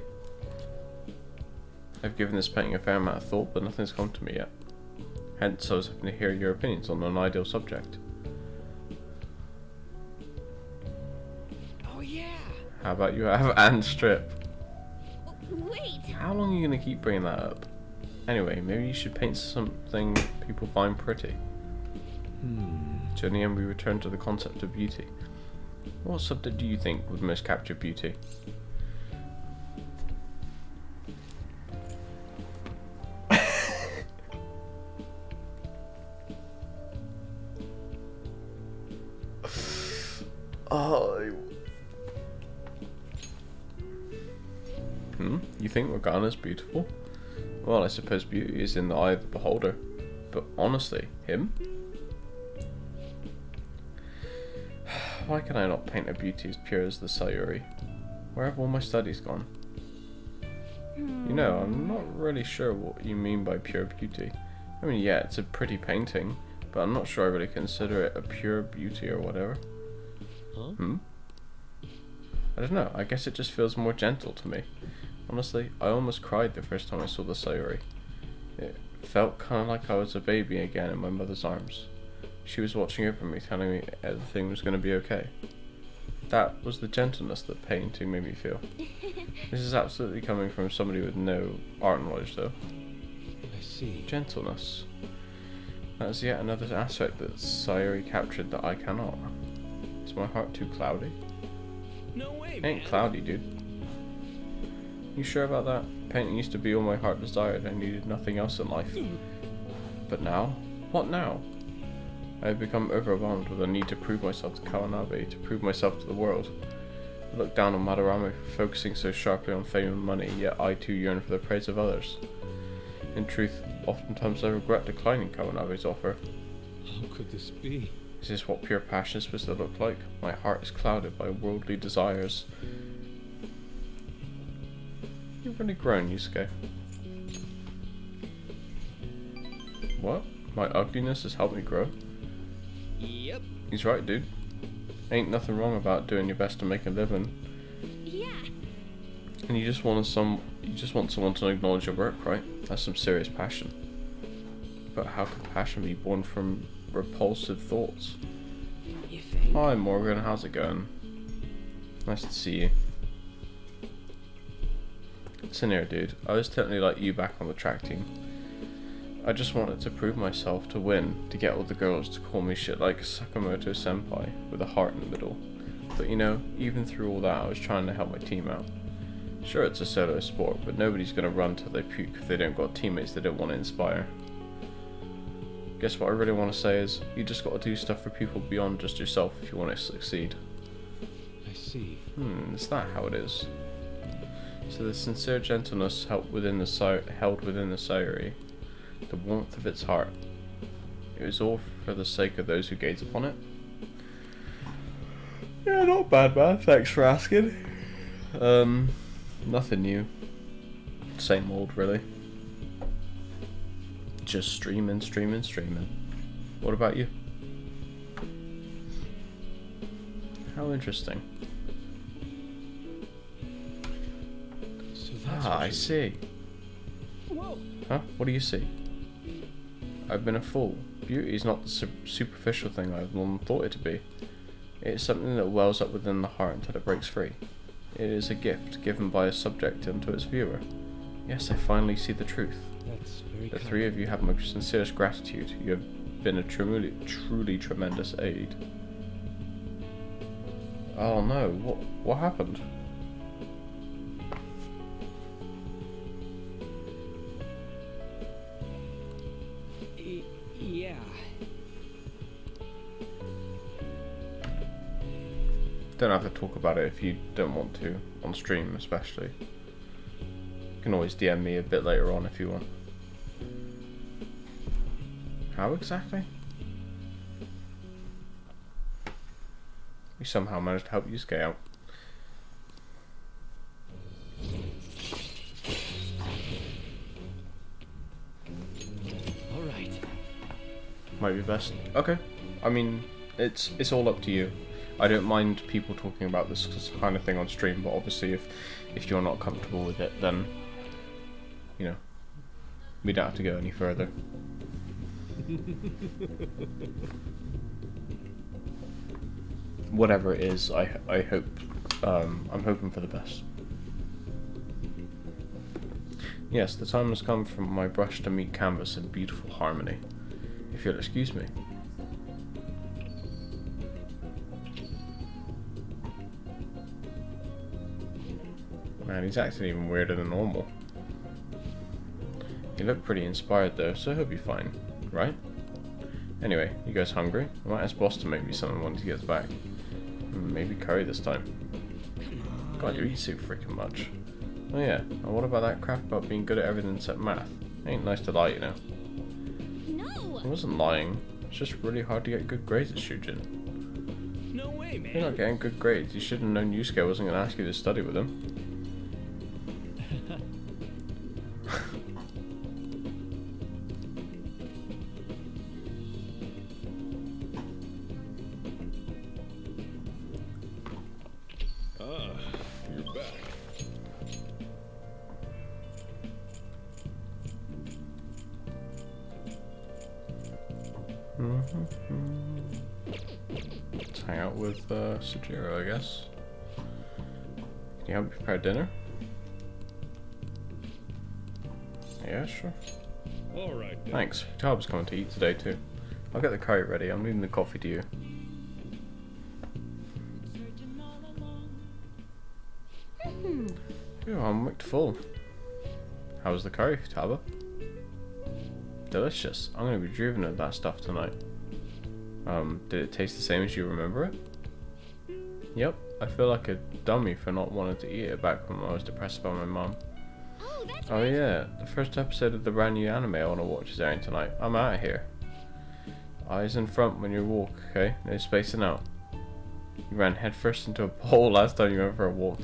I've given this painting a fair amount of thought, but nothing's come to me yet. Hence, I was hoping to hear your opinions on an ideal subject. Oh yeah. How about you have and strip? Wait! How long are you going to keep bringing that up? Anyway, maybe you should paint something people find pretty. So in the end we return to the concept of beauty. What subject do you think would most capture beauty? You think Morgana's beautiful? Well, I suppose beauty is in the eye of the beholder. But honestly, him? Why can I not paint a beauty as pure as the Sayuri? Where have all my studies gone? You know, I'm not really sure what you mean by pure beauty. I mean, yeah, it's a pretty painting, but I'm not sure I really consider it a pure beauty or whatever. Huh? I don't know, I guess it just feels more gentle to me. Honestly, I almost cried the first time I saw the Sayuri. It felt kind of like I was a baby again in my mother's arms. She was watching over me, telling me everything was going to be okay. That was the gentleness that painting made me feel. This is absolutely coming from somebody with no art knowledge, though. I see. Gentleness. That is yet another aspect that Sayuri captured that I cannot. Is my heart too cloudy? No way, It ain't cloudy, dude. You sure about that? Painting used to be all my heart desired. I needed nothing else in life. But now? What now? I have become overwhelmed with a need to prove myself to Kawanabe, to prove myself to the world. I look down on Madarame for focusing so sharply on fame and money, yet I too yearn for the praise of others. In truth, oftentimes I regret declining Kawanabe's offer. How could this be? Is this what pure passion is supposed to look like? My heart is clouded by worldly desires. You've really grown, Yusuke. What? My ugliness has helped me grow? Yep. He's right, dude. Ain't nothing wrong about doing your best to make a living. Yeah. And you just want someone to acknowledge your work, right? That's some serious passion. But how could passion be born from repulsive thoughts? You think? Hi Morgan, how's it going? Nice to see you. Listen here, dude. I was totally like you back on the track team. I just wanted to prove myself, to win, to get all the girls to call me shit like Sakamoto Senpai, with a heart in the middle. But you know, even through all that, I was trying to help my team out. Sure, it's a solo sport, but nobody's gonna run till they puke if they don't got teammates they don't want to inspire. Guess what I really want to say is, you just gotta do stuff for people beyond just yourself if you want to succeed. I see. Is that how it is? So the sincere gentleness held within the Sayuri, the warmth of its heart, it was all for the sake of those who gaze upon it? Yeah, not bad, man. Thanks for asking. Nothing new. Same old, really. Just streaming. What about you? How interesting. So that's I see. Whoa. Huh? What do you see? I've been a fool. Beauty is not the superficial thing I've long thought it to be. It is something that wells up within the heart until it breaks free. It is a gift given by a subject unto its viewer. Yes, I finally see the truth. That's very The kind. three of you have my sincerest gratitude. You have been a truly tremendous aid. Oh no, what happened? Yeah. Don't have to talk about it if you don't want to, on stream especially. You can always DM me a bit later on if you want. How exactly? We somehow managed to help Yusuke out. Alright. Might be best. Okay. I mean, it's all up to you. I don't mind people talking about this kind of thing on stream, but obviously if you're not comfortable with it, then, you know, we don't have to go any further. Whatever it is, I hope, I'm hoping for the best. Yes, the time has come for my brush to meet canvas in beautiful harmony. If you'll excuse me. Man, he's acting even weirder than normal. You look pretty inspired though, so he'll be fine, right? Anyway, you guys hungry? I might ask boss to make me something once he gets back. Maybe curry this time. God, you eat so freaking much. Oh yeah, and what about that crap about being good at everything except math? Ain't nice to lie, you know. No! I wasn't lying. It's just really hard to get good grades at Shujin. No way, man. You're not getting good grades. You should have known Yusuke wasn't going to ask you to study with him. You're back. Let's hang out with Sujiro, I guess. Can you help me prepare dinner? Yeah, sure. All right. Then. Thanks. Futaba's coming to eat today too. I'll get the curry ready. I'm leaving the coffee to you. Ew, I'm wicked full. How was the curry, Futaba? Delicious. I'm gonna be driven at that stuff tonight. Did it taste the same as you remember it? Yep, I feel like a dummy for not wanting to eat it back when I was depressed about my mom. Oh yeah, the first episode of the brand new anime I want to watch is airing tonight. I'm out of here. Eyes in front when you walk, okay? No spacing out. You ran headfirst into a pole last time you went for a walk.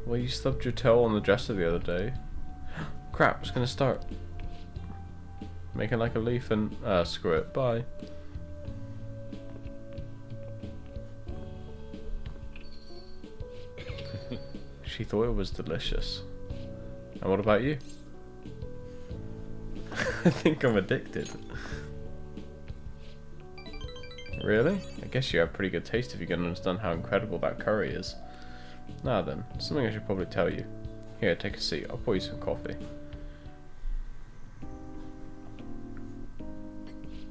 Well, you stubbed your toe on the dresser the other day. Crap, it's gonna start. Making like a leaf and... screw it, bye. She thought it was delicious. And what about you? I think I'm addicted. Really? I guess you have pretty good taste if you can understand how incredible that curry is. Now then, something I should probably tell you. Here, take a seat. I'll pour you some coffee.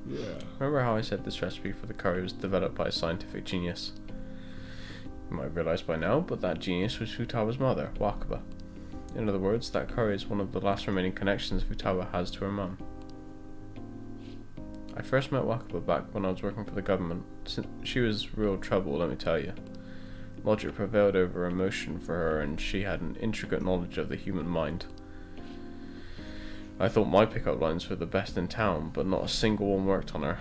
Yeah. Remember how I said this recipe for the curry was developed by a scientific genius? You might have realised by now, but that genius was Futaba's mother, Wakaba. In other words, that curry is one of the last remaining connections Futaba has to her mum. I first met Wakaba back when I was working for the government. She was real trouble, let me tell you. Logic prevailed over emotion for her, and she had an intricate knowledge of the human mind. I thought my pickup lines were the best in town, but not a single one worked on her.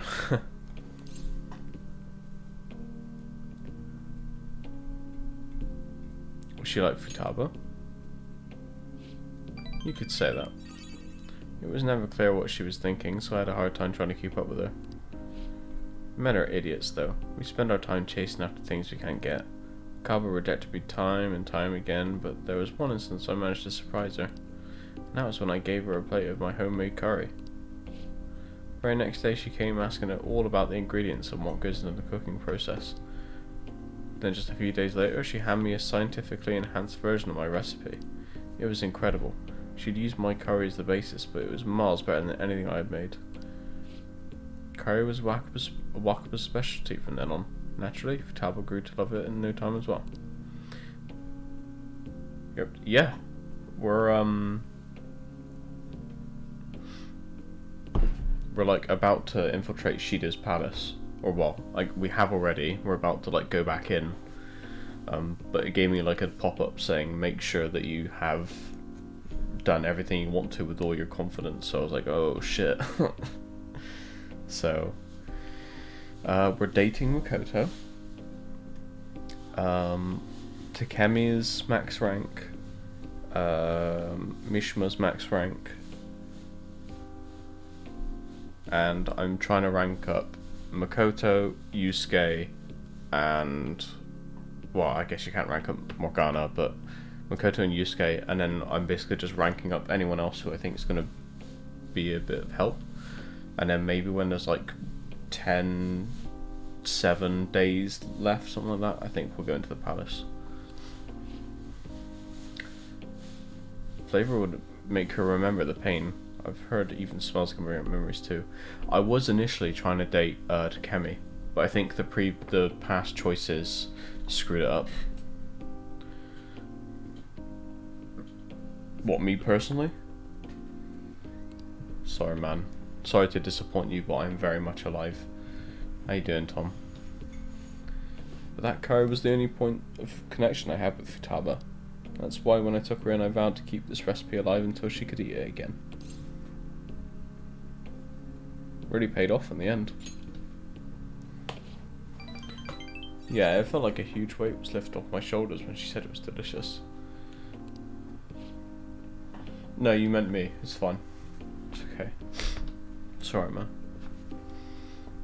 Was she like Futaba? You could say that. It was never clear what she was thinking, so I had a hard time trying to keep up with her. Men are idiots, though. We spend our time chasing after things we can't get. Kaba rejected me time and time again, but there was one instance I managed to surprise her. And that was when I gave her a plate of my homemade curry. The very next day she came asking her all about the ingredients and what goes into the cooking process. Then just a few days later she handed me a scientifically enhanced version of my recipe. It was incredible. She'd used my curry as the basis, but it was miles better than anything I had made. Curry was Wakaba's specialty from then on. Naturally, Futaba grew to love it in no time as well. Yep. Yeah. We're like about to infiltrate Shida's palace. Or well, like we have already. We're about to like go back in. But it gave me like a pop-up saying make sure that you have done everything you want to with all your confidence. So I was like, oh shit. So we're dating Makoto. Takemi's max rank. Mishima's max rank. And I'm trying to rank up Makoto, Yusuke, and well, I guess you can't rank up Morgana, but Makoto and Yusuke, and then I'm basically just ranking up anyone else who I think is going to be a bit of help. And then maybe when there's like 7 days left, something like that, I think we'll go into the palace. Flavor would make her remember the pain. I've heard even smells can bring up memories too. I was initially trying to date Takemi, but I think the past choices screwed it up. What, me personally? Sorry, man. Sorry to disappoint you, but I'm very much alive. How you doing, Tom? But that curry was the only point of connection I had with Futaba. That's why when I took her in, I vowed to keep this recipe alive until she could eat it again. Really paid off in the end. Yeah, it felt like a huge weight was lifted off my shoulders when she said it was delicious. No, you meant me. It's fine. It's okay. Sorry, man.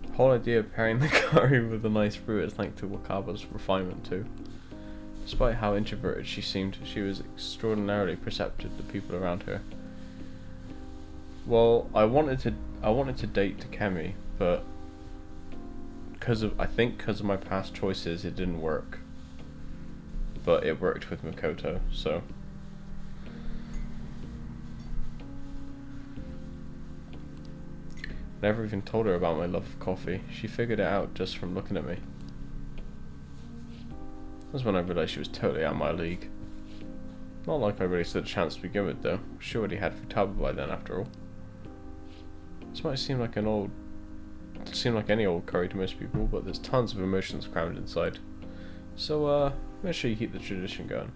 The whole idea of pairing the curry with a nice fruit is linked to Wakaba's refinement too. Despite how introverted she seemed, she was extraordinarily perceptive to people around her. Well, I wanted to date Takemi, but I think because of my past choices, it didn't work. But it worked with Makoto, so. Never even told her about my love of coffee. She figured it out just from looking at me. That's when I realised she was totally out of my league. Not like I really stood a chance to begin with, though. She already had Futaba by then, after all. This might seem like any old curry to most people, but there's tons of emotions crammed inside. So, make sure you keep the tradition going.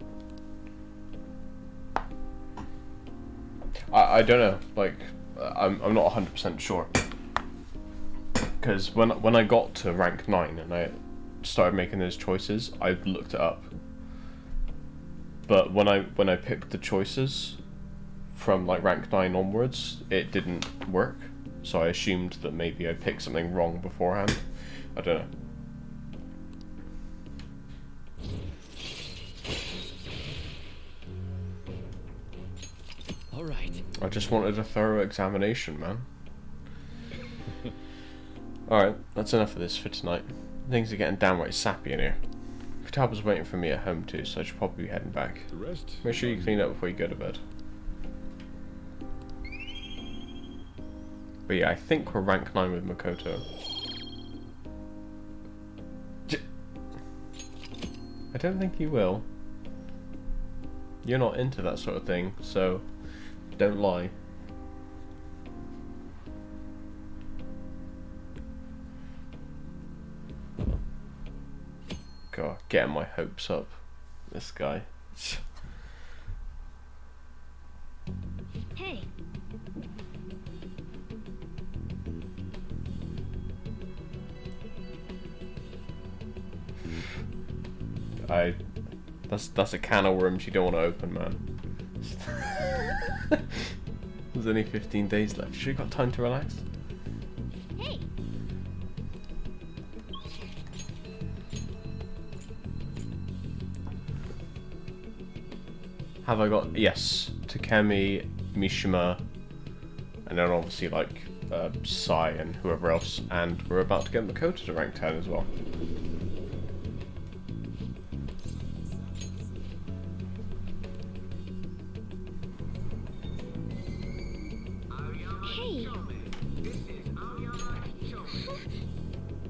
I don't know, like, I'm not 100% sure. Because when I got to rank 9 and I started making those choices, I looked it up. But when I picked the choices from like rank 9 onwards, it didn't work. So I assumed that maybe I picked something wrong beforehand. I don't know. All right. I just wanted a thorough examination, man. Alright, that's enough of this for tonight. Things are getting downright sappy in here. Futaba's waiting for me at home too, so I should probably be heading back. The rest. Make sure you clean up before you go to bed. But yeah, I think we're rank 9 with Makoto. I don't think you will. You're not into that sort of thing, so don't lie. God, getting my hopes up. This guy. Hey. That's a can of worms you don't want to open, man. There's only 15 days left. Sure you got time to relax? Hey. Have I got, yes, Takemi, Mishima, and then obviously like Sai and whoever else, and we're about to get Makoto to rank 10 as well. Hey.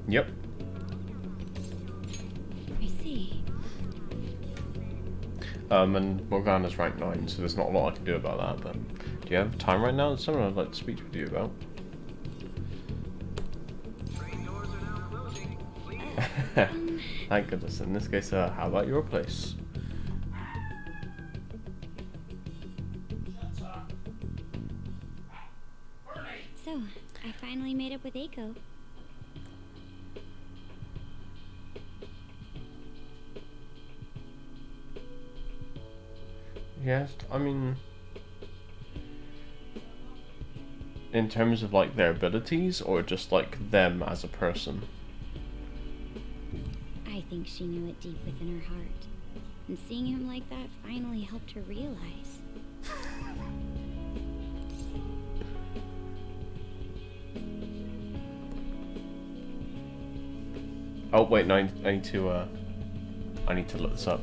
Yep. I see. And Morgana's rank 9, so there's not a lot I can do about that, but do you have time right now? There's something I'd like to speak with you about. Thank goodness. In this case, how about your place? So, I finally made up with Eiko. Yes, I mean, in terms of like their abilities, or just like them as a person? I think she knew it deep within her heart. And seeing him like that finally helped her realize. Oh wait, no, I need to look this up.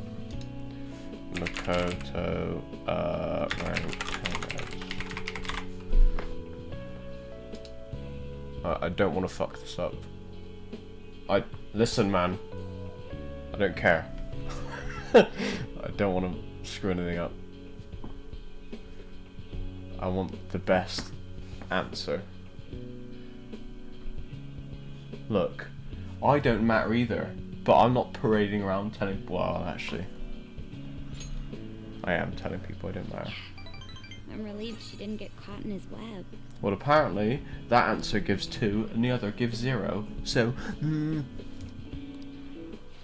Makoto, rank 10. I don't want to fuck this up. Listen, man. I don't care. I don't want to screw anything up. I want the best answer. Look, I don't matter either, but I'm not parading around telling. Well, actually, I am telling people it didn't matter. I'm relieved she didn't get caught in his web. Well, apparently, that answer gives 2 and the other gives 0, so...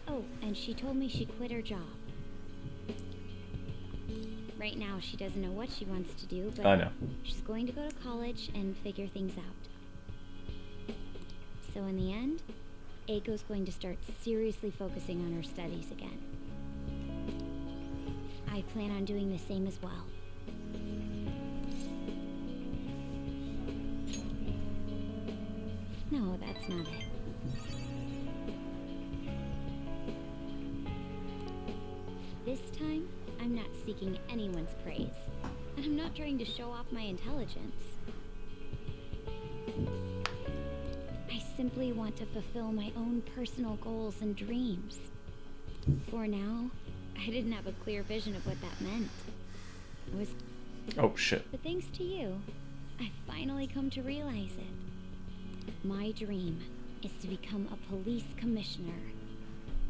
Oh, and she told me she quit her job. Right now, she doesn't know what she wants to do, but I know. she's going to go to college and figure things out. So in the end, Eiko's going to start seriously focusing on her studies again. I plan on doing the same as well. No, that's not it. This time, I'm not seeking anyone's praise, and I'm not trying to show off my intelligence. I simply want to fulfill my own personal goals and dreams. For now, I didn't have a clear vision of what that meant. I was... Oh, shit. But thanks to you, I've finally come to realize it. My dream is to become a police commissioner.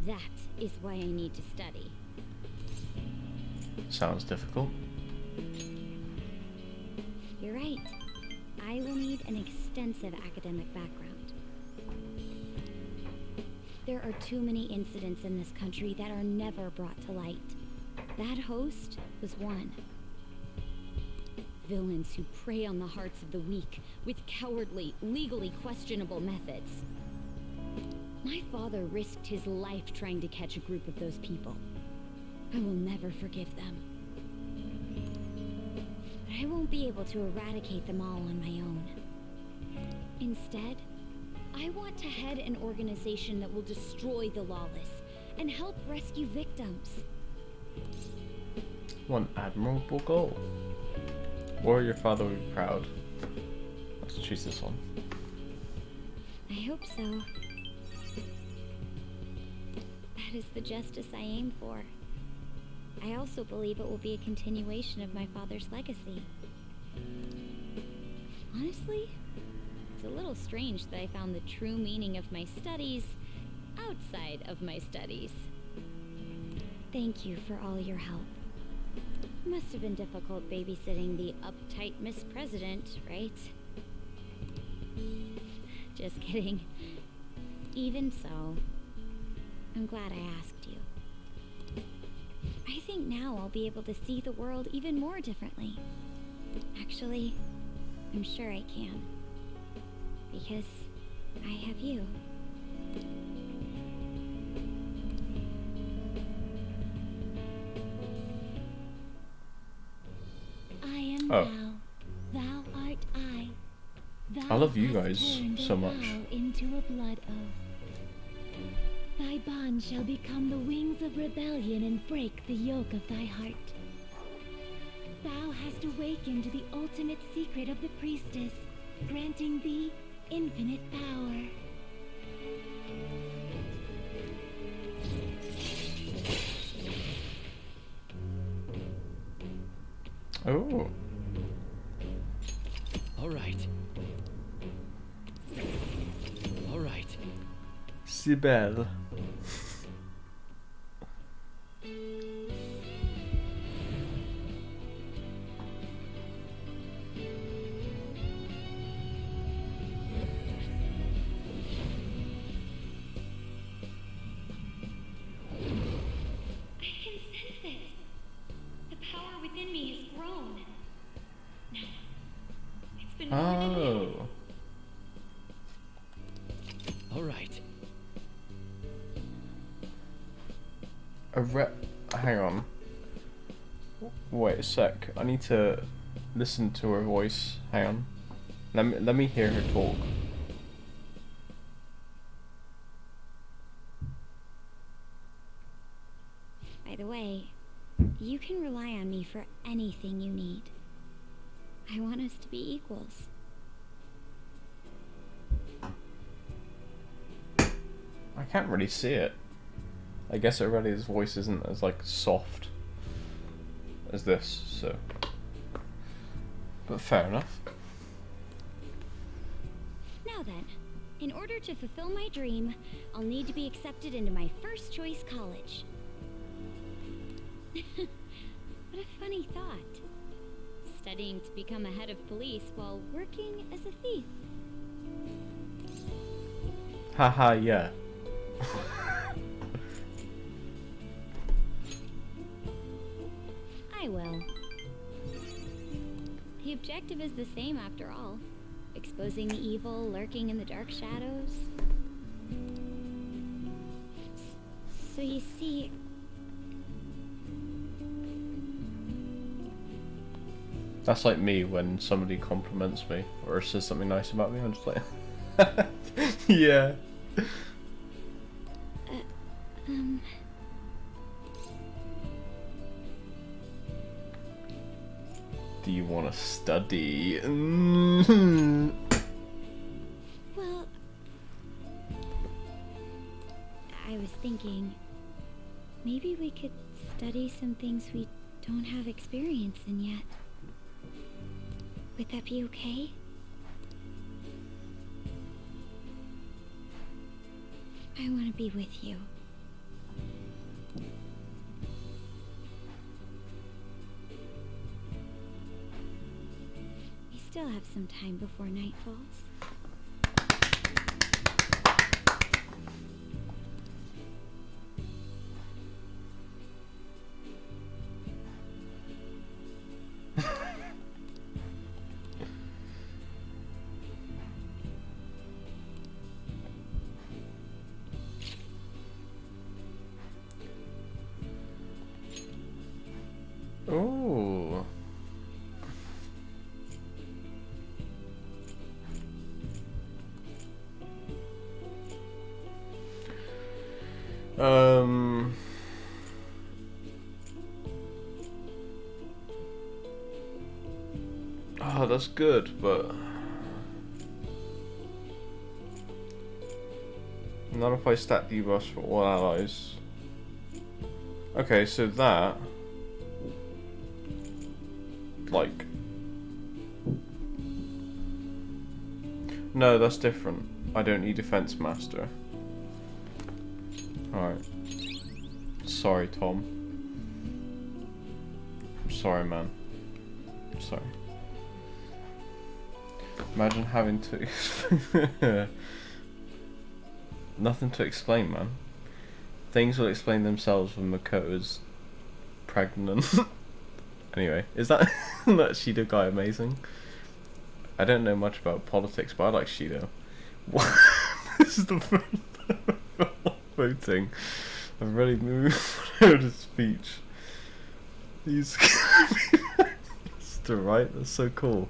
That is why I need to study. Sounds difficult. You're right. I will need an extensive academic background. There are too many incidents in this country that are never brought to light. That host was one. Villains who prey on the hearts of the weak with cowardly, legally questionable methods. My father risked his life trying to catch a group of those people. I will never forgive them. But I won't be able to eradicate them all on my own. Instead, I want to head an organization that will destroy the lawless and help rescue victims. One admirable goal. Or your father will be proud. Let's choose this one. I hope so. That is the justice I aim for. I also believe it will be a continuation of my father's legacy. Honestly, it's a little strange that I found the true meaning of my studies outside of my studies. Thank you for all your help. It must have been difficult babysitting the uptight Miss President, right? Just kidding. Even so, I'm glad I asked you. I think now I'll be able to see the world even more differently. Actually, I'm sure I can. Because I have you. I am thou, thou art I. Thou I love you hast guys turned so a much. vow into a blood oath. Thy bond shall become the wings of rebellion and break the yoke of thy heart. Thou hast awakened the ultimate secret of the priestess, granting thee infinite power. Oh. All right. All right. Si belle. Oh. All right. Hang on. Wait a sec. I need to listen to her voice. Hang on. Let me hear her talk. By the way, you can rely on me for anything you need. I want us to be equals. I can't really see it. I guess Aurelia's voice isn't as like soft as this, so. But fair enough. Now then, in order to fulfill my dream, I'll need to be accepted into my first choice college. What a funny thought. Studying to become a head of police while working as a thief. Haha, yeah. I will. The objective is the same after all. Exposing the evil lurking in the dark shadows. So you see... That's like me when somebody compliments me or says something nice about me. I'm just like, yeah. Do you want to study? Well, I was thinking maybe we could study some things we don't have experience in yet. Would that be okay? I want to be with you. We still have some time before night falls. Ooh. Oh, that's good, but not if I stack debuffs for all allies. Okay, so that, like, no, that's different. I don't need Defense Master. Alright. Sorry, Tom. Sorry, man. Sorry. Imagine having to... Nothing to explain, man. Things will explain themselves when Makoto's pregnant. Anyway, is that that Shido guy amazing? I don't know much about politics, but I like Shido. What? This is the first voting. I've really moved on his speech. He's right. That's so cool.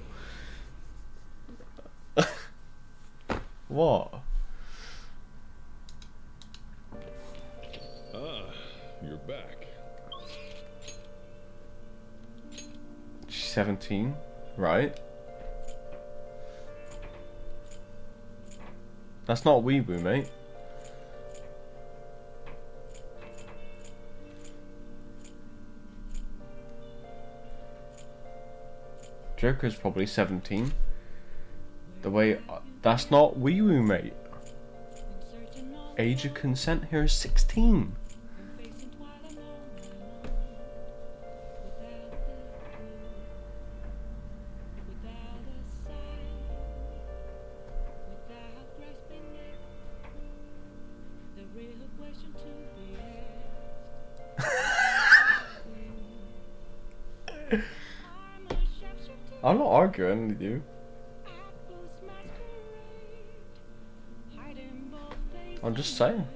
What? Ah, you're back. She's 17, right? That's not Weeaboo, mate. Joker's probably 17. The way... that's not Weeaboo, mate. Age of consent here is 16. I'm not arguing with you. I'm just saying.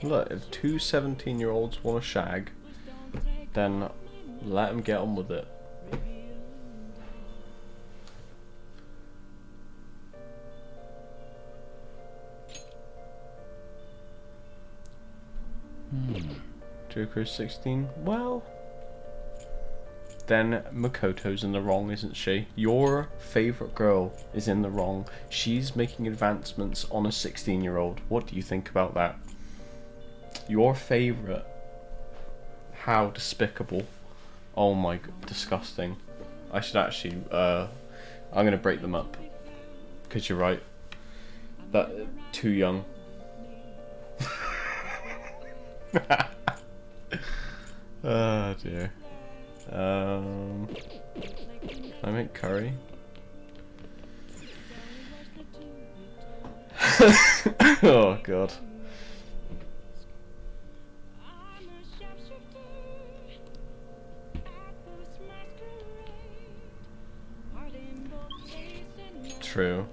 Look, if two 17-year-olds want to shag, then let them get on with it. Joker's 16. Well, then Makoto's in the wrong, isn't she? Your favourite girl is in the wrong. She's making advancements on a 16-year-old. What do you think about that? Your favourite. How despicable. Oh my god, disgusting. I should actually, I'm going to break them up. Because you're right. That too young. Oh dear. Can I make curry? Oh god. True.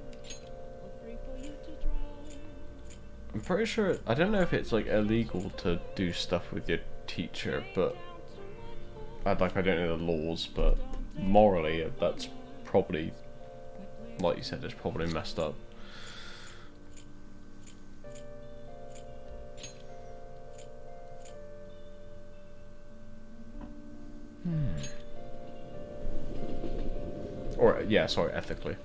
I'm pretty sure, I don't know if it's like illegal to do stuff with your teacher, but I don't know the laws, but morally that's probably, like you said, it's probably messed up. Or, yeah, sorry, ethically.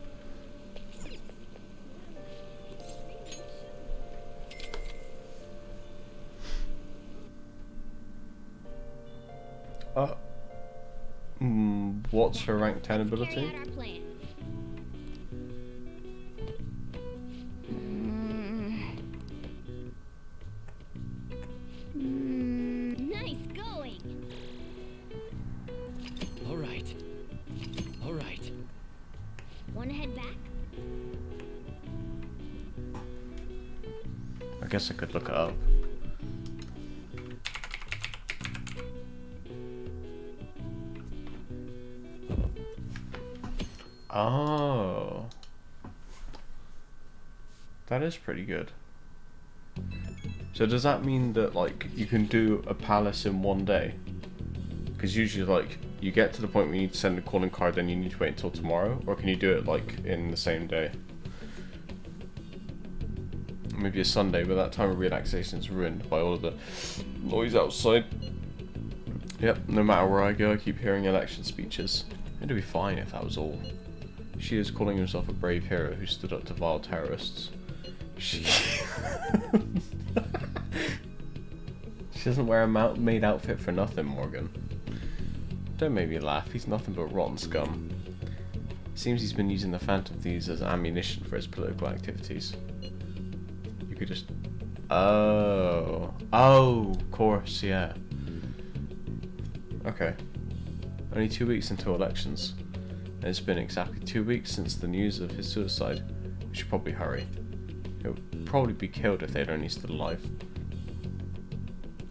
What's her rank 10 ability? Nice going. All right. All right. Wanna head back? I guess I could look it up. Oh. That is pretty good. So does that mean that like you can do a palace in one day? Because usually like you get to the point where you need to send a calling card, then you need to wait until tomorrow, or can you do it like in the same day? Maybe a Sunday, but that time of relaxation is ruined by all of the noise outside. Yep, no matter where I go, I keep hearing election speeches. It'd be fine if that was all. She is calling himself a brave hero who stood up to vile terrorists. She doesn't wear a maid outfit for nothing, Morgan. Don't make me laugh, he's nothing but rotten scum. Seems he's been using the Phantom Thieves as ammunition for his political activities. You could just... Oh, of course, yeah. Okay. Only 2 weeks until elections. And it's been exactly 2 weeks since the news of his suicide. We should probably hurry. He'll probably be killed if they'd only still alive.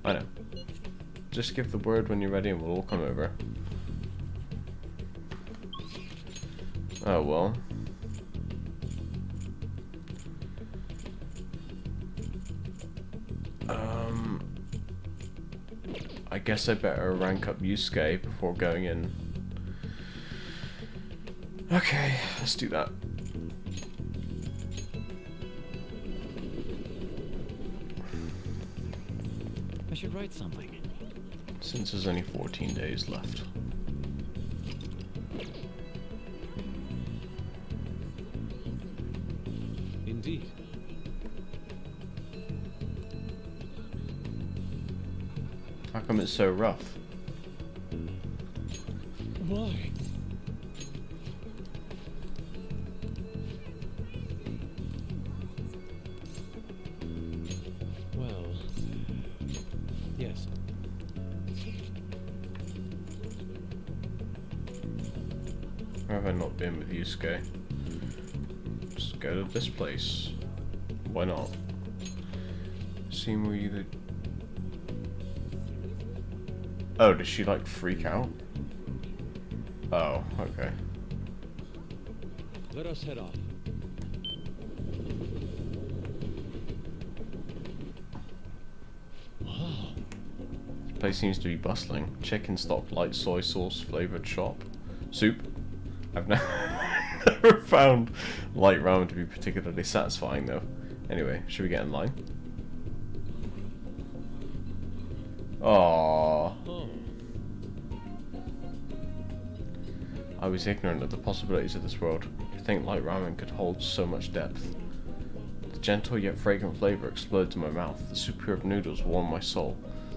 I know. Just give the word when you're ready and we'll all come over. Oh well. I guess I better rank up Yusuke before going in. Okay, let's do that. I should write something. Since there's only 14 days left. Indeed. How come it's so rough? Why? Well, yes. Where have I not been with Yusuke? Just go to this place. Why not? Seem we either... Oh, does she like freak out? Oh, okay. Let us head off. This place seems to be bustling. Chicken stock, light soy sauce flavored shop. Soup. I've never found light ramen to be particularly satisfying though. Anyway, should we get in line? Aww. Oh. I was ignorant of the possibilities of this world. To think light ramen could hold so much depth. The gentle yet fragrant flavor exploded in my mouth. The superb noodles warmed my soul.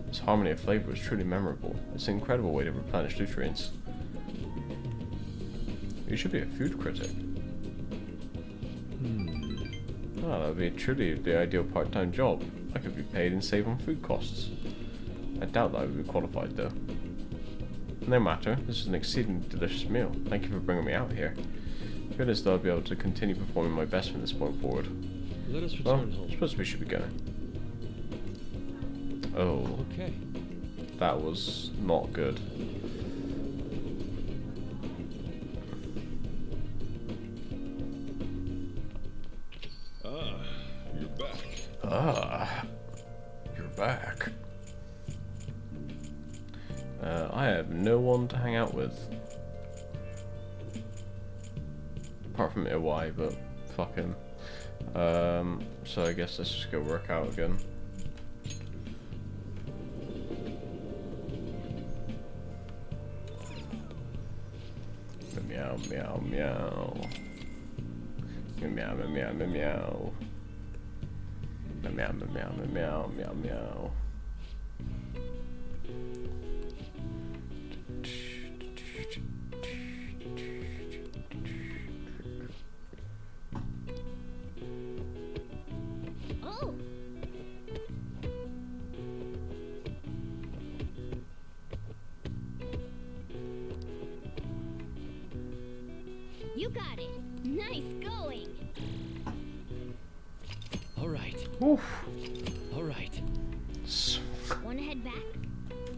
This harmony of flavor was truly memorable. It's an incredible way to replenish nutrients. You should be a food critic. Well, that would be truly the ideal part-time job. I could be paid and save on food costs. I doubt that I would be qualified though. No matter, this is an exceedingly delicious meal. Thank you for bringing me out here. I feel as though I'll be able to continue performing my best from this point forward. Let us Well, return home. I suppose we should be going. Oh. Okay. That was not good. Ah, you're back. Ah, you're back. I have no one to hang out with. Apart from Iwai, but fuck him. So I guess let's just go work out again. Meow, meow, meow. Meow, meow, meow, meow, meow. Meow, meow, meow, meow, meow, meow. Oh! You got it. Nice going. All right. Oof. All right. Wanna head back?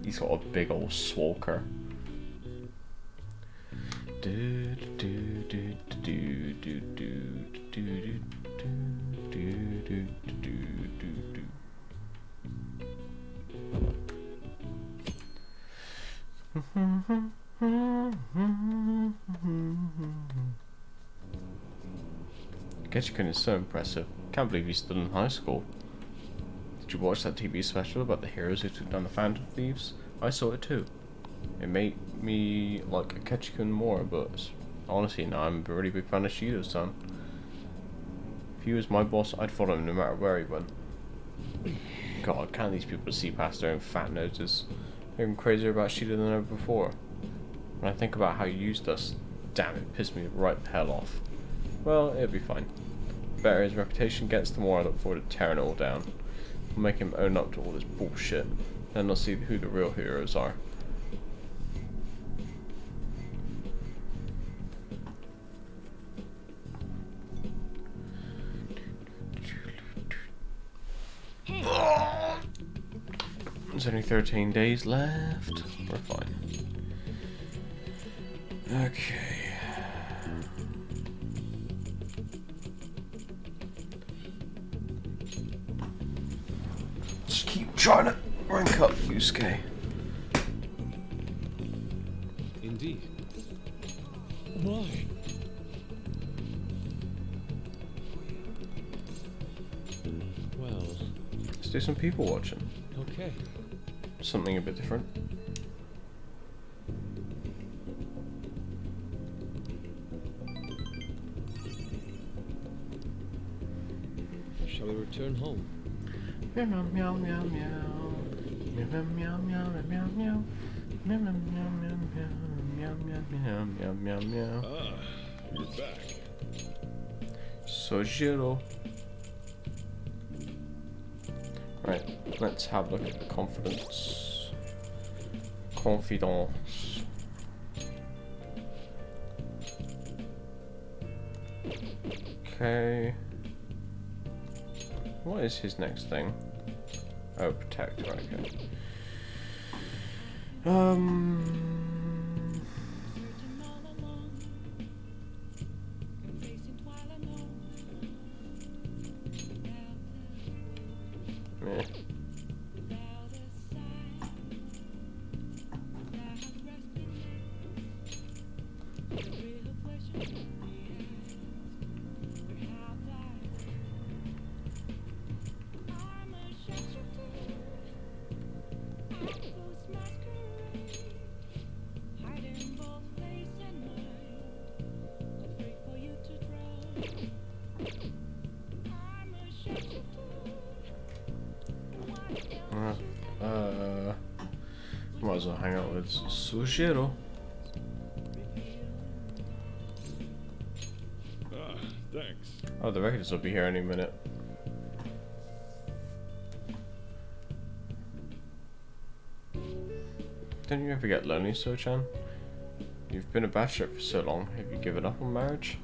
He's got a big old swalker. Do do do do do do do do do do do. Ketchikan is so impressive. Can't believe he's still in high school. Did you watch that TV special about the heroes who took down the Phantom Thieves? I saw it too. It made me like Ketchikan more, but honestly now I'm a really big fan of Shido's son. If he was my boss, I'd follow him no matter where he went. God, can't these people see past their own fat noses? They're even crazier about Shido than ever before. When I think about how he used us, damn it pissed me right the hell off. Well, it'll be fine. The better his reputation gets, the more I look forward to tearing it all down. We'll make him own up to all this bullshit. Then they'll see who the real heroes are. There's only 13 days left. We're fine. Okay. Just keep trying to rank up, Yusuke. Indeed. Why? Well, Let's do some people watching. okay. Something a bit different. Shall we return home? Meow meow meow meow meow. Meow meow meow meow meow meow. Meow meow meow meow meow meow meow meow meow. Ah, you're back. Sojiro. Right, let's have a look at the confidence. Confidence. Okay. What is his next thing? Oh, protect, right, okay. Meh. Might as well hang out with Sojiro. Ah, thanks. Oh, the regulars will be here any minute. Don't you ever get lonely, So-chan? You've been a bachelor for so long. Have you given up on marriage?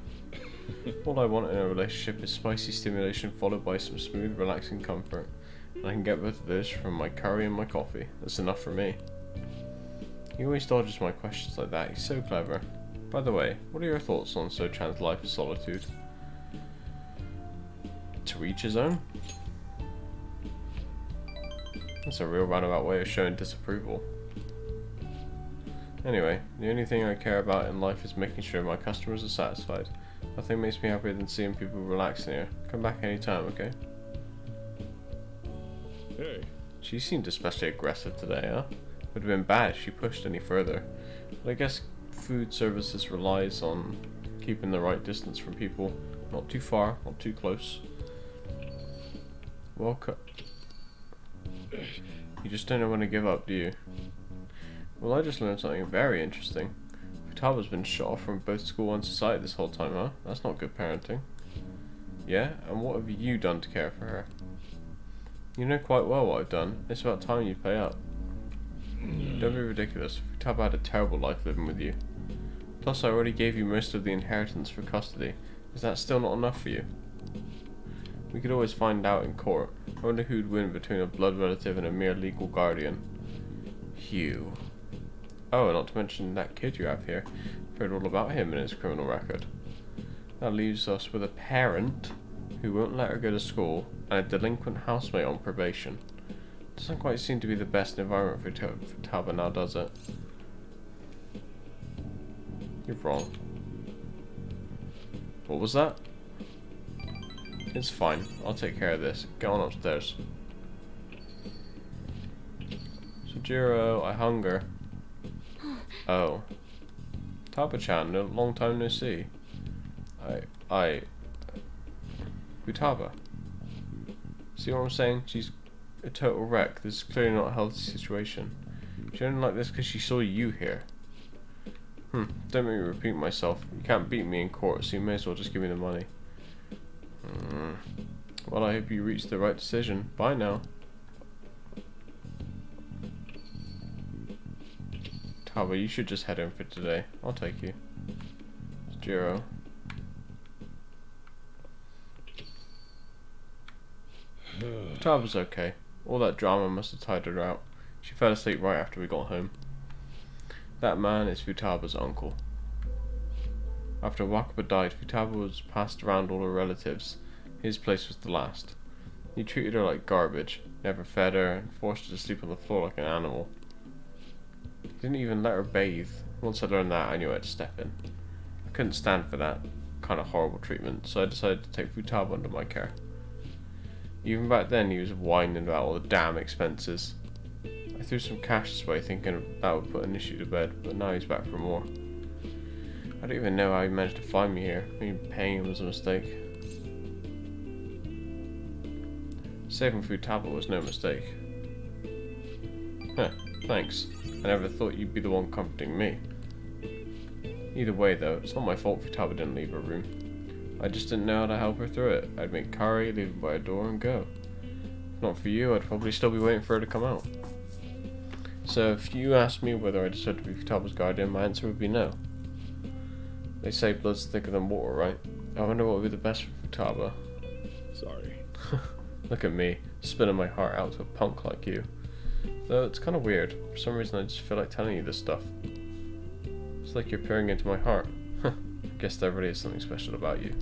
All I want in a relationship is spicy stimulation followed by some smooth, relaxing comfort. And I can get both of those from my curry and my coffee. That's enough for me. He always dodges my questions like that. He's so clever. By the way, what are your thoughts on So-chan's life of solitude? To each his own? That's a real roundabout way of showing disapproval. Anyway, the only thing I care about in life is making sure my customers are satisfied. Nothing makes me happier than seeing people relaxing here. Come back anytime, okay? Hey. She seemed especially aggressive today, huh? Would have been bad if she pushed any further. But I guess food services relies on keeping the right distance from people. Not too far, not too close. Welcome. You just don't know when to give up, do you? Well, I just learned something very interesting. Futaba's been shut off from both school and society this whole time, huh? That's not good parenting. Yeah? And what have you done to care for her? You know quite well what I've done. It's about time you pay up. Don't be ridiculous. Futaba had a terrible life living with you. Plus, I already gave you most of the inheritance for custody. Is that still not enough for you? We could always find out in court. I wonder who'd win between a blood relative and a mere legal guardian. Hugh. Oh, and not to mention that kid you have here. I've heard all about him and his criminal record. That leaves us with a parent who won't let her go to school and a delinquent housemate on probation. Doesn't quite seem to be the best environment for Futaba now, does it? You're wrong. What was that? It's fine. I'll take care of this. Get on upstairs. Sojiro, I hunger. Oh. Taba-chan, long time no see. Futaba. See what I'm saying? She's a total wreck. This is clearly not a healthy situation. She only like this because she saw you here. Don't make me repeat myself. You can't beat me in court, so you may as well just give me the money. Well, I hope you reached the right decision. Bye now. Taba, you should just head in for today. I'll take you. Jiro. Taba's okay. All that drama must have tired her out. She fell asleep right after we got home. That man is Futaba's uncle. After Wakaba died, Futaba was passed around all her relatives. His place was the last. He treated her like garbage, never fed her, and forced her to sleep on the floor like an animal. He didn't even let her bathe. Once I learned that, I knew I had to step in. I couldn't stand for that kind of horrible treatment, so I decided to take Futaba under my care. Even back then, he was whining about all the damn expenses. I threw some cash his way thinking that would put an issue to bed, but now he's back for more. I don't even know how he managed to find me here. Maybe paying him was a mistake. Saving Futaba was no mistake. Huh, thanks. I never thought you'd be the one comforting me. Either way though, it's not my fault Futaba didn't leave her room. I just didn't know how to help her through it. I'd make curry, leave her by a door and go. If not for you, I'd probably still be waiting for her to come out. So if you asked me whether I deserve to be Futaba's guardian, my answer would be no. They say blood's thicker than water, right? I wonder what would be the best for Futaba. Sorry. Look at me, spinning my heart out to a punk like you. Though it's kind of weird. For some reason I just feel like telling you this stuff. It's like you're peering into my heart. I guess there really is something special about you.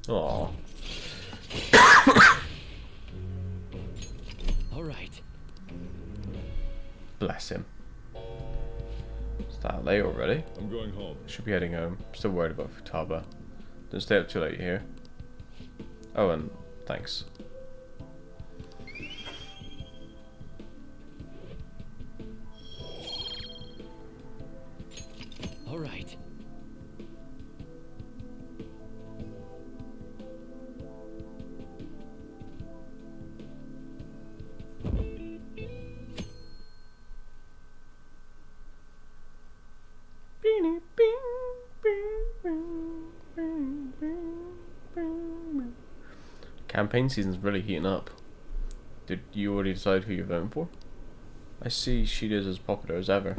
Aww. Alright. Bless him. Is that late already? I'm going home. Should be heading home. Still worried about Futaba. Don't stay up too late here. Oh, and thanks. All right. Campaign season's really heating up. Did you already decide who you're voting for? I see Shido's as popular as ever.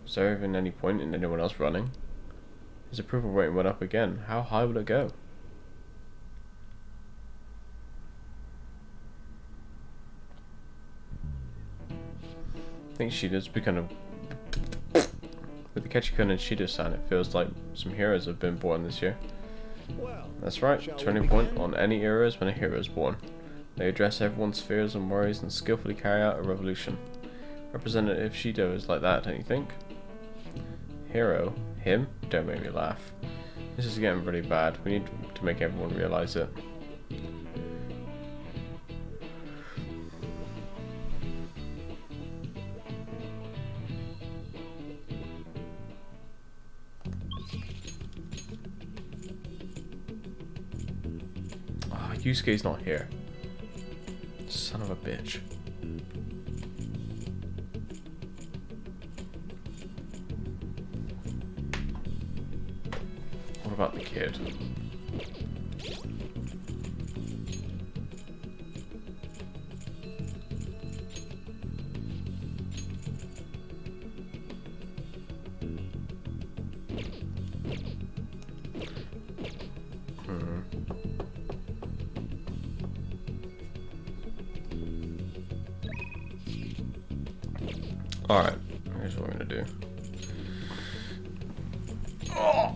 Is there even any point in anyone else running? His approval rating went up again. How high will it go? I think Shido's become with the Ketchikun and Shido-san, it feels like some heroes have been born this year. That's right, turning point on any era is when a hero is born. They address everyone's fears and worries and skillfully carry out a revolution. Representative Shido is like that, don't you think? Hero? Him? Don't make me laugh. This is getting really bad. We need to make everyone realize it. Oh, Yusuke's not here. Son of a bitch. What about the kid? Alright, here's what we're gonna do. Oh!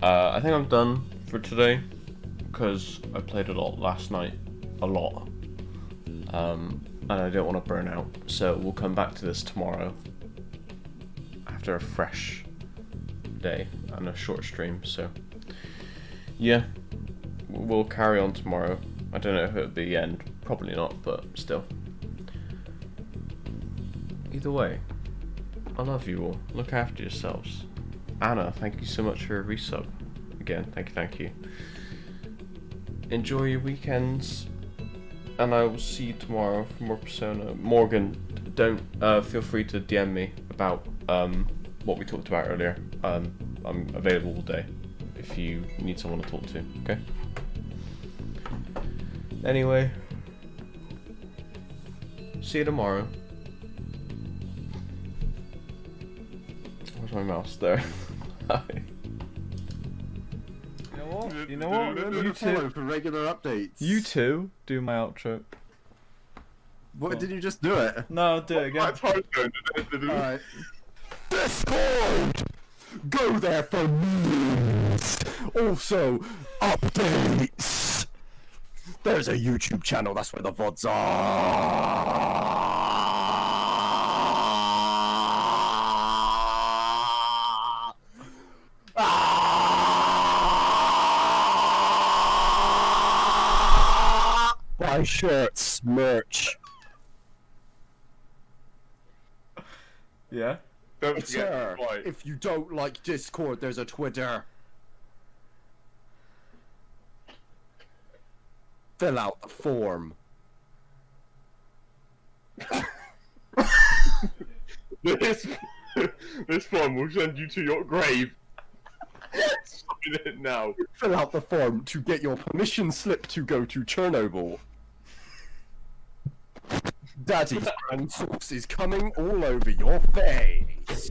I think I'm done for today because I played a lot last night, a lot, and I don't want to burn out. So we'll come back to this tomorrow after a fresh day and a short stream. So yeah, we'll carry on tomorrow. I don't know if it'll be the end, probably not, but still. Either way, I love you all. Look after yourselves. Anna, thank you so much for a resub. Again, thank you. Enjoy your weekends, and I will see you tomorrow for more Persona. Morgan, don't feel free to DM me about what we talked about earlier. I'm available all day if you need someone to talk to. Okay. Anyway, see you tomorrow. Where's my mouse there? You know what? You two for regular updates. You two do my outro. What, did you just do it? No, I'll do it again. Alright. Discord! Go there for news! Also, updates! There's a YouTube channel, that's where the VODs are! Buy shirts, merch. Yeah? Twitter. If you don't like Discord, there's a Twitter. Fill out the form. This form will send you to your grave. Sign it now. Fill out the form to get your permission slip to go to Chernobyl. Daddy's grand sauce is coming all over your face.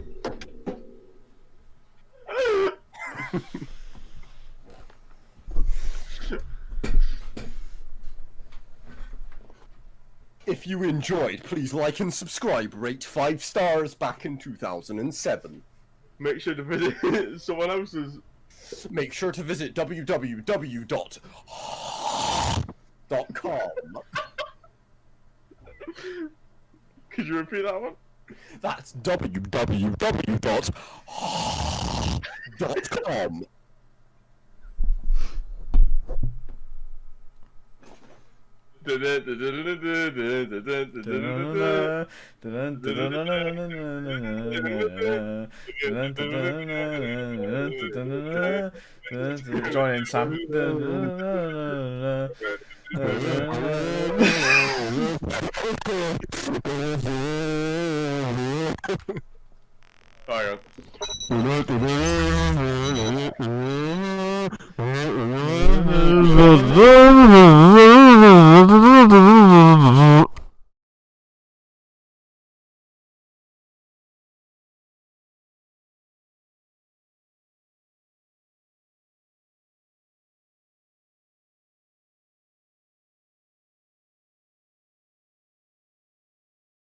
If you enjoyed, please like and subscribe. Rate 5 stars back in 2007. Make sure to visit someone else's. Make sure to visit www.com. Could you repeat that one? That's www.com. Join in, Sam. Hang on.